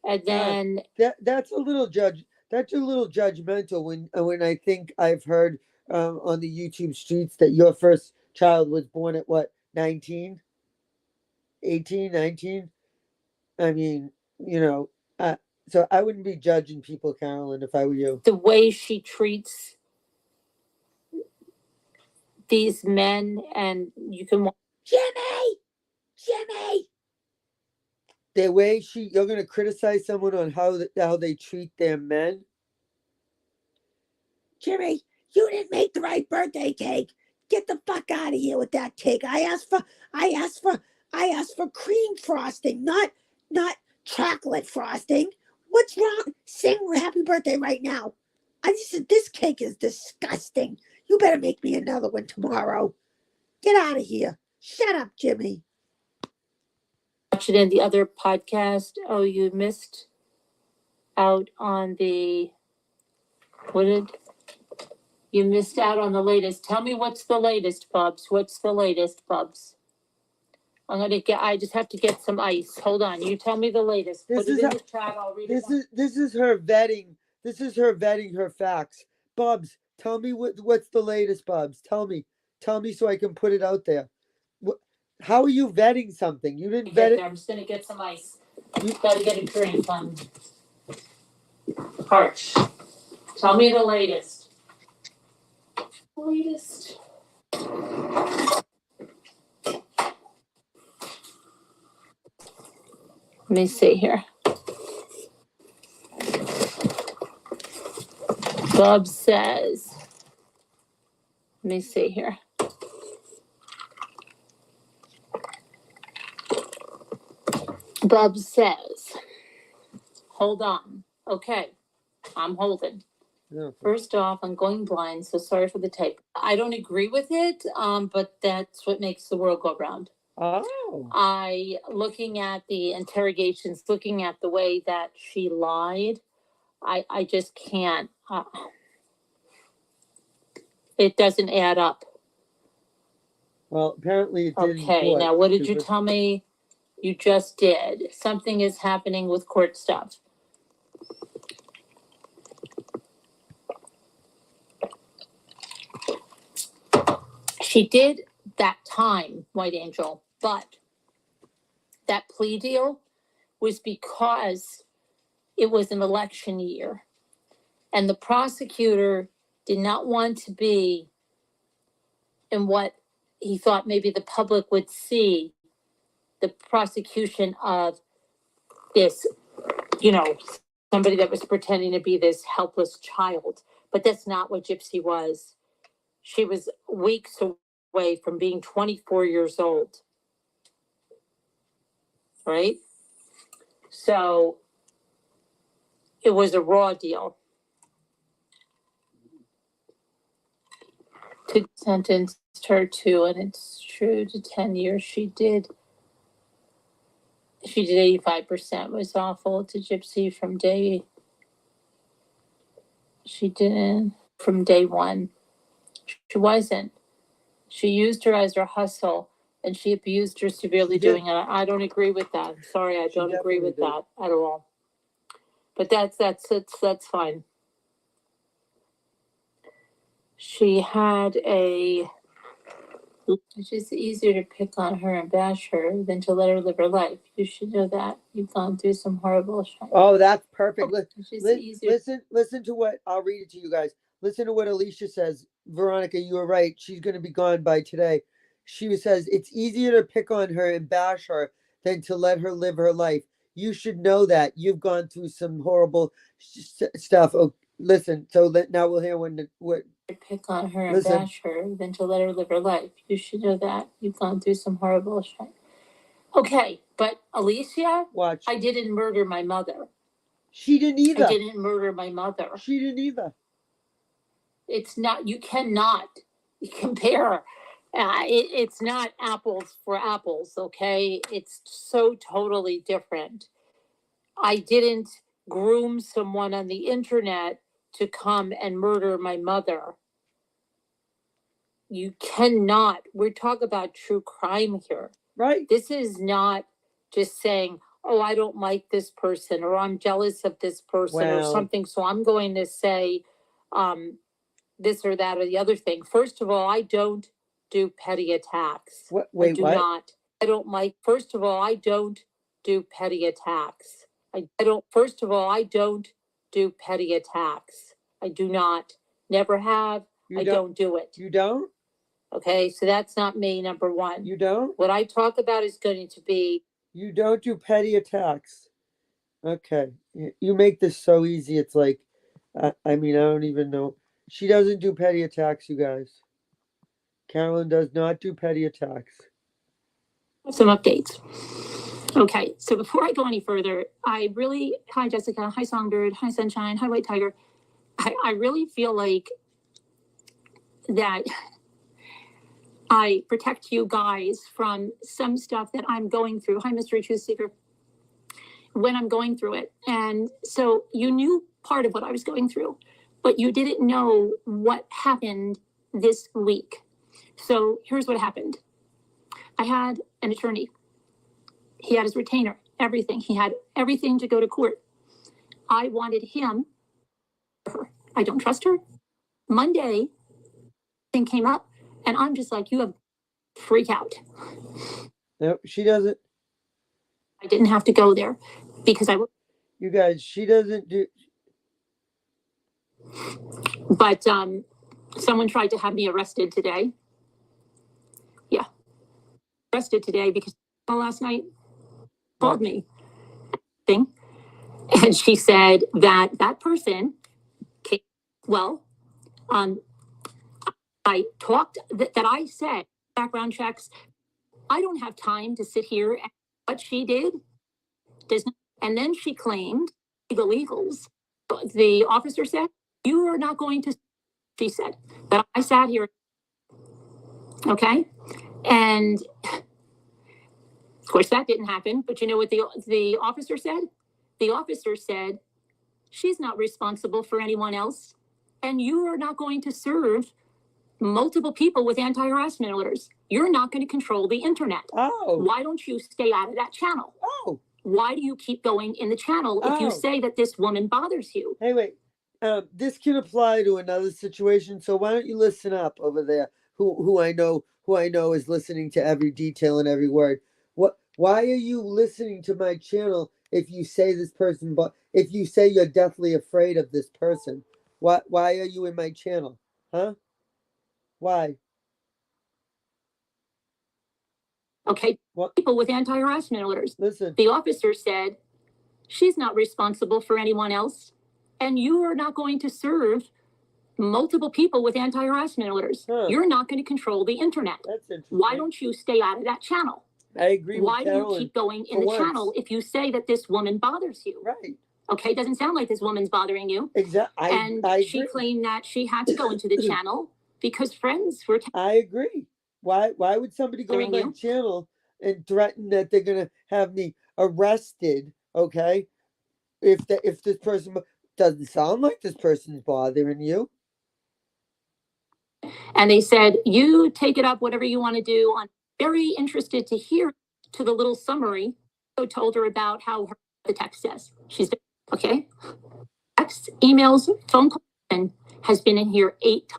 And then that's a little judgmental when I think I've heard on the YouTube streets that your first child was born at what, 19, 18, 19? I mean, you know, so I wouldn't be judging people, Carolyn, if I were you. the way she treats these men, and you can Jimmy. The way you're going to criticize someone on how they treat their men. Jimmy, you didn't make the right birthday cake. Get the fuck out of here with that cake. I asked for cream frosting, not chocolate frosting. What's wrong? Sing happy birthday right now. I just said this cake is disgusting. You better make me another one tomorrow. Get out of here. Shut up, Jimmy. Watch it in the other podcast. Oh, you missed out on the you missed out on the latest. Tell me what's the latest, Bubs. What's the latest, Bubs? I just have to get some ice. Hold on. You tell me the latest. Put it in the chat. I'll read it. This is her vetting. This is her vetting her facts. Bubs, tell me what's the latest, Bubs. Tell me so I can put it out there. How are you vetting something? You didn't vet it. I'm just gonna get some ice. You gotta get a drink on Parch. Tell me the latest. Let me see here. Bub says, let me see here. Bub says, hold on. Okay, I'm holding. Okay. First off, I'm going blind, so sorry for the type. I don't agree with it, but that's what makes the world go round. Oh. Looking at the interrogations, looking at the way that she lied, I just can't. It doesn't add up. Well, apparently it didn't. Okay, now what did you tell me? You just did. Something is happening with court stuff. She did that time, White Angel, but that plea deal was because it was an election year. And the prosecutor did not want to be in what he thought maybe the public would see, the prosecution of this, somebody that was pretending to be this helpless child. But that's not what Gypsy was. She was weeks away from being 24 years old. Right? So it was a raw deal. To sentenced her to, and it's true, to 10 years. She did 85%, was awful to Gypsy from day one. She wasn't. She used her as her hustle, and she abused her severely doing it. I don't agree with that. Sorry, I don't agree with that at all. But that's fine. She had it's just easier to pick on her and bash her than to let her live her life. You should know that. You've gone through some horrible shit. Oh, that's perfect. Listen to what, I'll read it to you guys. Listen to what Alicia says. Veronica, you were right. She's going to be gone by today. She says, it's easier to pick on her and bash her than to let her live her life. You should know that. You've gone through some horrible stuff. Oh, listen. So now we'll hear what pick on her and bash her than to let her live her life. You should know that. You've gone through some horrible shit. Okay, but Alicia, watch. I didn't murder my mother. She didn't either. I didn't murder my mother. She didn't either. It's not, you cannot compare. It's not apples for apples, okay? It's so totally different. I didn't groom someone on the internet to come and murder my mother. You cannot. We're talking about true crime here. Right. This is not just saying, oh, I don't like this person, or I'm jealous of this person, or something, so I'm going to say this or that or the other thing. First of all, I don't do petty attacks. What? Wait, I do what? not. I don't like, first of all, I don't do petty attacks. I don't, first of all, I don't do petty attacks. I do not. Never have. I don't do it. You don't? Okay, so that's not me, number one. You don't? What I talk about is going to be. You don't do petty attacks. Okay. You make this so easy. It's like, I mean, I don't even know. She doesn't do petty attacks, you guys. Carolyn does not do petty attacks. Some updates. Okay, so before I go any further, hi Jessica, hi Songbird, hi Sunshine, hi White Tiger. I really feel like that I protect you guys from some stuff that I'm going through. Hi, Mystery Truth Seeker. When I'm going through it. And so you knew part of what I was going through, but you didn't know what happened this week. So here's what happened. I had an attorney. He had his retainer, everything. He had everything to go to court. I wanted him. I don't trust her. Monday, thing came up, and I'm just like, you have freak out. No, she doesn't. I didn't have to go there because I. You guys, she doesn't do. But someone tried to have me arrested today. Yeah, arrested today because last night called me thing, and she said that that person came, well, I talked that I said background checks. I don't have time to sit here and what she did does not, and then she claimed illegals. The officer said, you are not going to, she said, but I sat here. Okay. And of course that didn't happen, but you know what the officer said? The officer said, she's not responsible for anyone else. And you are not going to serve multiple people with anti-harassment orders. You're not going to control the internet. Oh. Why don't you stay out of that channel? Oh. Why do you keep going in the channel if you say that this woman bothers you? Hey, wait. This can apply to another situation. So why don't you listen up over there? Who I know is listening to every detail and every word. Why are you listening to my channel if you say this person, but if you say you're deathly afraid of this person? Why are you in my channel? Huh? Why? Okay. What? People with anti-harassment orders. Listen. The officer said, she's not responsible for anyone else. And you are not going to serve multiple people with anti-harassment orders. Huh. You're not going to control the internet. That's interesting. Why don't you stay out of that channel? I agree with Why do Carolyn. you keep going in the channel if you say that this woman bothers you? Right. Okay, doesn't sound like this woman's bothering you. Exactly. And she claimed that she had to go into the channel because friends were. I agree. Why would somebody go on my channel and threaten that they're gonna have me arrested? Okay, if this person doesn't sound like this person's bothering you. And they said, you take it up, whatever you want to do. I'm very interested to hear to the little summary. So told her about how the text says. She's okay. Text, emails, phone calls, has been in here 8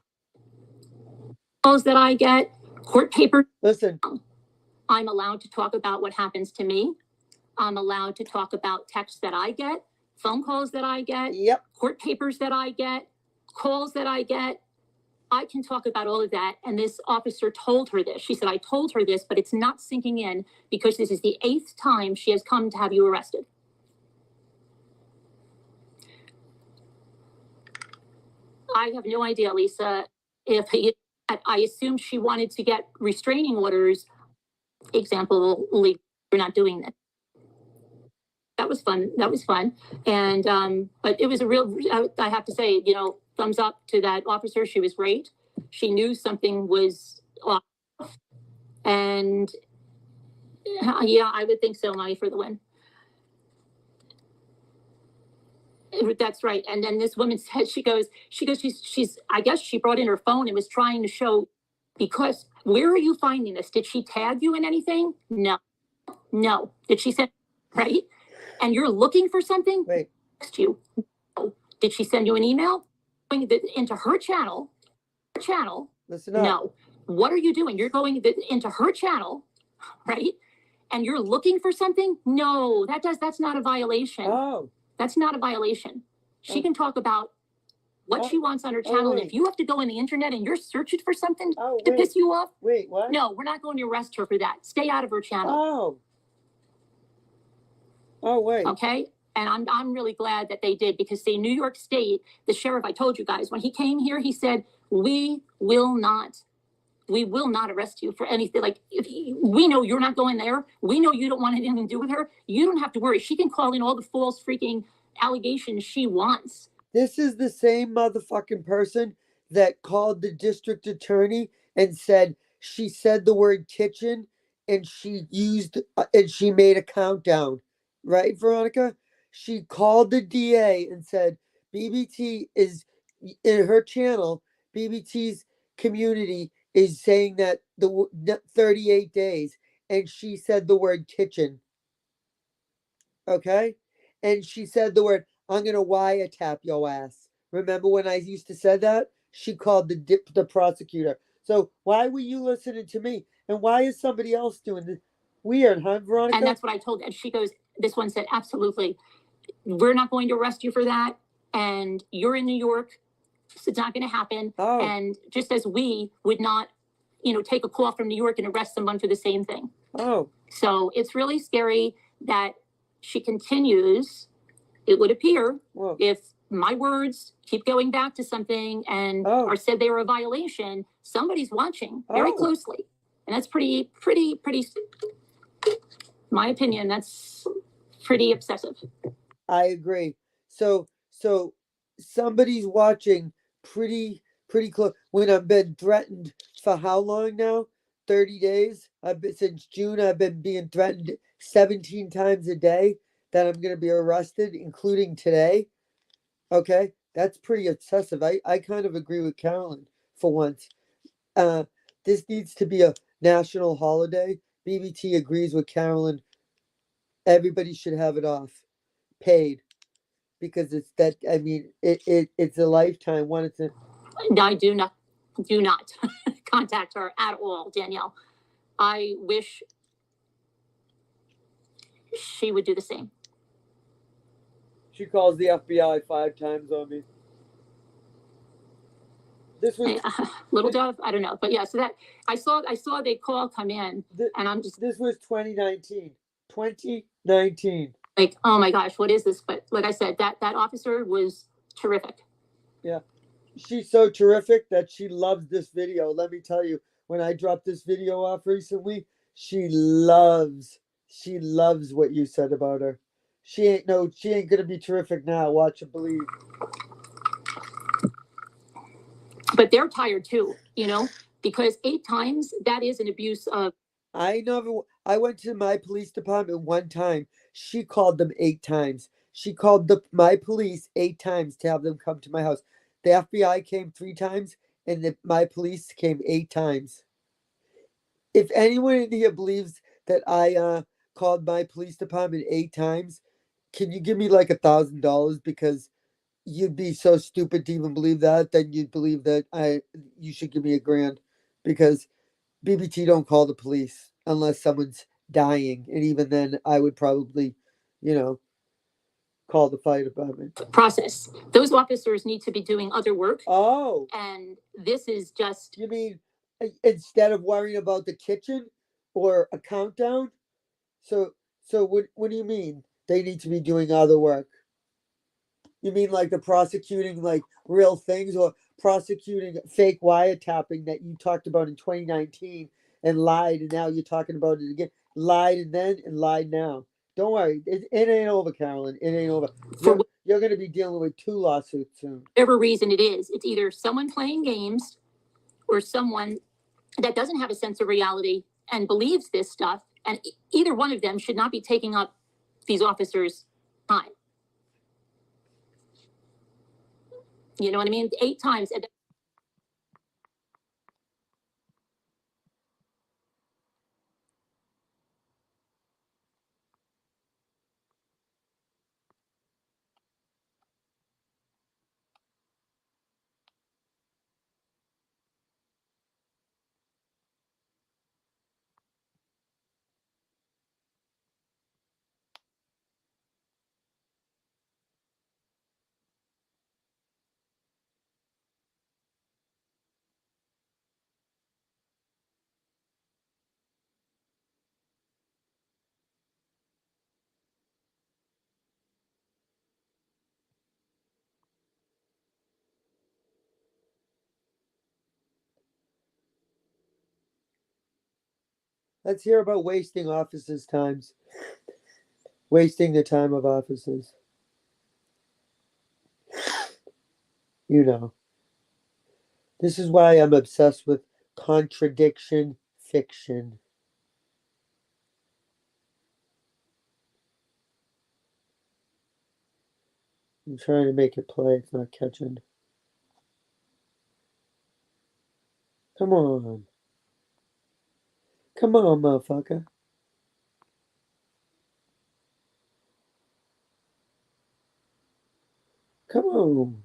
calls that I get, court paper. Listen. I'm allowed to talk about what happens to me. I'm allowed to talk about texts that I get, phone calls that I get, court papers that I get, calls that I get. I can talk about all of that. And this officer told her this. She said, I told her this, but it's not sinking in because this is the 8th time she has come to have you arrested. I have no idea, Lisa, if I assume she wanted to get restraining orders. Example, you're not doing this. that was fun. That was fun. And, but it was a real, I have to say, you know, thumbs up to that officer. She was great. She knew something was off. And yeah, I would think so, Money for the win. That's right. And then this woman said, she's, I guess she brought in her phone and was trying to show, because where are you finding this? Did she tag you in anything? No. Did she send, right? And you're looking for something? Wait. Text you. No. Did she send you an email? Going into her channel? Listen up. No. What are you doing? You're going into her channel, right? And you're looking for something? No, that's not a violation. Oh. That's not a violation. She can talk about what she wants on her channel. And if you have to go on the internet and you're searching for something to piss you off, Wait, what? no, we're not going to arrest her for that. Stay out of her channel. Oh, wait. Okay. And I'm really glad that they did, because see, New York State, the sheriff, I told you guys, when he came here, he said, we will not arrest you for anything. Like, we know you're not going there. We know you don't want anything to do with her. You don't have to worry. She can call in all the false freaking allegations she wants. This is the same motherfucking person that called the district attorney and said she said the word kitchen and she used and she made a countdown. Right, Veronica? She called the DA and said BBT is in her channel. BBT's community is saying that the 38 days, and she said the word kitchen. Okay? And she said the word, I'm going to wiretap your ass. Remember when I used to say that? She called the prosecutor. So why were you listening to me? And why is somebody else doing this? Weird, huh, Veronica? And that's what I told her. And she goes, this one said, absolutely. We're not going to arrest you for that. And you're in New York. So it's not going to happen. Oh. And just as we would not, take a call from New York and arrest someone for the same thing. Oh. So it's really scary that she continues, it would appear, Whoa. if my words keep going back to something and are said they were a violation, somebody's watching very closely. And that's pretty, my opinion, that's pretty obsessive. I agree. So somebody's watching pretty close. When I've been threatened for how long now? 30 days. Since June, I've been being threatened 17 times a day that I'm going to be arrested, including today. Okay, that's pretty obsessive. I kind of agree with Carolyn for once. This needs to be a national holiday. BBT agrees with Carolyn. Everybody should have it off, paid, because it's that. I mean, it's a lifetime one. It's a. I do not contact her at all, Danielle. I wish she would do the same. She calls the FBI 5 times on me. This was Little Dove, I don't know, but yeah. So that I saw the call come in, and I'm just. This was 2019. 2019. Like, oh my gosh, what is this? But like I said, that officer was terrific. Yeah, she's so terrific that she loves this video. Let me tell you, when I dropped this video off recently, she loves what you said about her. She ain't gonna be terrific now. Watch and believe. But they're tired too, because 8 times, that is an abuse of. I went to my police department one time. She called them 8 times. She called my police 8 times to have them come to my house. The FBI came 3 times, and my police came 8 times. If anyone in here believes that I called my police department 8 times, can you give me like $1,000? Because you'd be so stupid to even believe that. Then you'd believe that you should give me $1,000, because BBT don't call the police unless someone's dying, and even then, I would probably, call the fire department. Process. Those officers need to be doing other work. Oh. And this is just. You mean instead of worrying about the kitchen or a countdown? So what do you mean they need to be doing other work? You mean like the prosecuting like real things, or prosecuting fake wiretapping that you talked about in 2019 and lied, and now you're talking about it again? Lied and then and lied now. Don't worry. It ain't over, Carolyn. It ain't over. For You're going to be dealing with 2 lawsuits soon. whatever reason it is, it's either someone playing games or someone that doesn't have a sense of reality and believes this stuff. And either one of them should not be taking up these officers' time. You know what I mean? 8 times. Let's hear about wasting officers' times. Wasting the time of officers. You know. This is why I'm obsessed with contradiction fiction. I'm trying to make it play. It's not catching. Come on. Come on, motherfucker. Come on.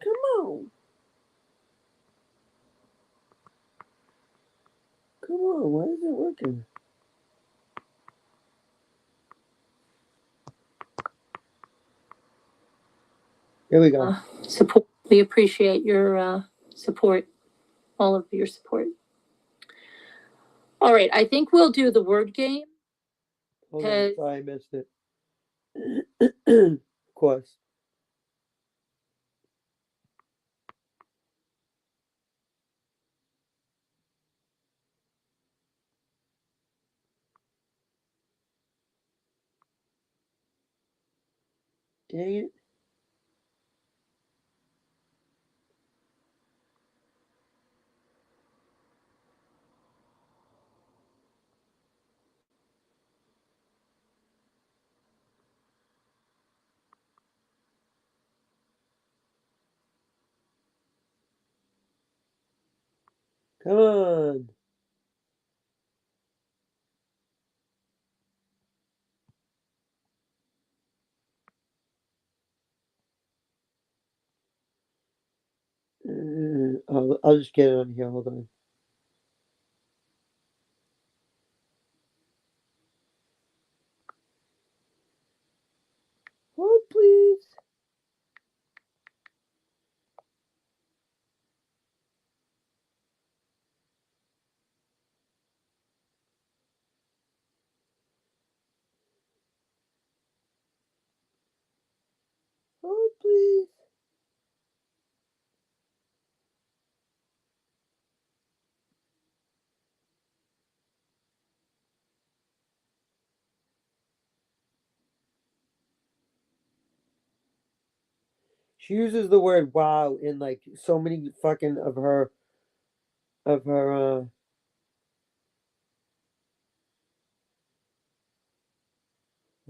Come on. Come on. Why isn't it working? Here we go. Support. We appreciate your support, all of your support. All right, I think we'll do the word game. Hold on. Sorry, I missed it. Of course. Dang it. Come on. I'll just get it on here. Hold on. Hold, please. Hold, please. She uses the word wow in like so many fucking of her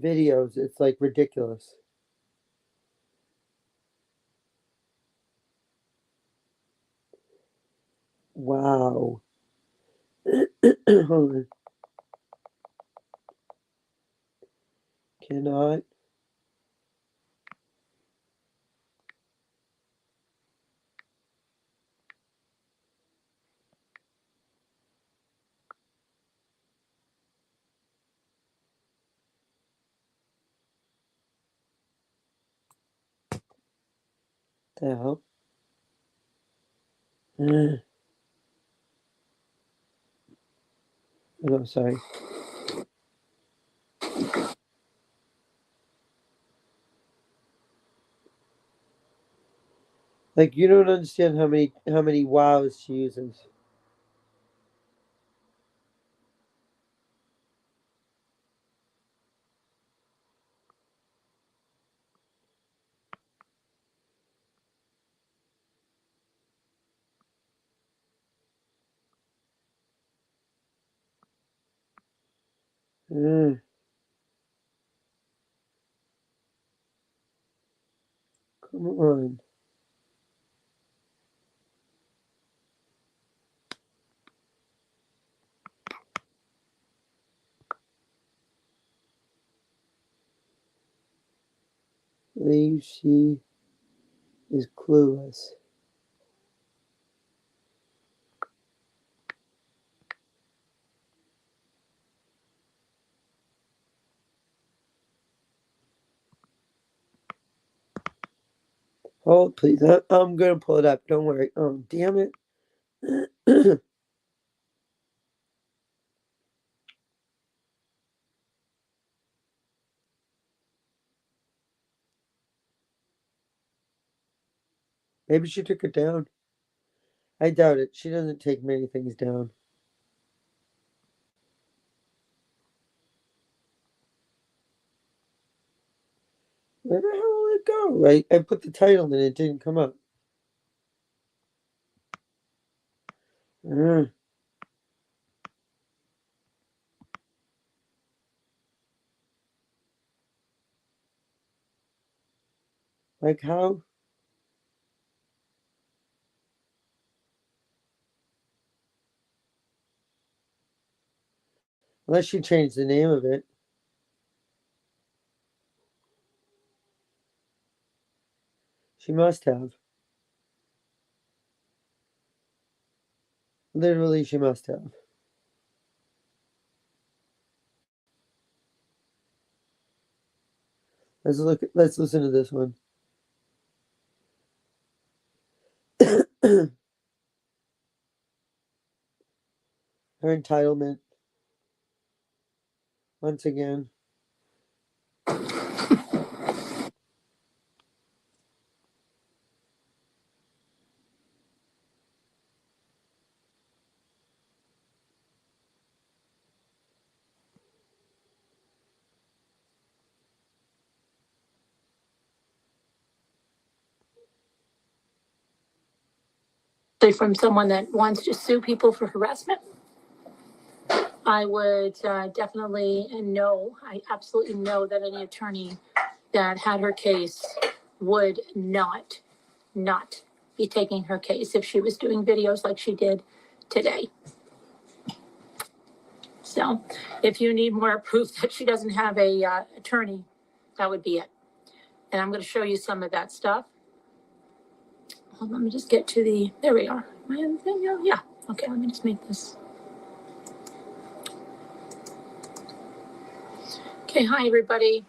videos. It's like ridiculous. Wow. Hold on. Cannot. The hell? I'm sorry. Like you don't understand how many wows she uses. Mm. Come on. Leave she is clueless. Hold, please. I'm going to pull it up. Don't worry. Oh, damn it. Maybe she took it down. I doubt it. She doesn't take many things down. Where the hell did it go? I put the title and it didn't come up. Like how? Unless she changed the name of it. She must have. Literally, she must have. Let's listen to this one. Her entitlement. Once again. From someone that wants to sue people for harassment, I would definitely know, I absolutely know that any attorney that had her case would not be taking her case if she was doing videos like she did today. So if you need more proof that she doesn't have a attorney, that would be it. And I'm going to show you some of that stuff. Hold on, let me just get to the, there we are. Yeah, okay, let me just make this. Okay, hi everybody.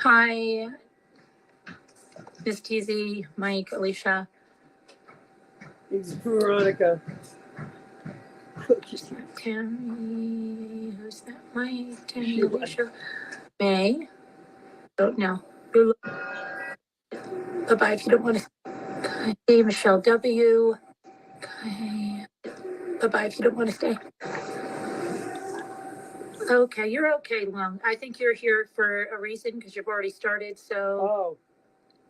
Hi, Miss TZ, Mike, Alicia. It's Veronica. Tammy, who's that? Mike, Tammy, Alicia, May. Don't know. Bye-bye if you don't want to. Okay, Michelle W. Okay. Bye-bye if you don't want to stay. Okay, you're okay, Lung. I think you're here for a reason because you've already started, so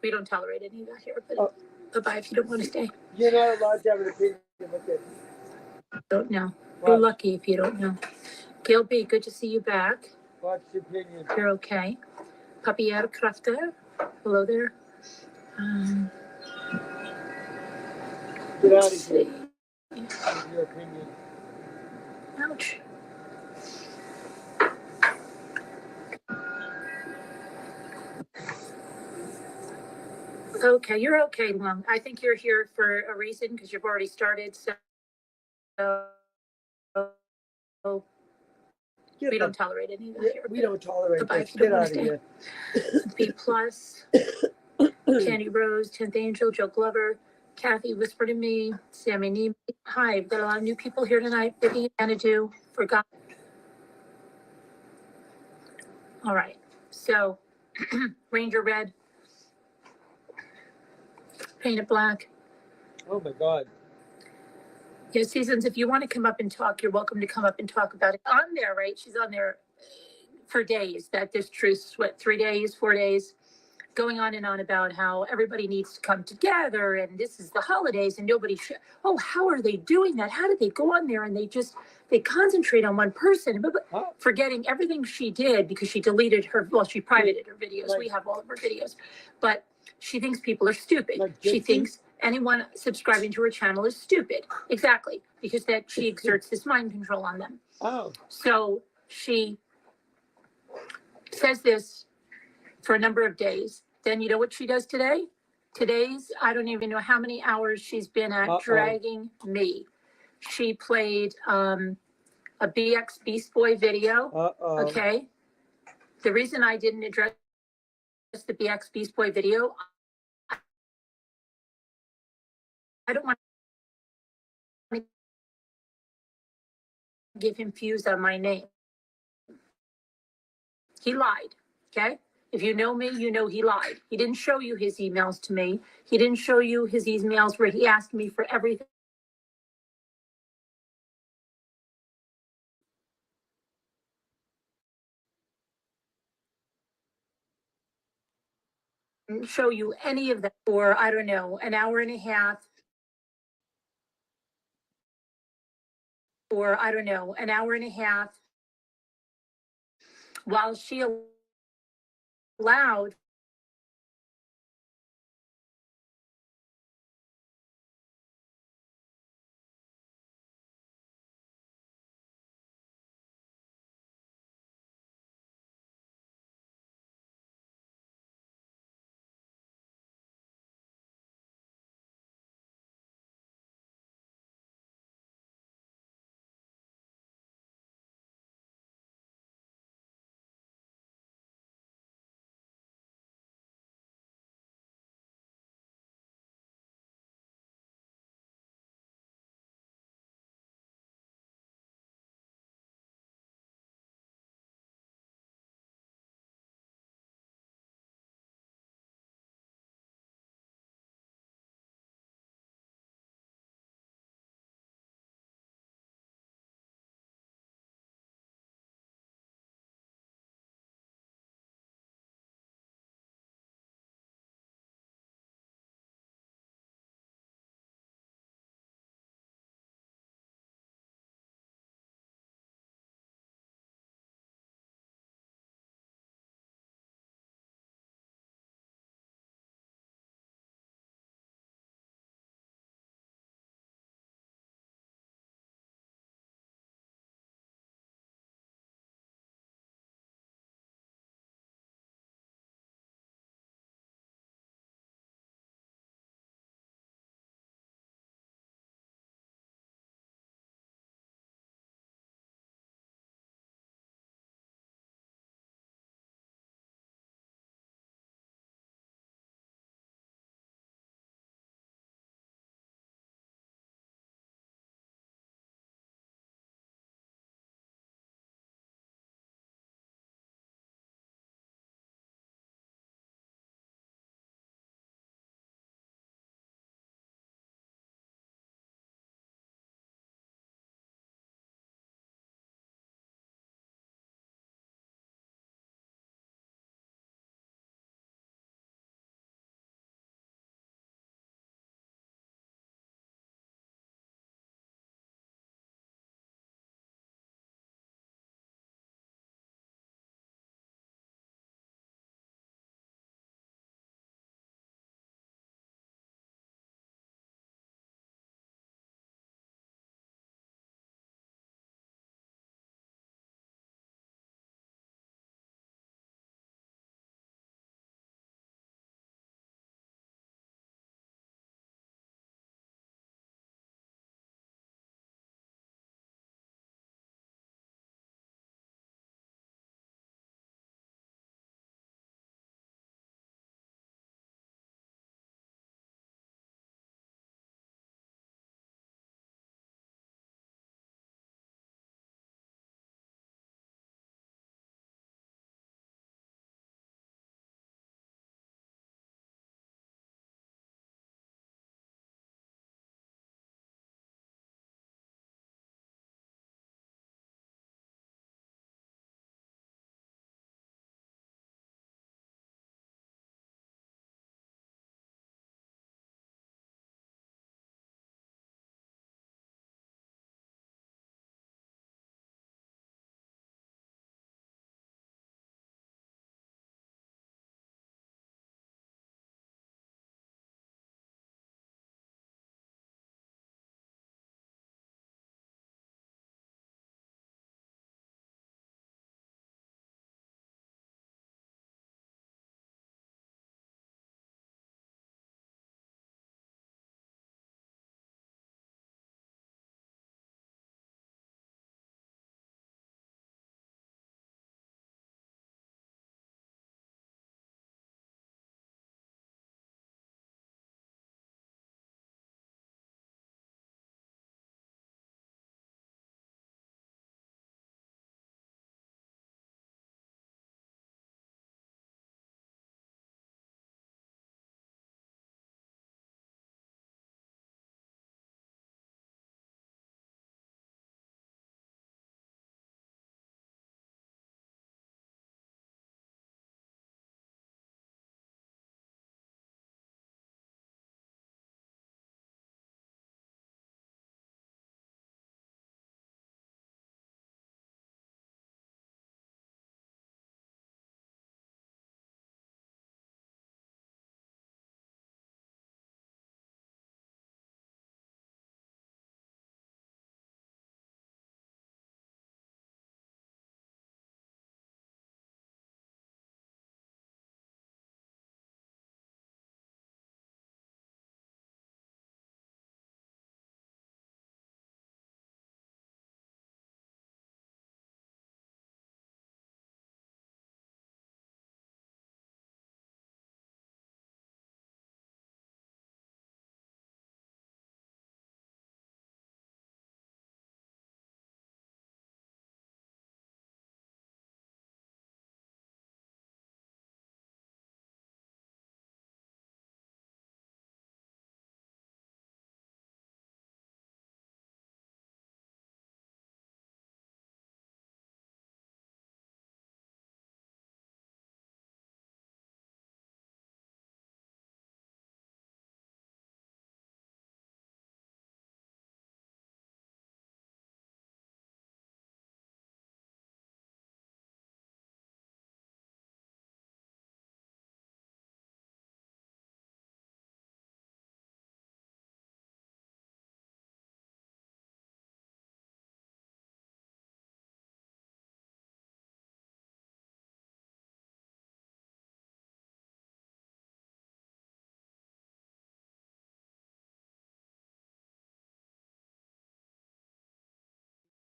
we don't tolerate any of that here. But bye-bye if you don't want to stay. You're not allowed to have an opinion. Look at. Don't know. You're lucky if you don't know. Gail B, good to see you back. What's your opinion? You're okay. Papier Crafter, hello there. Get out of here. What's your opinion? Ouch. Okay, you're okay, Lung. I think you're here for a reason because you've already started, so we don't tolerate any of that here. We don't tolerate Bye-bye this. if you don't Get want out to of stay. here. B plus, Candy Rose, 10th Angel, Joe Glover, Kathy Whisper to Me, Sammy Neem. Hi, we've got a lot of new people here tonight. Vicky Anadu, forgot. All right, so Ranger Red, Paint It Black. Oh my God. Yeah, Seasons, if you want to come up and talk, you're welcome to come up and talk about it. On there, right? She's on there for days. That this truce, what, 3 days, 4 days? going on and on about how everybody needs to come together and this is the holidays and nobody oh, how are they doing that? How did they go on there and they concentrate on one person, forgetting everything she did because she deleted her, well, she privated her videos. We have all of her videos, but she thinks people are stupid. She thinks anyone subscribing to her channel is stupid. Exactly, because that she exerts this mind control on them. Oh. So she says this for a number of days. Then you know what she does today? Today's, I don't even know how many hours she's been at dragging me. She played a BX Beast Boy video. Okay. The reason I didn't address the BX Beast Boy video, I don't want to give him views on my name. He lied. Okay. If you know me, you know he lied. He didn't show you his emails to me. He didn't show you his emails where he asked me for everything. Didn't show you any of that for, I don't know, an hour and a half. Or I don't know, an hour and a half while she allowed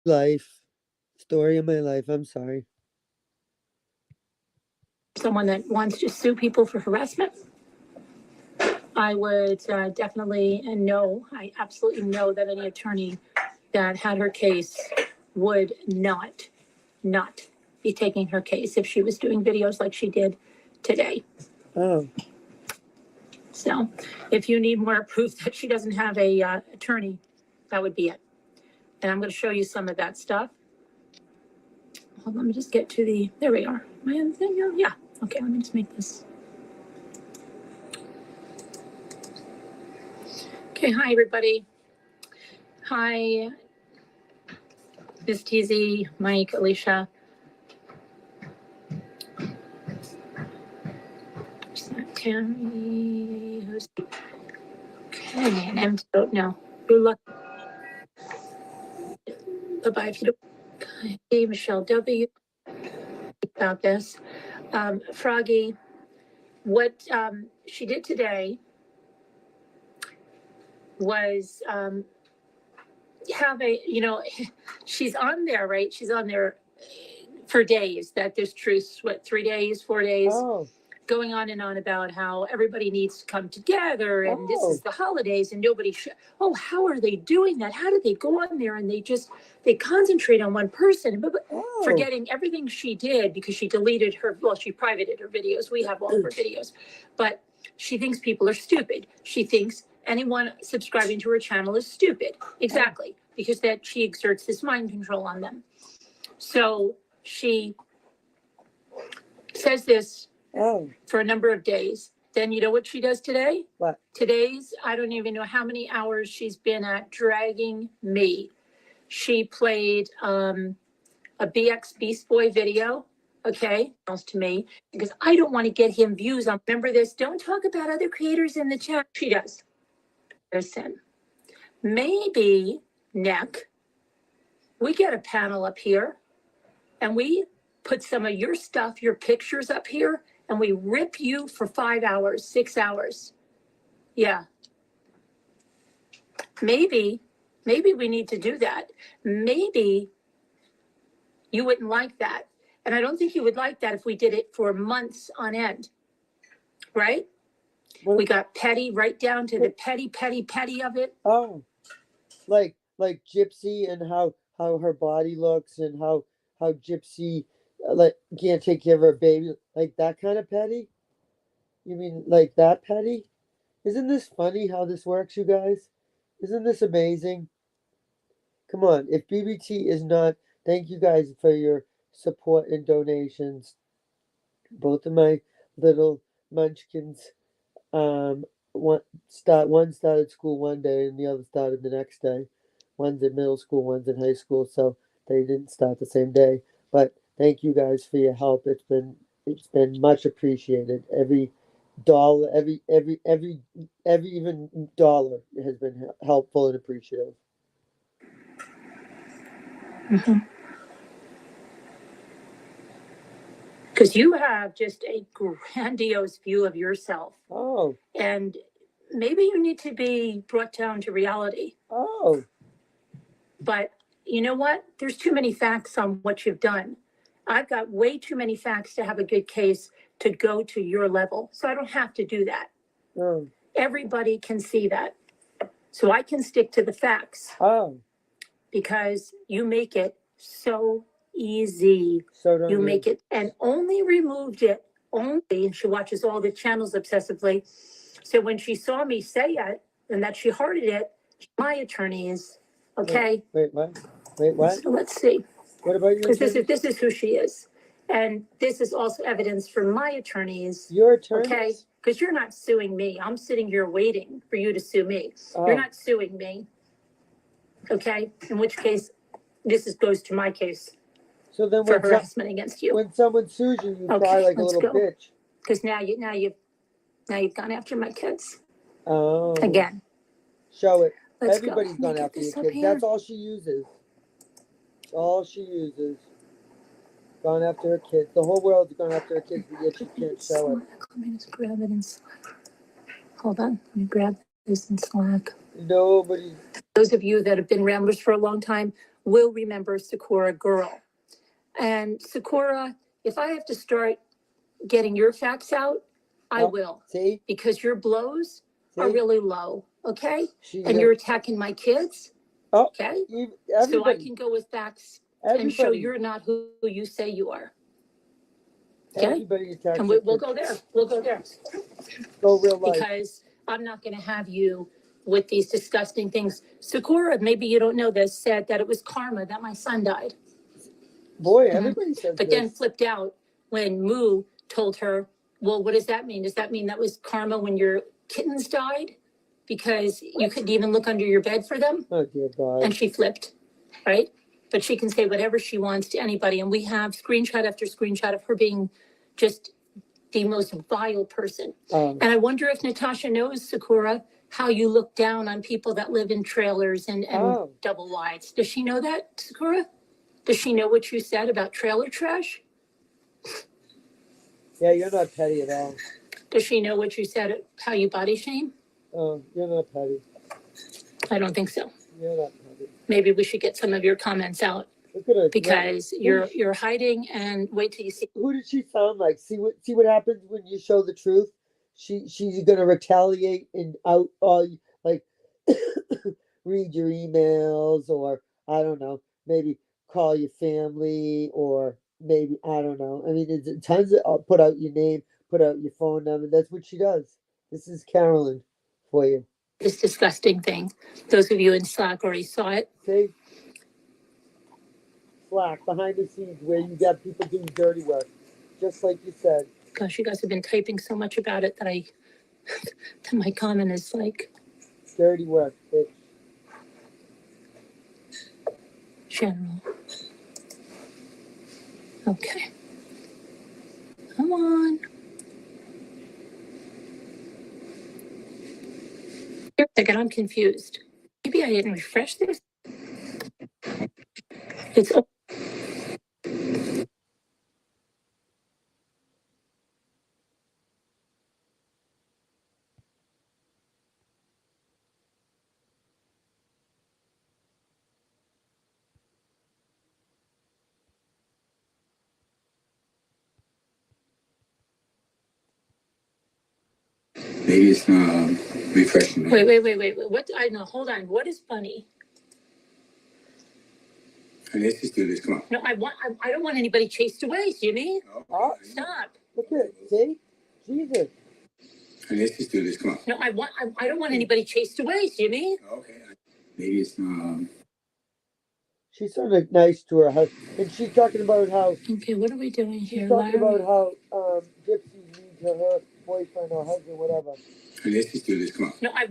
Life. Story of my life. I'm sorry. Someone that wants to sue people for harassment, I would definitely, and no, I absolutely know that any attorney that had her case would not be taking her case if she was doing videos like she did today. Oh. So if you need more proof that she doesn't have a attorney, that would be it. And I'm going to show you some of that stuff. Hold on, let me just get to the, there we are. Am I on the thing now? Yeah. Okay, let me just make this. Okay, hi everybody. Hi, Miss TZ, Mike, Alicia. Tammy, who's okay, and I'm don't know. Good luck. Bye-bye if you don't. Okay, Michelle W. About this. Froggy, what she did today was have a, you know, she's on there, right? She's on there for days, that there's truce, what, 3 days, 4 days, Oh. going on and on about how everybody needs to come together and this is the holidays and nobody oh, how are they doing that? How did they go on there and they concentrate on one person, but forgetting everything she did because she deleted her, well, she privated her videos. We have all of her videos, but she thinks people are stupid. She thinks anyone subscribing to her channel is stupid. Exactly. Because that she exerts this mind control on them. So she says this for a number of days. Then you know what she does today? What? Today's, I don't even know how many hours she's been at dragging me. She played a BX Beast Boy video, okay, to me, because I don't want to get him views on, remember this, don't talk about other creators in the chat. She does. Listen, maybe, Nick, we get a panel up here and we put some of your stuff, your pictures up here, and we rip you for 5 hours, 6 hours. Yeah. Maybe we need to do that. Maybe you wouldn't like that. And I don't think you would like that if we did it for months on end. Right? What? We got petty right down to the petty of it. Oh. Like Gypsy and how her body looks and how Gypsy like can't take care of her baby, like that kind of petty? You mean like that petty? Isn't this funny how this works, you guys? Isn't this amazing? Come on, if BBT is not, thank you guys for your support and donations. Both of my little munchkins, one started school one day and the other started the next day. One's in middle school, one's in high school, so they didn't start the same day. But thank you guys for your help. It's been much appreciated. Every dollar, every even dollar has been helpful and appreciative. Because you have just a grandiose view of yourself. Oh. And maybe you need to be brought down to reality. Oh. But you know what? There's too many facts on what you've done. I've got way too many facts to have a good case to go to your level. So I don't have to do that. Oh. Everybody can see that. So I can stick to the facts. Oh. Because you make it so easy. So don't you make it, and only removed it only, and she watches all the channels obsessively. So when she saw me say it and that she hearted it, my attorney is okay. Wait, what? Wait, what? So let's see. What about your attorney? Because this is who she is. And this is also evidence for my attorneys. Your attorney? Okay? Because you're not suing me. I'm sitting here waiting for you to sue me. Oh. You're not suing me. Okay? In which case, goes to my case. So then for harassment against you. When someone sues you, you cry like a little bitch. Because now you've gone after my kids. Oh. Again. Show it. Let's Everybody's gone after your kids. That's all she uses. All she uses. Gone after her kids. The whole world's gone after her kids, but yet she can't show it. Let me just grab it in Slack. Hold on. Let me grab this in Slack. Nobody. Those of you that have been Ramblers for a long time will remember Sakura girl. And Sakura, if I have to start getting your facts out, I Oh, will, See? because your blows are See? really low, okay? She's And a- you're attacking my kids, oh, okay? So I everybody, can go with facts and show everybody, you're not who you say you are, okay? everybody attacks And your we'll kids. go there. We'll go there. Go real life. Because I'm not going to have you with these disgusting things. Sakura, maybe you don't know this, said that it was karma that my son died. Boy, everybody says But this. then flipped out when Moo told her, well, what does that mean? Does that mean that was karma when your kittens died? Because you couldn't even look under your bed for them? Oh, dear God. And she flipped, right? But she can say whatever she wants to anybody. And we have screenshot after screenshot of her being just the most vile person. And I wonder if Natasha knows, Sakura, how you look down on people that live in trailers and double wides. Does she know that, Sakura? Does she know what you said about trailer trash? Yeah, you're not petty at all. Does she know what you said, how you body shame? Oh, you're not petty. I don't think so. You're not petty. Maybe we should get some of your comments out. Look at her. Because you're hiding, and wait till you see. Who did she sound like? See what happens when you show the truth. She's gonna retaliate and out all like read your emails, or I don't know, maybe call your family, or maybe I don't know. I mean, there's tons of put out your name, put out your phone number. That's what she does. This is Carolyn for you. This disgusting thing. Those of you in Slack already saw it. See? Slack behind the scenes where you got people doing dirty work, just like you said. Gosh, you guys have been typing so much about it that that my comment is like dirty work, bitch. General. Okay. Come on. Here a second, I'm confused. Maybe I didn't refresh this. It's Maybe it's not refreshing. wait. What? I know. Hold on. What is funny? Let's just do this. Come on. No, I don't want anybody chased away, Jimmy. Oh, Stop. look at it. See? Jesus. Let's just do this. Come on. No, I don't want anybody chased away, Jimmy. Okay. Maybe it's not. She's sort of nice to her husband, and she's talking about how Okay, what are we doing here? she's talking about how Gypsy's mean to her boyfriend or husband, whatever. Let's just do this. Come on. No, I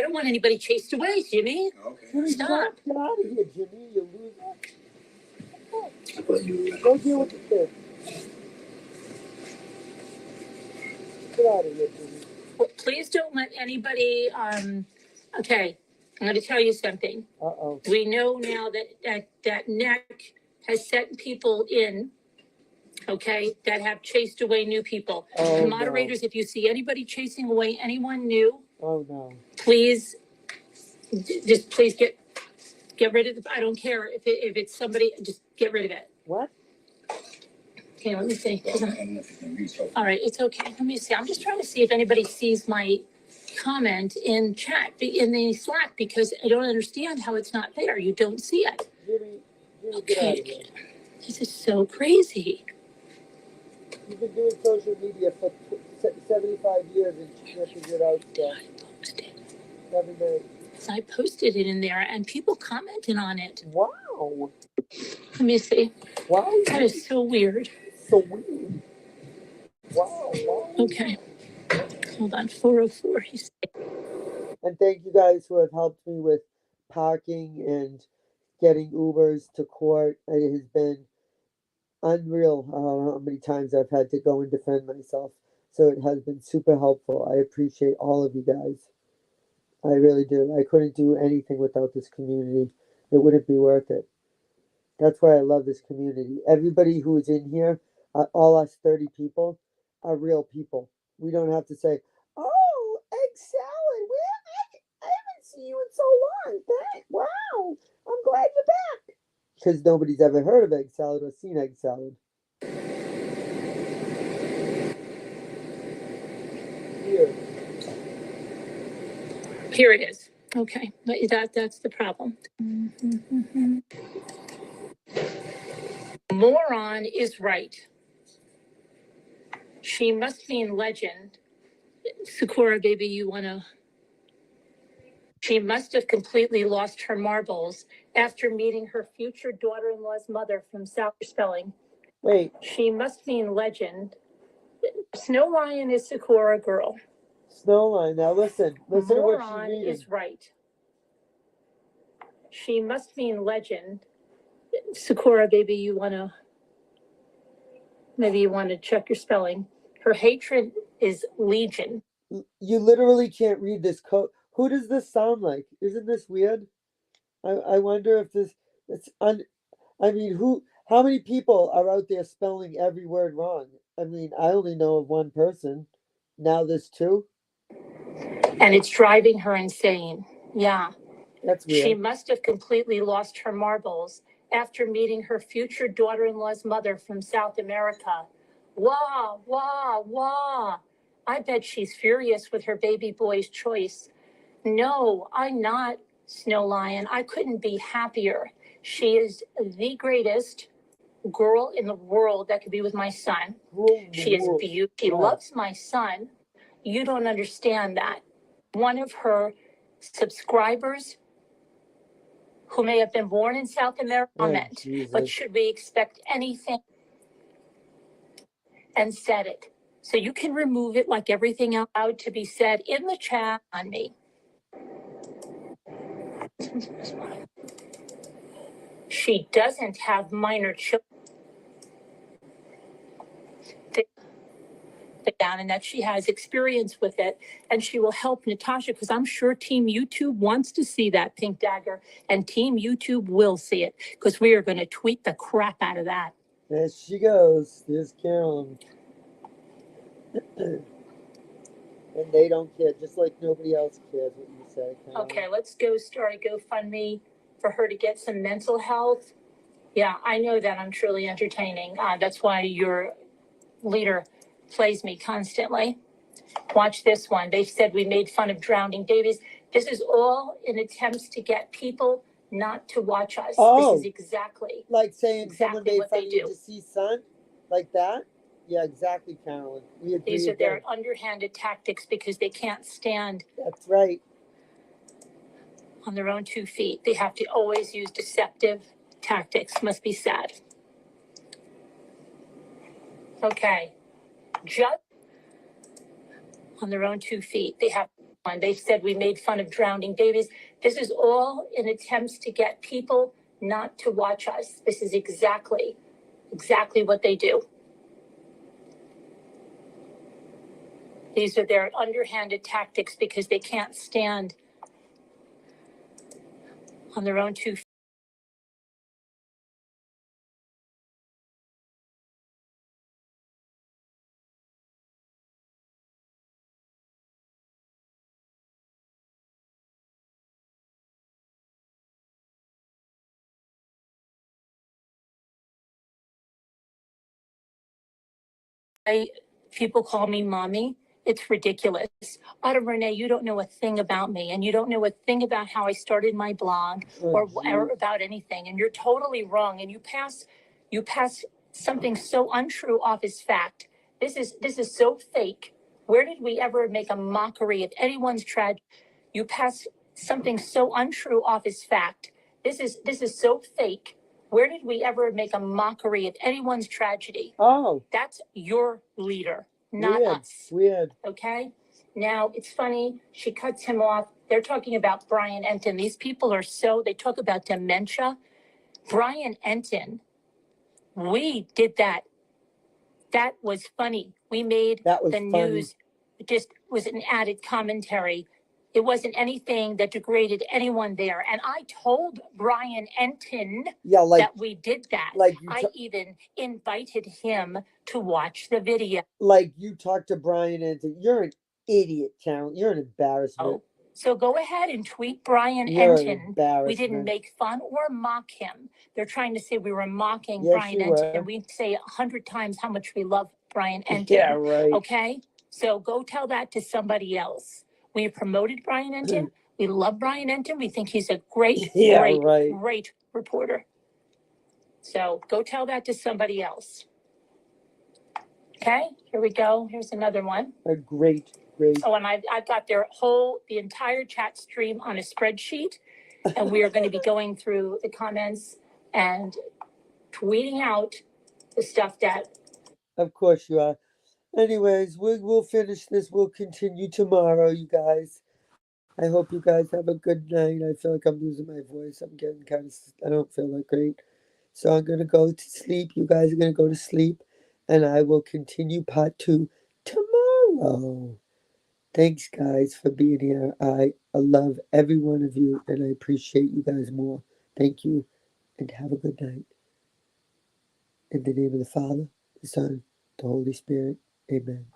don't want anybody chased away, Jimmy. Okay. Jimmy, Stop. Get out of here, Jimmy, you loser. I thought you Go deal with the kid. Get out of here, Jimmy. Well, please don't let anybody. Okay, I'm going to tell you something. Uh-oh. We know now that Nick has sent people in. Okay, that have chased away new people. Oh, And moderators, if you see anybody chasing away anyone new, Oh, no. please, just please get rid of it. I don't care if it's somebody, just get rid of it. What? Okay, let me see. I don't know if you can reach over. All right, it's okay. Let me see. I'm just trying to see if anybody sees my comment in chat, in the Slack, because I don't understand how it's not there. You don't see it. Jimmy, get out of Okay, here. this is so crazy. You've been doing social media for 75 years and you can't figure it out still. I posted. 7 days. I posted it in there, and people commented on it. Wow. Let me see. Wow. That is so weird. So weird. Wow. Okay. Hold on. 404. He's And thank you guys who have helped me with parking and getting Ubers to court. It has been unreal how many times I've had to go and defend myself. So it has been super helpful. I appreciate all of you guys. I really do. I couldn't do anything without this community. It wouldn't be worth it. That's why I love this community. Everybody who is in here, all us 30 people, are real people. We don't have to say, oh, egg salad. I haven't seen you in so long. Wow. I'm glad you're back. because nobody's ever heard of egg salad or seen egg salad. Here. Here it is. Okay, that's the problem. Moron is right. She must mean legend. Sakura, baby, you wanna? She must have completely lost her marbles after meeting her future daughter-in-law's mother from South Spelling. Wait, She must mean legend. Snow Lion is Sakura girl. Snowline. Now listen to what she's Moron reading. is right. She must mean legend. Sakura, baby, you wanna? Maybe you want to check your spelling. Her hatred is legion. You literally can't read this code. Who does this sound like? Isn't this weird? I wonder if this it's I mean, how many people are out there spelling every word wrong? I mean, I only know of one person. Now there's two. And it's driving her insane. Yeah. That's weird. She must have completely lost her marbles after meeting her future daughter-in-law's mother from South America. Wah, wah, wah. I bet she's furious with her baby boy's choice. No, I'm not, Snow Lion. I couldn't be happier. She is the greatest girl in the world that could be with my son. She is beautiful. She loves my son. You don't understand that. One of her subscribers who may have been born in South America comment, but should we expect anything? And said it. So you can remove it like everything allowed to be said in the chat on me. She doesn't have minor children. Down and that she has experience with it and she will help Natasha because I'm sure Team YouTube wants to see that pink dagger and Team YouTube will see it because we are going to tweet the crap out of that. There she goes. There's Carolyn. And they don't care, just like nobody else cares what you say, Carolyn. Okay, let's go start a GoFundMe for her to get some mental health. Yeah, I know that I'm truly entertaining. That's why your leader plays me constantly. Watch this one. They said we made fun of drowning babies. This is all in attempts to get people not to watch us. Oh, this is exactly like saying someone made what fun they of your do. deceased son, like that. Yeah, exactly, Carolyn. We agree. These are with their that. underhanded tactics because they can't stand That's right. on their own 2 feet. They have to always use deceptive tactics. Must be sad. Okay. Just on their own 2 feet. They have one. They said we made fun of drowning babies. This is all in attempts to get people not to watch us. This is exactly what they do. These are their underhanded tactics because they can't stand on their own 2 feet. People call me mommy. It's ridiculous. Autumn Renee, you don't know a thing about me, and you don't know a thing about how I started my blog or about anything. And you're totally wrong. And you pass something so untrue off as fact. This is so fake. Where did we ever make a mockery of anyone's tragedy? You pass something so untrue off as fact. This is so fake. Where did we ever make a mockery of anyone's tragedy? Oh, That's your leader, not weird, us. Weird. Okay? Now, it's funny. She cuts him off. They're talking about Brian Enton. These people they talk about dementia. Brian Enton, we did that. That was funny. We made the news. It just was an added commentary. It wasn't anything that degraded anyone there. And I told Brian Enton that we did that. I even invited him to watch the video. Like you talked to Brian Enton. You're an idiot, Carolyn. You're an embarrassment. So go ahead and tweet Brian You're an Enton. We embarrassment. didn't make fun or mock him. They're trying to say we were mocking Yes, Brian you Enton. were. We say 100 times how much we love Brian Enton. Yeah, right. Okay? So go tell that to somebody else. We promoted Brian Enton. We love Brian Enton. We think he's a great, Yeah, great, right. great reporter. So go tell that to somebody else. Okay, here we go. Here's another one. A great. Oh, and I've got the entire chat stream on a spreadsheet, and we are going to be going through the comments and tweeting out the stuff that. Of course you are. Anyways, we'll finish this. We'll continue tomorrow, you guys. I hope you guys have a good night. I feel like I'm losing my voice. I'm getting I don't feel that great. So I'm going to go to sleep. You guys are going to go to sleep. And I will continue part 2 tomorrow. Thanks, guys, for being here. I love every one of you, and I appreciate you guys more. Thank you, and have a good night. In the name of the Father, the Son, the Holy Spirit. Amen.